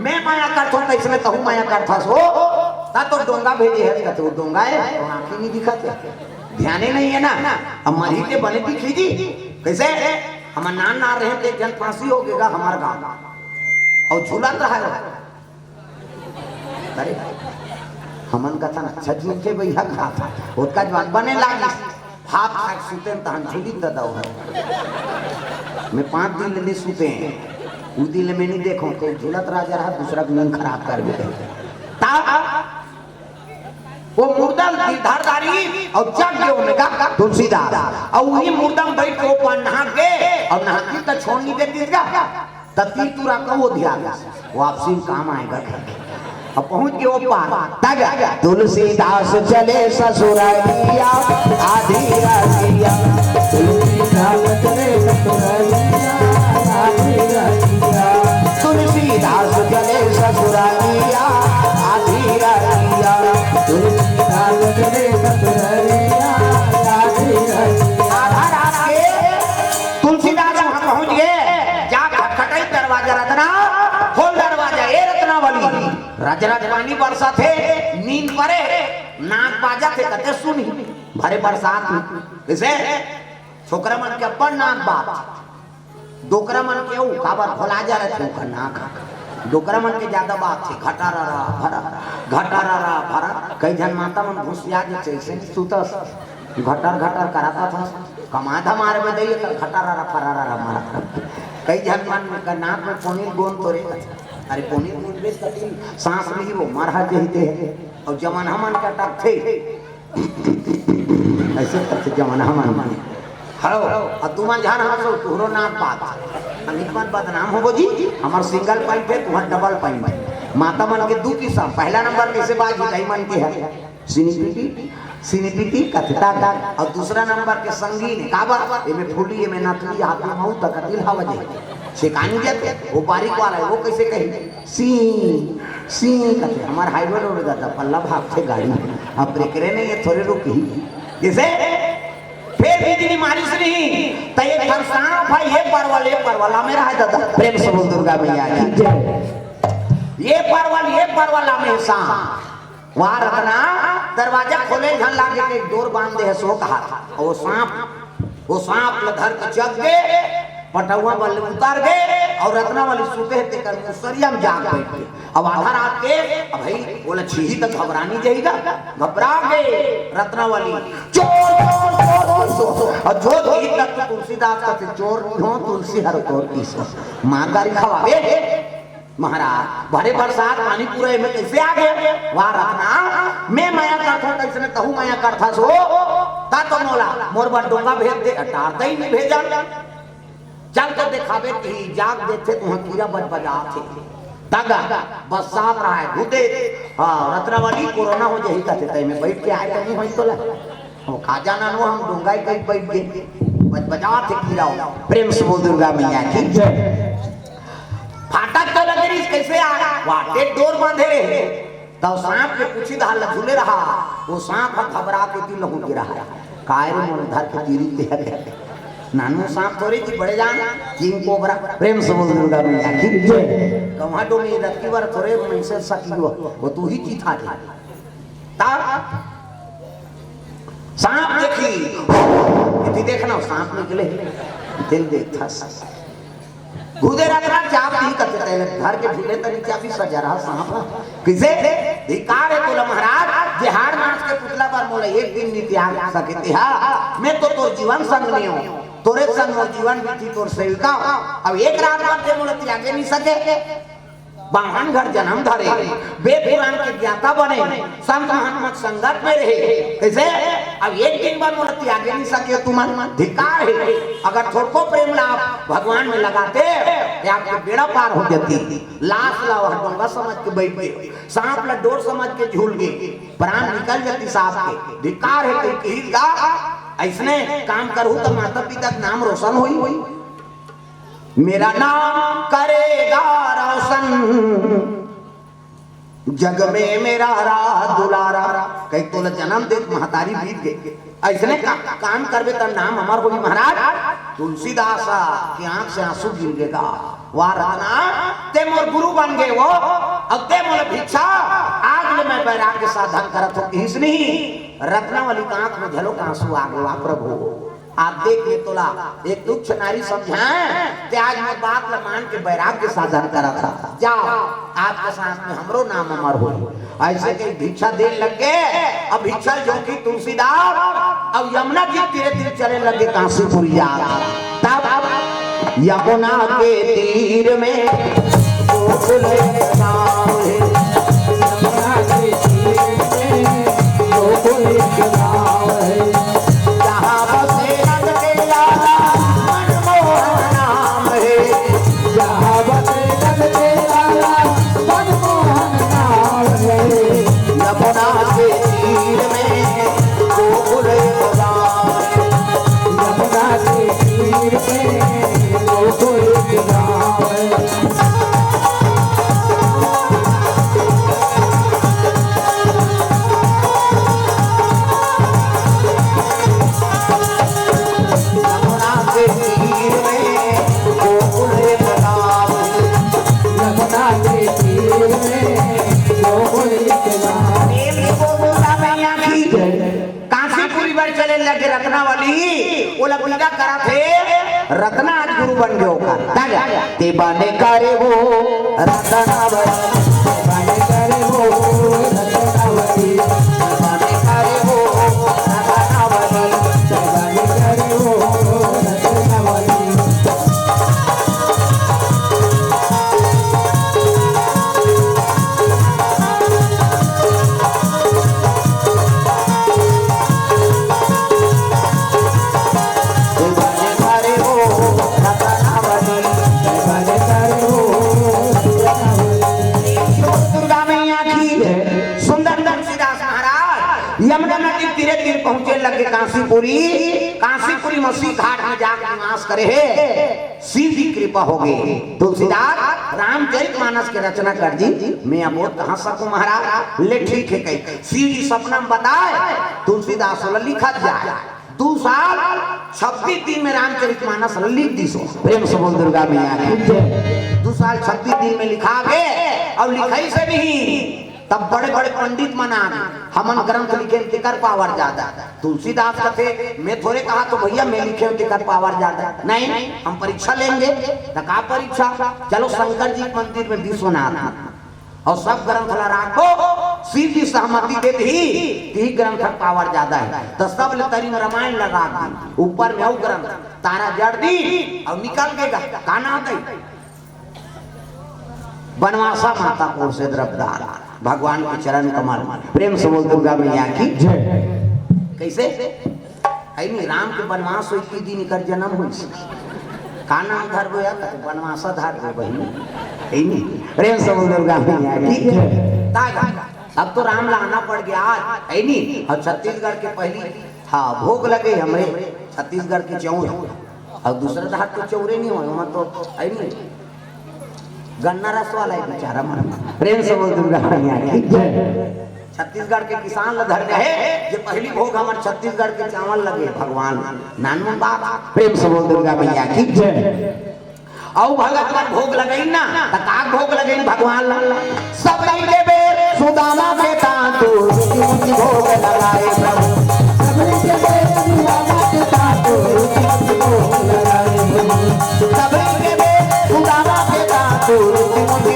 मैं माया करता हूँ इसमें कहूँ माया करता सो ना तो डोंगा भेजे है कहते वो डोंगा है आंखें नहीं दिखाते ध्यान ही नहीं है ना अब मरी के बने दिखी जी कैसे हम नान ना रहे थे जन फांसी हो गएगा हमारे गांव और झूला रहा है अरे हमन का था अच्छा झूल के भैया खा था उसका जवाब बने लागी हाथ हाथ सूते तहन झूली दादा मैं 5 दिन ले सूते हैं उस दिन में नहीं देखो तो झूलत राजा रहा दूसरा नींद खराब कर दे वो मुर्दा धारदारी और जग गए उनका तुलसीदास और वही मुर्दा में बैठ के ऊपर नहा के और नहाती तो छोड़ नहीं देती तब तीतुरा का वो ध्यान वापसी में काम आएगा अब पहुंच गए वो पार तुलसीदास चले ससुरालिया आधी रातिया तुलसीदास चले ससुरालिया आधी रातिया तुलसीदास चले ससुरालिया आधी रातिया तुलसीदास चले ससुरालिया आधी रातिया आधा रात के तुलसीदास वहां पहुंच गए जा खटखटाई दरवाजा रत्ना खोल दरवाजा ए रत्नावली राजराजवानी बरसा थे नींद परे नाक बाजा थे कते सुनी भरे बरसात जैसे छोकरा मन के अपन नाक बात डोकरा मन के ऊ काबर खोला जा रहे थे नाक डोकरा मन के ज्यादा बात थी घटारा भरा कई जन माता मन घुसिया जे से सुतस घटर कराता था कमाधा मारे में दई घटारा फरारा मारा कई जन मन का नाक में पोनी गोन तोरे अरे पोनी बेस कटी सांस नहीं वो मारा जहते और जमान हमन का टक थे ऐसे तक जमान हमन हेलो अब तुम जान हसो तोरो नाक बात अनिकमत बदनाम होबो जी हमर सिंगल पॉइंट है तुम्हार डबल पॉइंट है माता मन के 2 किस्म पहला नंबर कैसे बात जुदाई मन के है सिनीपीटी कथता का और दूसरा नंबर के संगीन काबर एमे फूली एमे नथली हाथ में मऊ तक दिल हवा जे शिकानी जाते वो बारीक वाला है वो कैसे कही सी कहते हमारे हाईवे रोड जाता पल्ला भाग थे गाड़ी अब ब्रेक रे नहीं ये थोड़े रुकी जैसे फिर बिजली मारी से नहीं तो एक फरसाना भाई ये परवाला मेरा है दादा प्रेम से बोल दुर्गा मैया ये परवाला में सा वहां रखना दरवाजा खोले झन लागे के डोर बांध दे है सो कहा और वो सांप लधर के जग गए पटुआ वाले उतार गए और रत्ना वाली सूते थे कर मुसरिया में जाग बैठे अब आधा रात के अब भाई बोला छी तक घबरानी जाएगा घबरा गए रत्ना वाली चोर और जो तक तुलसीदास का चोर नहीं हो तुलसी हर चोर की मां गारी खवावे महाराज भरे बरसात पानी पूरा में कैसे आ गए वहां रखना मैं माया करता कैसे कहूं माया करता सो ता तो मोला मोर बन डोंगा भेज दे हटाता ही नहीं भेजा चल तो दिखावे कि जाग देते तुम कीड़ा बजा थे तागा बस साफ रहा है घुदे हां रत्नावली कोरोना हो जही कहते तय में बैठ के आए तो नहीं होई तो ला ओ खा जाना नो हम डोंगाई कहीं बैठ गए बजा थे कीड़ा प्रेम से बोल दुर्गा मैया की जय फाटक तो लगे रही कैसे आ वाटे डोर बांधे रहे तो सांप के पूछी धाल झूले रहा वो सांप घबरा के दिल लहू गिरा कायर मन धर के तीरी दे नानू सांप थोड़ी जी बड़े जान किंग कोबरा प्रेम से बोल दुर्गा मैया की जय कमाटो में रत्ती बार थोड़े मैसे सकी वो तू ही की था ता सांप देखी इतनी देखना सांप निकले दिल देखा घुदे रखना चाप नहीं करते थे घर के झूले तरी चाबी सजा रहा सांप किसे धिकार है बोला महाराज जे हार मांस के पुतला पर मोला एक दिन नहीं त्याग सकते हा मैं तो तोर जीवन संग नहीं हूं तोरे संग मोर जीवन बीती तोर सेविका अब एक रात बाद के मोला त्यागे नहीं सके बाहन घर जन्म धरे, वेद पुराण के ज्ञाता बने, संत महात्मा संगत में रहे। कैसे अब एक दिन बाद बोला त्यागे नहीं सके तुम, धिक्कार है। अगर थोड़को प्रेम लाभ भगवान में लगाते तो आपके बेड़ा पार हो जाती। लाश लाओ हडोंगा समझ के बैठ गए, सांप ला डोर समझ के झूल गए, प्राण निकल जाती सांप के। धिक्कार है ऐसने काम करूँ तो माता पिता का नाम रोशन हुई, मेरा नाम करेगा रोशन जग में मेरा दुलारा। कहीं तो जन्म दे महतारी बीत गए, ऐसने काम करबे तब नाम हमार होगी महाराज। तुलसीदास की आंख से आंसू गिर गएगा, वाह रत्ना ते मोर गुरु बन गए वो, अब ते मोर भिक्षा आज ले मैं बैराग्य साधन करत हो किस नहीं। रत्ना वाली का आंख में झलोक आंसू आ गए, वाह प्रभु आप देख ले तोला एक तुच्छ नारी समझाएं ते आज मैं बात ला मान के बैराग्य साधन करा था। जाओ आपके साथ में हमरो नाम अमर हो। ऐसे कहीं भिक्षा दे लग गए, अब भिक्षा जो की तुलसीदास अब यमुना जी तीरे तीर चले लगे काशीपुर जा। तब यमुना के तीर में गोकुल गाँव है, यमुना के तीर में गोकुल गाँव है, जहाँ बसे नंद लाला मनमोहन नाम है, जहाँ बसे नंद लाला मनमोहन नाम है। यमुना के तीर में गोकुल गाँव है, यमुना के तीर में गोकुल गाँव है। चले लगे रत्ना वाली वो लगुलगा करा थे, रत्ना आज गुरु बन गयो ते बने करे वो रत्नावली, बने करे वो रत्नावली, बने करे वो रत्नावली, बने करे वो रत्नावली। यमुना नदी तीरे तीर पहुंचे लगे काशीपुरी, काशीपुरी मसीह घाट में जाकर निवास करे है, सीधी कृपा हो गई। तुलसीदास रामचरितमानस की रचना कर दी, मैं अब कहां सकूं महाराज, ले ठीक है कही सीधी सपना में बताए तुलसीदास लिखा जाए। 2 साल 26 दिन में रामचरितमानस लिख दी सो, प्रेम से बोल दुर्गा मैया की। 2 साल 26 दिन में लिखा गए, और लिखाई से नहीं तब बड़े बड़े पंडित मना हमन ग्रंथ लिखे तिकर पावर ज्यादा। तुलसीदास कहते मैं थोड़े कहा तो भैया मैं लिखे तिकर पावर ज्यादा नहीं, हम परीक्षा लेंगे। का परीक्षा, चलो शंकर जी मंदिर में विश्वनाथ और सब ग्रंथ ला राखो, सीधी सहमति दे दी ग्रंथ का पावर ज्यादा है तो सब ले तरी में रामायण लगा दी, ऊपर में ग्रंथ तारा जड़ दी और निकल गएगा काना गई बनवासा माता कोर से द्रवदार भगवान के चरण कमल। प्रेम से बोल दुर्गा मैया की जय। कैसे है नहीं राम के बनवास हो की दिन कर जन्म हुई, का नाम धर गया तो बनवासा धर गए बहनी है नहीं। प्रेम से बोल दुर्गा मैया की जय। अब तो राम लाना पड़ गया आज है नहीं। और छत्तीसगढ़ के पहली हाँ भोग लगे हमारे छत्तीसगढ़ के चौर, और दूसरे धार तो चौरे नहीं हो तो है नहीं गन्ना रस वाला है बेचारा मरना। प्रेम से बोल दुर्गा मैया की जय। छत्तीसगढ़ के किसान लधर रहे जो पहली भोग हमारे छत्तीसगढ़ के चावल लगे भगवान नानमन बाबा। प्रेम से बोल दुर्गा मैया की जय। और भगवान भोग लगई ना का भोग लगई भगवान सब के बेर सुदामा के तातु भोग लगाए प्रभु, सब के बेर सुदामा के तातु भोग लगाए प्रभु, सब के बेर सुदामा के तातु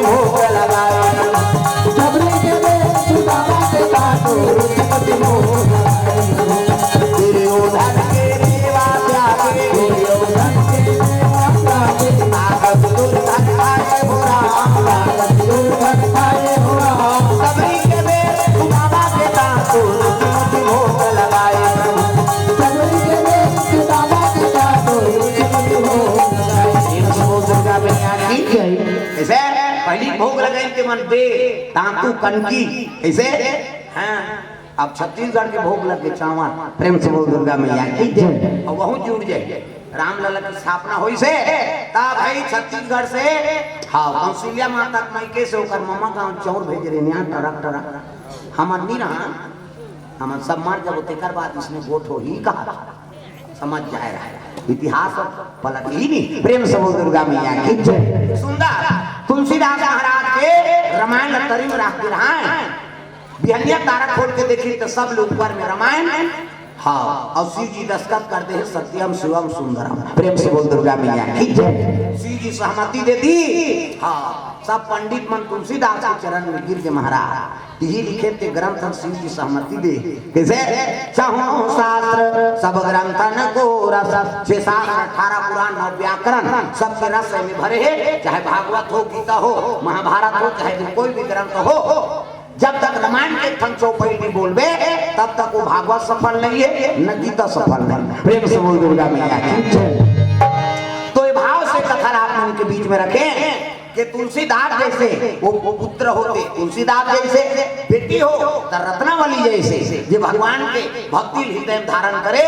भोग लगाए, सब के बेर सुदामा के तातु भोग लगाए। तेरे उधर के देवा त्यागे, तेरे उधर के देवा त्यागे, आगत दुर्धन आए बुरा, आगत मन दे तांतु कनकी ऐसे हाँ। अब छत्तीसगढ़ के भोग लगे चावल प्रेम से बोल दुर्गा मैया की जय और वह जुड़ जाए रामलला की स्थापना हुई से तब भाई छत्तीसगढ़ से हाँ कौशल्या माता मायके से होकर मामा गांव चौर भेज रहे हैं टरक टरक हम नहीं रहा हम सब मार जब तेकर बाद इसने गोठ हो ही कहा समझ जाए रहा है इतिहास पलट ही नहीं प्रेम से बोल दुर्गा मैया की जय सुंदर तुलसीदास महाराज के रामायण लतरी में रख रहा है बिहनिया तारा खोल के देखी तो सब लोग ऊपर में रामायण हाँ और शिव जी दस्तखत करते हैं सत्यम शिवम सुंदरम प्रेम से बोल दुर्गा मैया की जय शिव जी सहमति दे दी हाँ सब पंडित मन तुलसीदास के चरण में गिर के महाराज यही लिखे थे ग्रंथ शिव जी सहमति दे कैसे चाहो शास्त्र सब ग्रंथन को रस 6 शास्त्र 18 पुराण 9 व्याकरण सबके रस में भरे है चाहे भागवत हो गीता हो महाभारत हो चाहे कोई भी ग्रंथ हो जब तक रामायण के थन चौपाई नहीं बोलबे तब तक वो भागवत सफल नहीं है न गीता सफल नहीं प्रेम से बोल दुर्गा मैया की जय तो ये भाव से कथा आप उनके बीच में रखे कि तुलसीदास जैसे वो पुत्र होते तुलसीदास जैसे बेटी हो तो रत्नावली जैसे जो भगवान के भक्ति हृदय धारण करे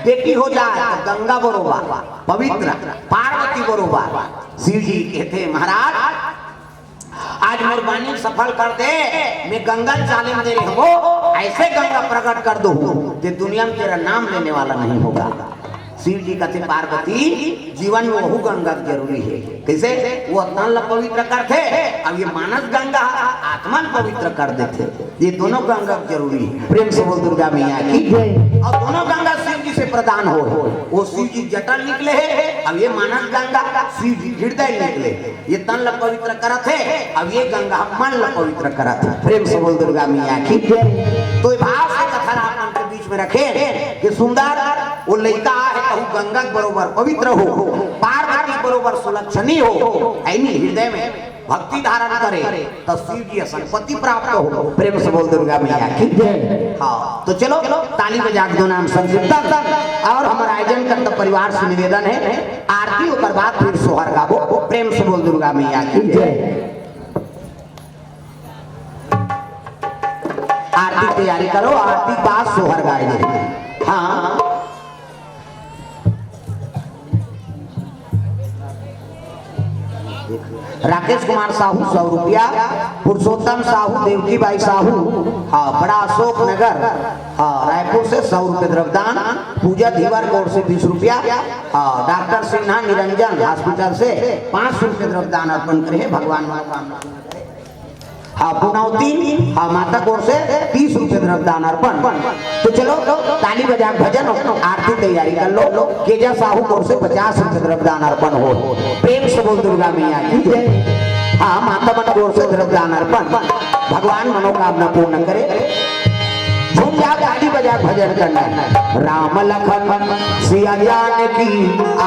बेटी हो जाए तो गंगा बरोबर पवित्र पार्वती बरोबर शिव जी कहते महाराज आज मोर वाणी सफल कर दे मैं गंगा चाले में तेरे हो ऐसे गंगा प्रकट कर दो कि दुनिया में तेरा नाम लेने वाला नहीं होगा शिव जी कहते पार्वती जीवन में वह गंगा जरूरी है कैसे वो तन पवित्र करते अब ये मानस गंगा आत्मा पवित्र कर देते ये दोनों गंगा जरूरी है प्रेम से बोल दुर्गा मैया की और दोनों गंगा शिव जी से प्रदान हो वो शिव जी जटल निकले है अब ये मानस गंगा शिव जी हृदय निकले ये तन ल पवित्र करत है अब ये गंगा मन ल पवित्र करत है प्रेम से बोल दुर्गा मैया की तो भाव से कथा आप के बीच में रखे कि सुंदर वो लड़का है कहूँ गंगा बरोबर पवित्र हो पार्वती बरोबर सुलक्षणी हो ऐनी हृदय में भक्ति धारण करे तो शिव जी संपत्ति प्राप्त हो प्रेम से बोल दुर्गा मैया की जय हाँ तो चलो ताली बजा दो नाम संकीर्तन और हमारा आयोजन करता परिवार से निवेदन है आरती होकर बाद फिर सोहर गाबो प्रेम से बोल दुर्गा मैया की जय आरती तैयारी करो आरती बाद सोहर गाएंगे हाँ राकेश कुमार साहू 100 रुपया पुरुषोत्तम साहू देवकी बाई साहू हाँ बड़ा अशोक नगर हाँ रायपुर से 100 रुपये द्रव्यदान पूजा धीवर गौर से 20 रुपया हाँ डॉक्टर सिन्हा निरंजन हॉस्पिटल से 500 रुपये द्रव्यदान अर्पण करे भगवान मनोकामना हाँ पुनौती हाँ माता गौर से 30 रुपये द्रव्यदान अर्पण तो चलो ताली बजा भजन आरती तैयारी कर लो केजा साहू गौर से 50 रुपये द्रव्यदान अर्पण हो प्रेम से बोल दुर्गा मैया की जय हाँ माता मन गौर से द्रव्यदान अर्पण भगवान मनोकामना पूर्ण करे झूम जा ताली बजा भजन करना राम लखन सिया जान की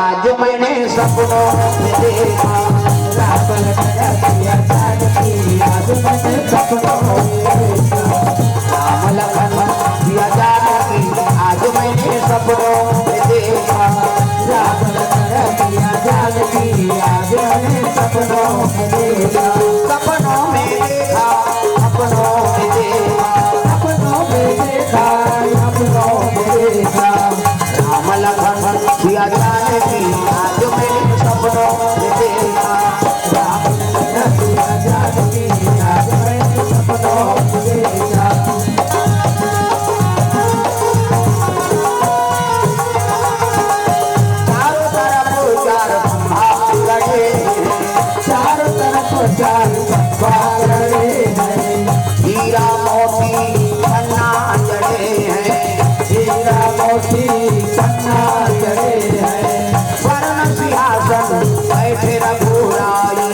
आज मैंने सपनों में देखा राम लखन सिया जान की आज मैंने सपनों में देखा राम लखन सिया जान की आज मैंने सपनों में देखा राम लखन सिया जान की आज मैंने सपनों में देखा सपनों में देखा सपनों में देखा सपनों में देखा सपनों में देखा राम लखन सिया जान की आज मैंने सपनों में देखा राम लखन सिया जान की आज मैंने सपनों में देखा चारों तरफ चार खंभा लगे चारों तरफ चार खंभा लगे हीरा मोती पन्ना जड़े हैं हीरा मोती पन्ना जड़े हैं स्वर्ण सिंहासन बैठे रघुराई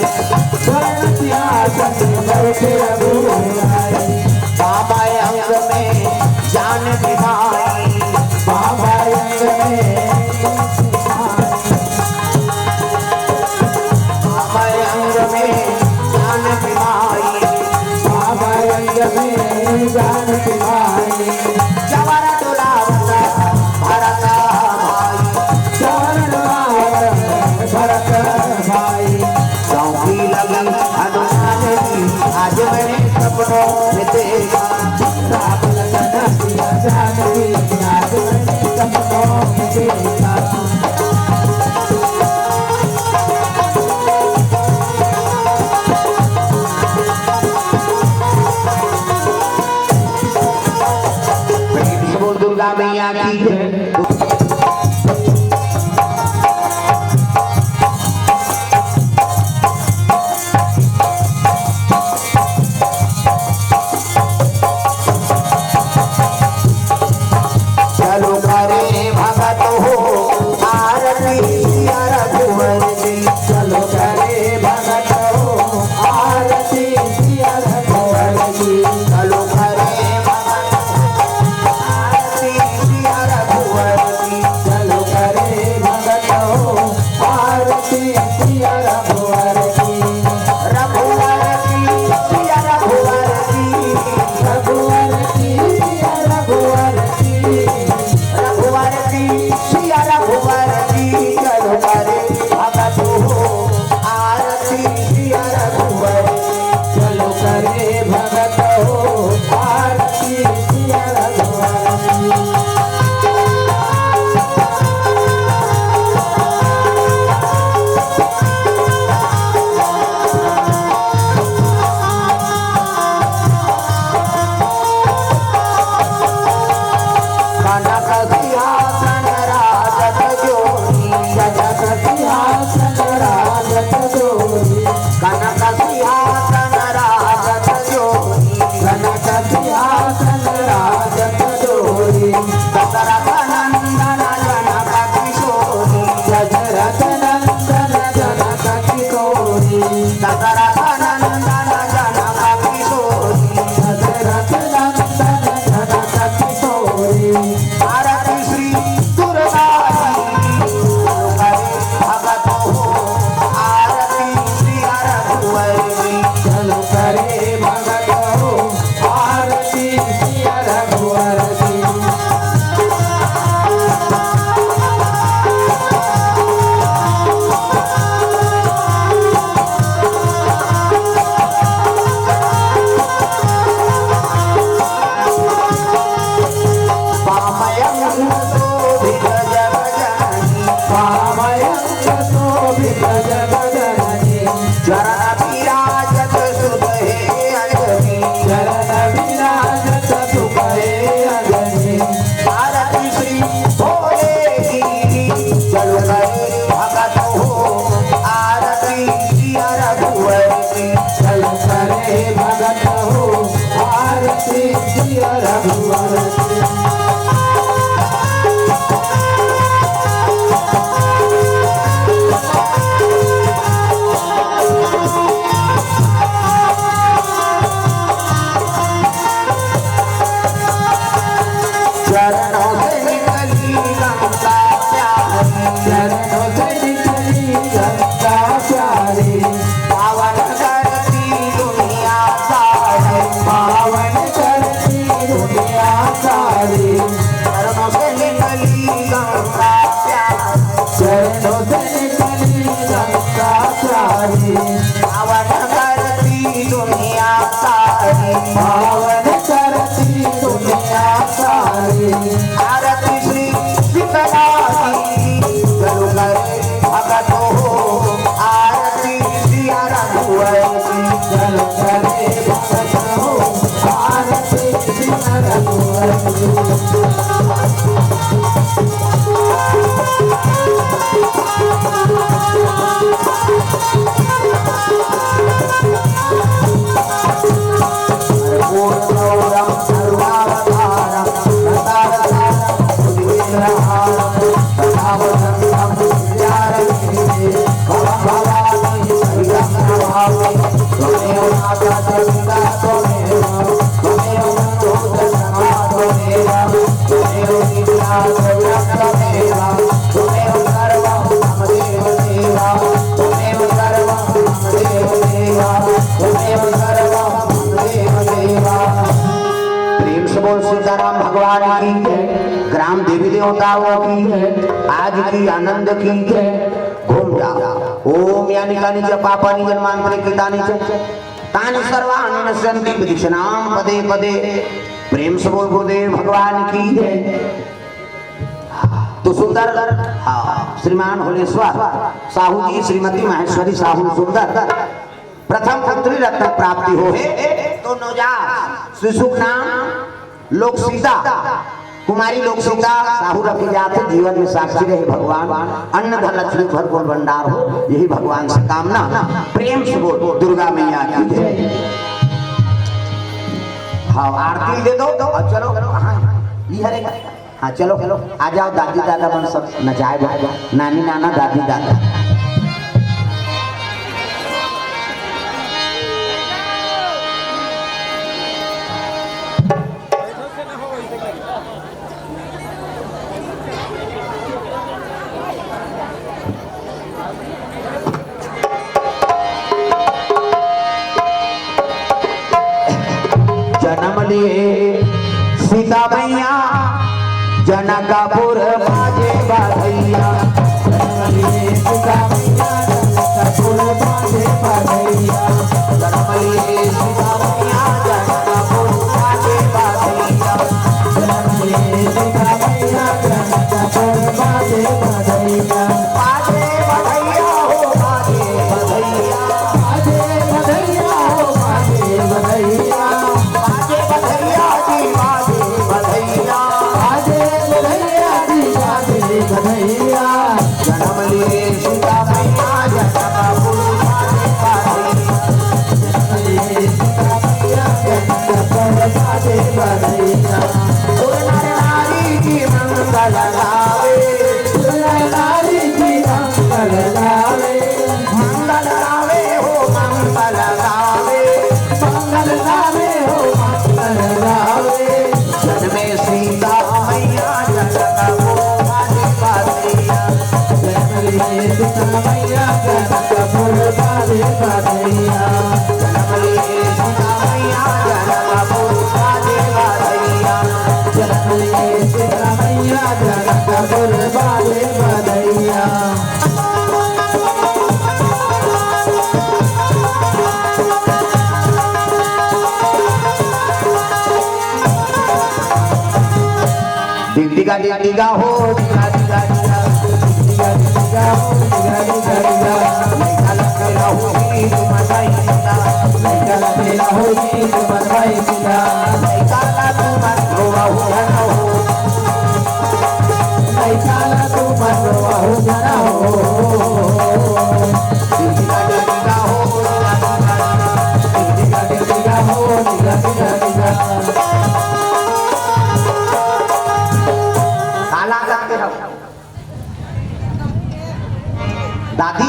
स्वर्ण सिंहासन बैठे रघुराई बाबा अंग में जान दिखाई बाबा अंग में बाबा अंग में जान दिखाई बाबा अंग में जान दिखाई जवर डुलावता भरा जानकी याद मैंने सपनों में देखा। दुर्गा मैया की जय। चलो करे भगत हो आरती रघुवर की, चलो करे भगत हो आरती सिया रघुवर की। चलो करे भगत हो आरती रघुवर की। चलो करे भगत हो आरती सिया रघुवर की। रघुवर की सिया रघुवर की, रघुवर की सिया रघुवर की। रघुवर की सिया रघुवर की। चलो करे भगत हो आरती सिया रघुवर की। चलो करे भगत हो आरती सिया रघुवर की। कनक सिंहासन राजत जोरी, जनक सिंहासन राजत जोरी। कनक सिंहासन राजत जोरी। जनक सिंहासन राजत जोरी। दशरथ नंदन जनक किशोरी, दशरथ नंदन जनक किशोरी। दशरथ नंदन जनक किशोरी। दशरथ नंदन जनक किशोरी। आरती श्री दुर्गा की, करे भगत हो आरती श्री रघुवर की। चलो करे भगत हो आरती सिया रघुवर की। पामयं शोभित जगजननी, पामयंग शोभित जगजननी। चरण विराजत सुत हे अंजनी। चरण विराजत सुखये अंजनी। आरती श्री भोले की, चलो करे भगत हो आरती श्री रघुवर की। चलो करे भगत हो आरती सिया रघुवर की। चरणों से निकली गंगा प्यारी, चरणों से निकली गंगा प्यारी। पावन करती दुनिया सारी। पावन करती दुनिया सारी। चरणों से निकली गंगा प्यारी, चरणों से निकली गंगा प्यारी। पावन करती दुनिया सारी। पावन करती दुनिया सारी। आरती श्री शीतला की, चलो करे भगत हो आरती श्री रघुवर की। चलो करे भगत हो आरती सिया रघुवर की। पूर्णगौरं सर्वावतारं दशावतारं बुद्धिविग्रहारं तथावतारं विद्यारण्ये भवभवानि शरीरं नमामि। त्वमेव माता पिता त्वमेव, त्वमेव बन्धुः सखा त्वमेव, त्वमेव विद्या द्रव्यं त्वमेव, त्वमेव सर्वं मम देव देव, त्वमेव सर्वं मम देव देव, त्वमेव सर्वं मम देव देव। प्रेम से बोल सीताराम भगवान की जय। ग्राम देवी देवताओं की जय। आज की आनंद की जय। घूम जा ओम यानी कानि च पापानि जन्मांतरे कृतानि च तानि सर्वाणि नश्यन्ति प्रदिक्षणां पदे पदे। प्रेम से बोल गुरुदेव भगवान की जय। तो सुंदर श्रीमान होलेश्वर साहू जी श्रीमती माहेश्वरी साहू सुंदर प्रथम पुत्री रत्न प्राप्ति हो है। तो नवजात शिशु नाम लोक सीता कुमारी लोक सीता साहू रखी जाते जीवन में साक्षी रहे भगवान अन्न धन लक्ष्मी भरपूर भंडार हो, यही भगवान से कामना। प्रेम से बोल दुर्गा मैया की जय। हाँ आरती दे दो और चलो हाँ चलो आ जाओ दादी दादा बन सब नचाए नानी नाना दादी दादा। जन्म लिए सीता मैया जनकपुर बाजे बधैया। जन्म लिए सीता मैया जनकपुर बाजे बधैया। जन्म लिए सीता मैया जनकपुर बाजे बधैया। जन्म लिए सीता मैया जनकपुर बाजे बधैया। बाजे बधैया हो बाजे बधैया। बाजे बधैया हो बाजे बधैया। बाजे बधैया जी बाजे बधैया। बाजे बधैया जी बाजे बधैया। जन्म लिए सीता मैया जनकपुर बाजे बधैया। जन्म लिए सीता मैया जनकपुर बाजे बधैया। नारी की मंगल गावे। नारी की मंगल गावे। मंगल गावे हो मंगल गावे। मंगल गावे हो मंगल गावे। जन्मे सीता मैया जनकपुर बाजे बधैया। जन्म लिए सीता मैया जनकपुर बाजे बधैया। जन्म लिए सीता मैया जनकपुर बाजे बधैया। जन्म लिए सीता मैया जनकपुर बाजे बधैया। डिगा डिगा डिगा हो डिगा डिगा डिगा डिगा डिगा हो डिगा डिगा डिगा। लइका लगे रहो जी तुम भाई सीता। लइका लगे रहो जी तुम भाई सीता। लइका ला तुम रोवा हो घना हो। लइका ला तुम रोवा हो घना हो। डिगा डिगा हो डिगा डिगा डिगा हो डिगा डिगा डिगा। दादी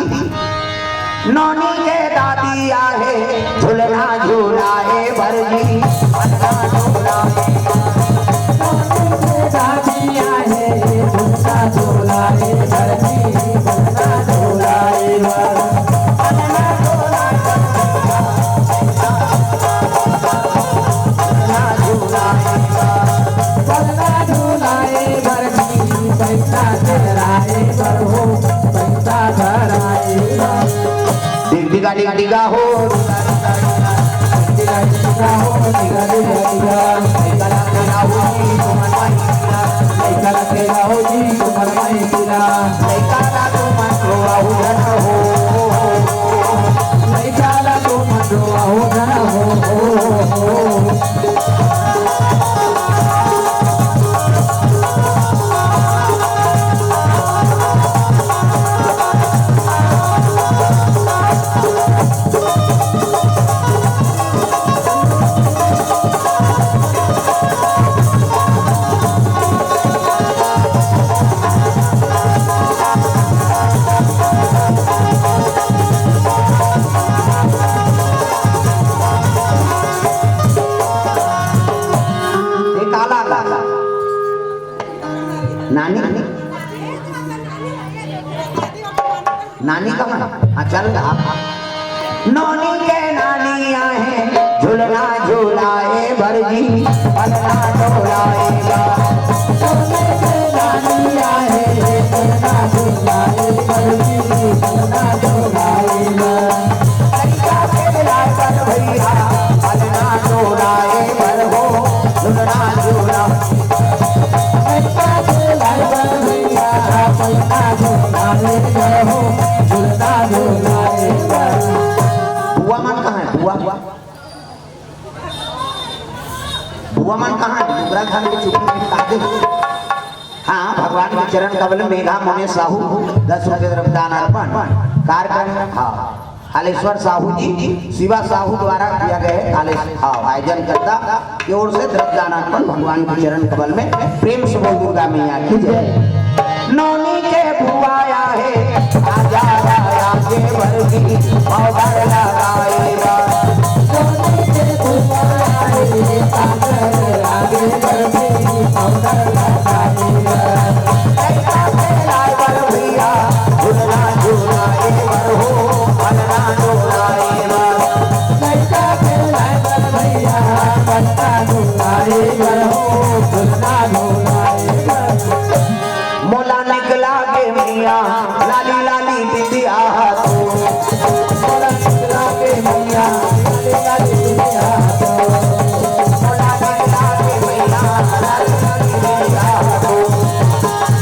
नौनी के दादी आहे झूलना झूलाए भरजी पन्ना झूलाए। नौनी के दादी आहे झूलना झूलाए भरजी पन्ना झूलाए पन्ना झूलाए पन्ना झूलाए पन्ना झूलाए भरजी पैसा चढ़ाए बरहो पैसा भराए। डिगा डिगा डिगा हो डिगा डिगा हो डिगा डिगा डिगा। लइका लगे रहो जी तुम भाई सीता। लइका लगे रहो जी तुम भाई सीता। लइका ला तुम रोवा हो घना हो। लइका ला तुम रोवा हो घना हो। नानी नानी का मन हाँ चल नौनी के नानी आए झूलना झूलाए भरजी पन्ना झूलाएगा। नौनी के नानी आए झूलना झूलाए भरजी पन्ना झूलाएगा। लइका के लाए पर भैया पन्ना झूलाए भर हो झूलना वो मन कहाँ डुबरा घर के चुप में काटे। हाँ भगवान के चरण कमल मेघा मोने साहू 10 रुपये रमदान अर्पण कार्यक्रम। हाँ हालेश्वर साहू जी शिवा साहू द्वारा किया गया आयोजन करता की ओर से द्रव्यदान अर्पण भगवान के चरण कमल में प्रेम से बोल दुर्गा मैया की जय। नौनी के बुआया है आजा आया के वर्गी पाउडर लगाएगा। नौनी के बुआया है पागल आगे वर्गी पाउडर लगाएगा। ऐसा खेलाए बर भैया झूला झूलाए बर हो बनना डोलाए बर। ऐसा खेलाए बर भैया बनना डोलाए बर हो बनना डोलाए बर। मोला निकला के मैया लाली लाली बिटिया तो मोला निकला के मैया लाली लाली बिटिया तो मोला निकला के मैया लाली लाली बिटिया तो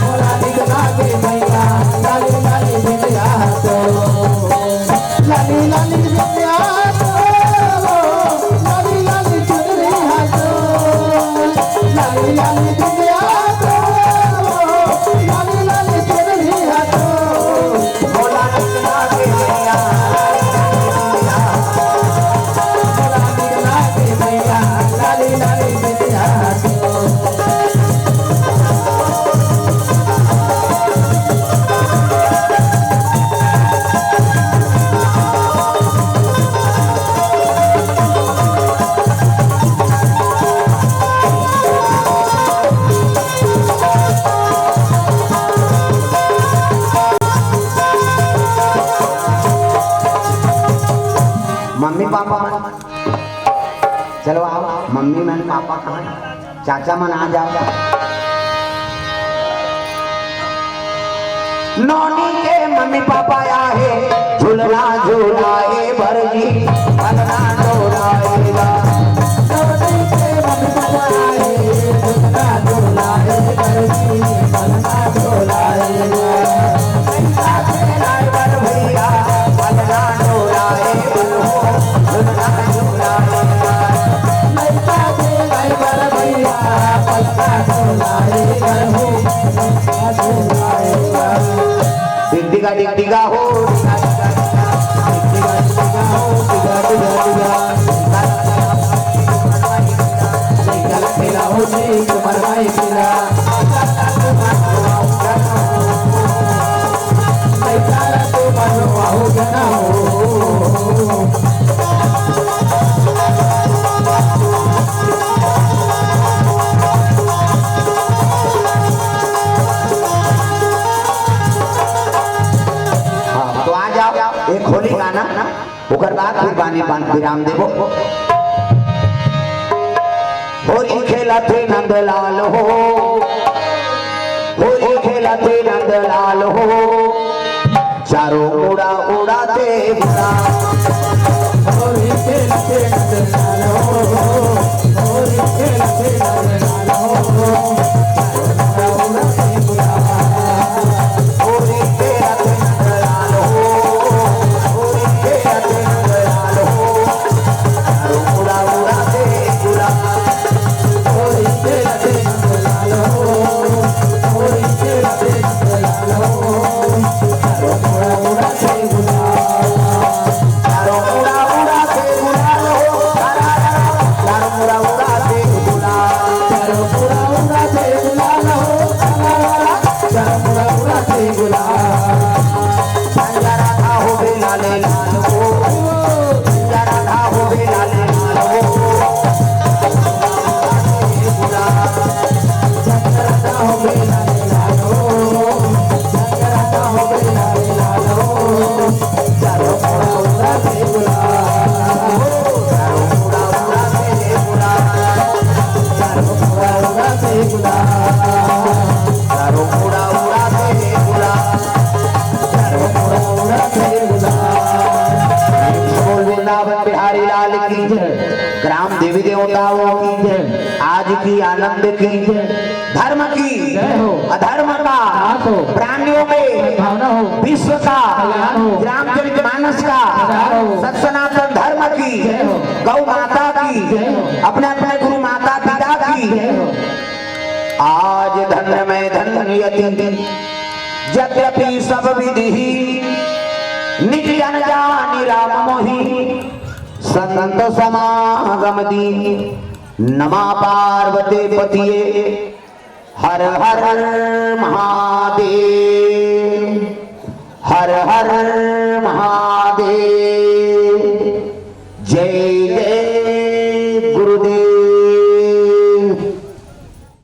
मोला निकला के मैया लाली लाली बिटिया तो लाली लाली बिटिया तो लाली लाली चुनरी है तो लाली लाली बिटिया मम्मी पापा चलो आओ। मम्मी मन पापा कहाँ चाचा मन आ जाओ। नौनी के मम्मी पापा आए झूलना झूलाए भरजी बनना डोलाएगा। नौनी के मम्मी पापा आए झूलना झूलाए भरजी बनना डोलाएगा। ऐसा खेलाए बर भैया बनना डोलाए बर हो बनना डोलाए बर। ऐसा खेलाए बर भैया बनना डोलाए बर हो बनना डोलाए बर। डिगा डिगा डिगा हो डिगा डिगा डिगा हो डिगा डिगा डिगा डिगा खेला हो जी तुम्हारा भाई खेला ऐसा तो मनो आओ जना हो। एक होली गाना ओकर बाद फिर बानी बान विराम देबो। होली खेला थे नंदलाल हो होली खेला थे नंदलाल हो चारों उड़ा उड़ाते बुला। होली खेला थे नंदलाल हो होली खेला थे नंदलाल हो चारों उड़ा उड़ाते बुला। होली खेला थे नंदलाल हो बिहारी लाल की जय। ग्राम देवी देवताओं की जय। आज की आनंद की जय। धर्म की जय हो। अधर्म का प्राणियों में भावना हो। विश्व का रामचरित मानस का सत सनातन धर्म की गौ माता की अपने अपने गुरु माता पिता आज धन्य में धन्यति यद्यपि सब विधि निज जन जानि राम मोहि संत समागम दी नमा पार्वती पतिये हर हर महादेव हर हर महादेव।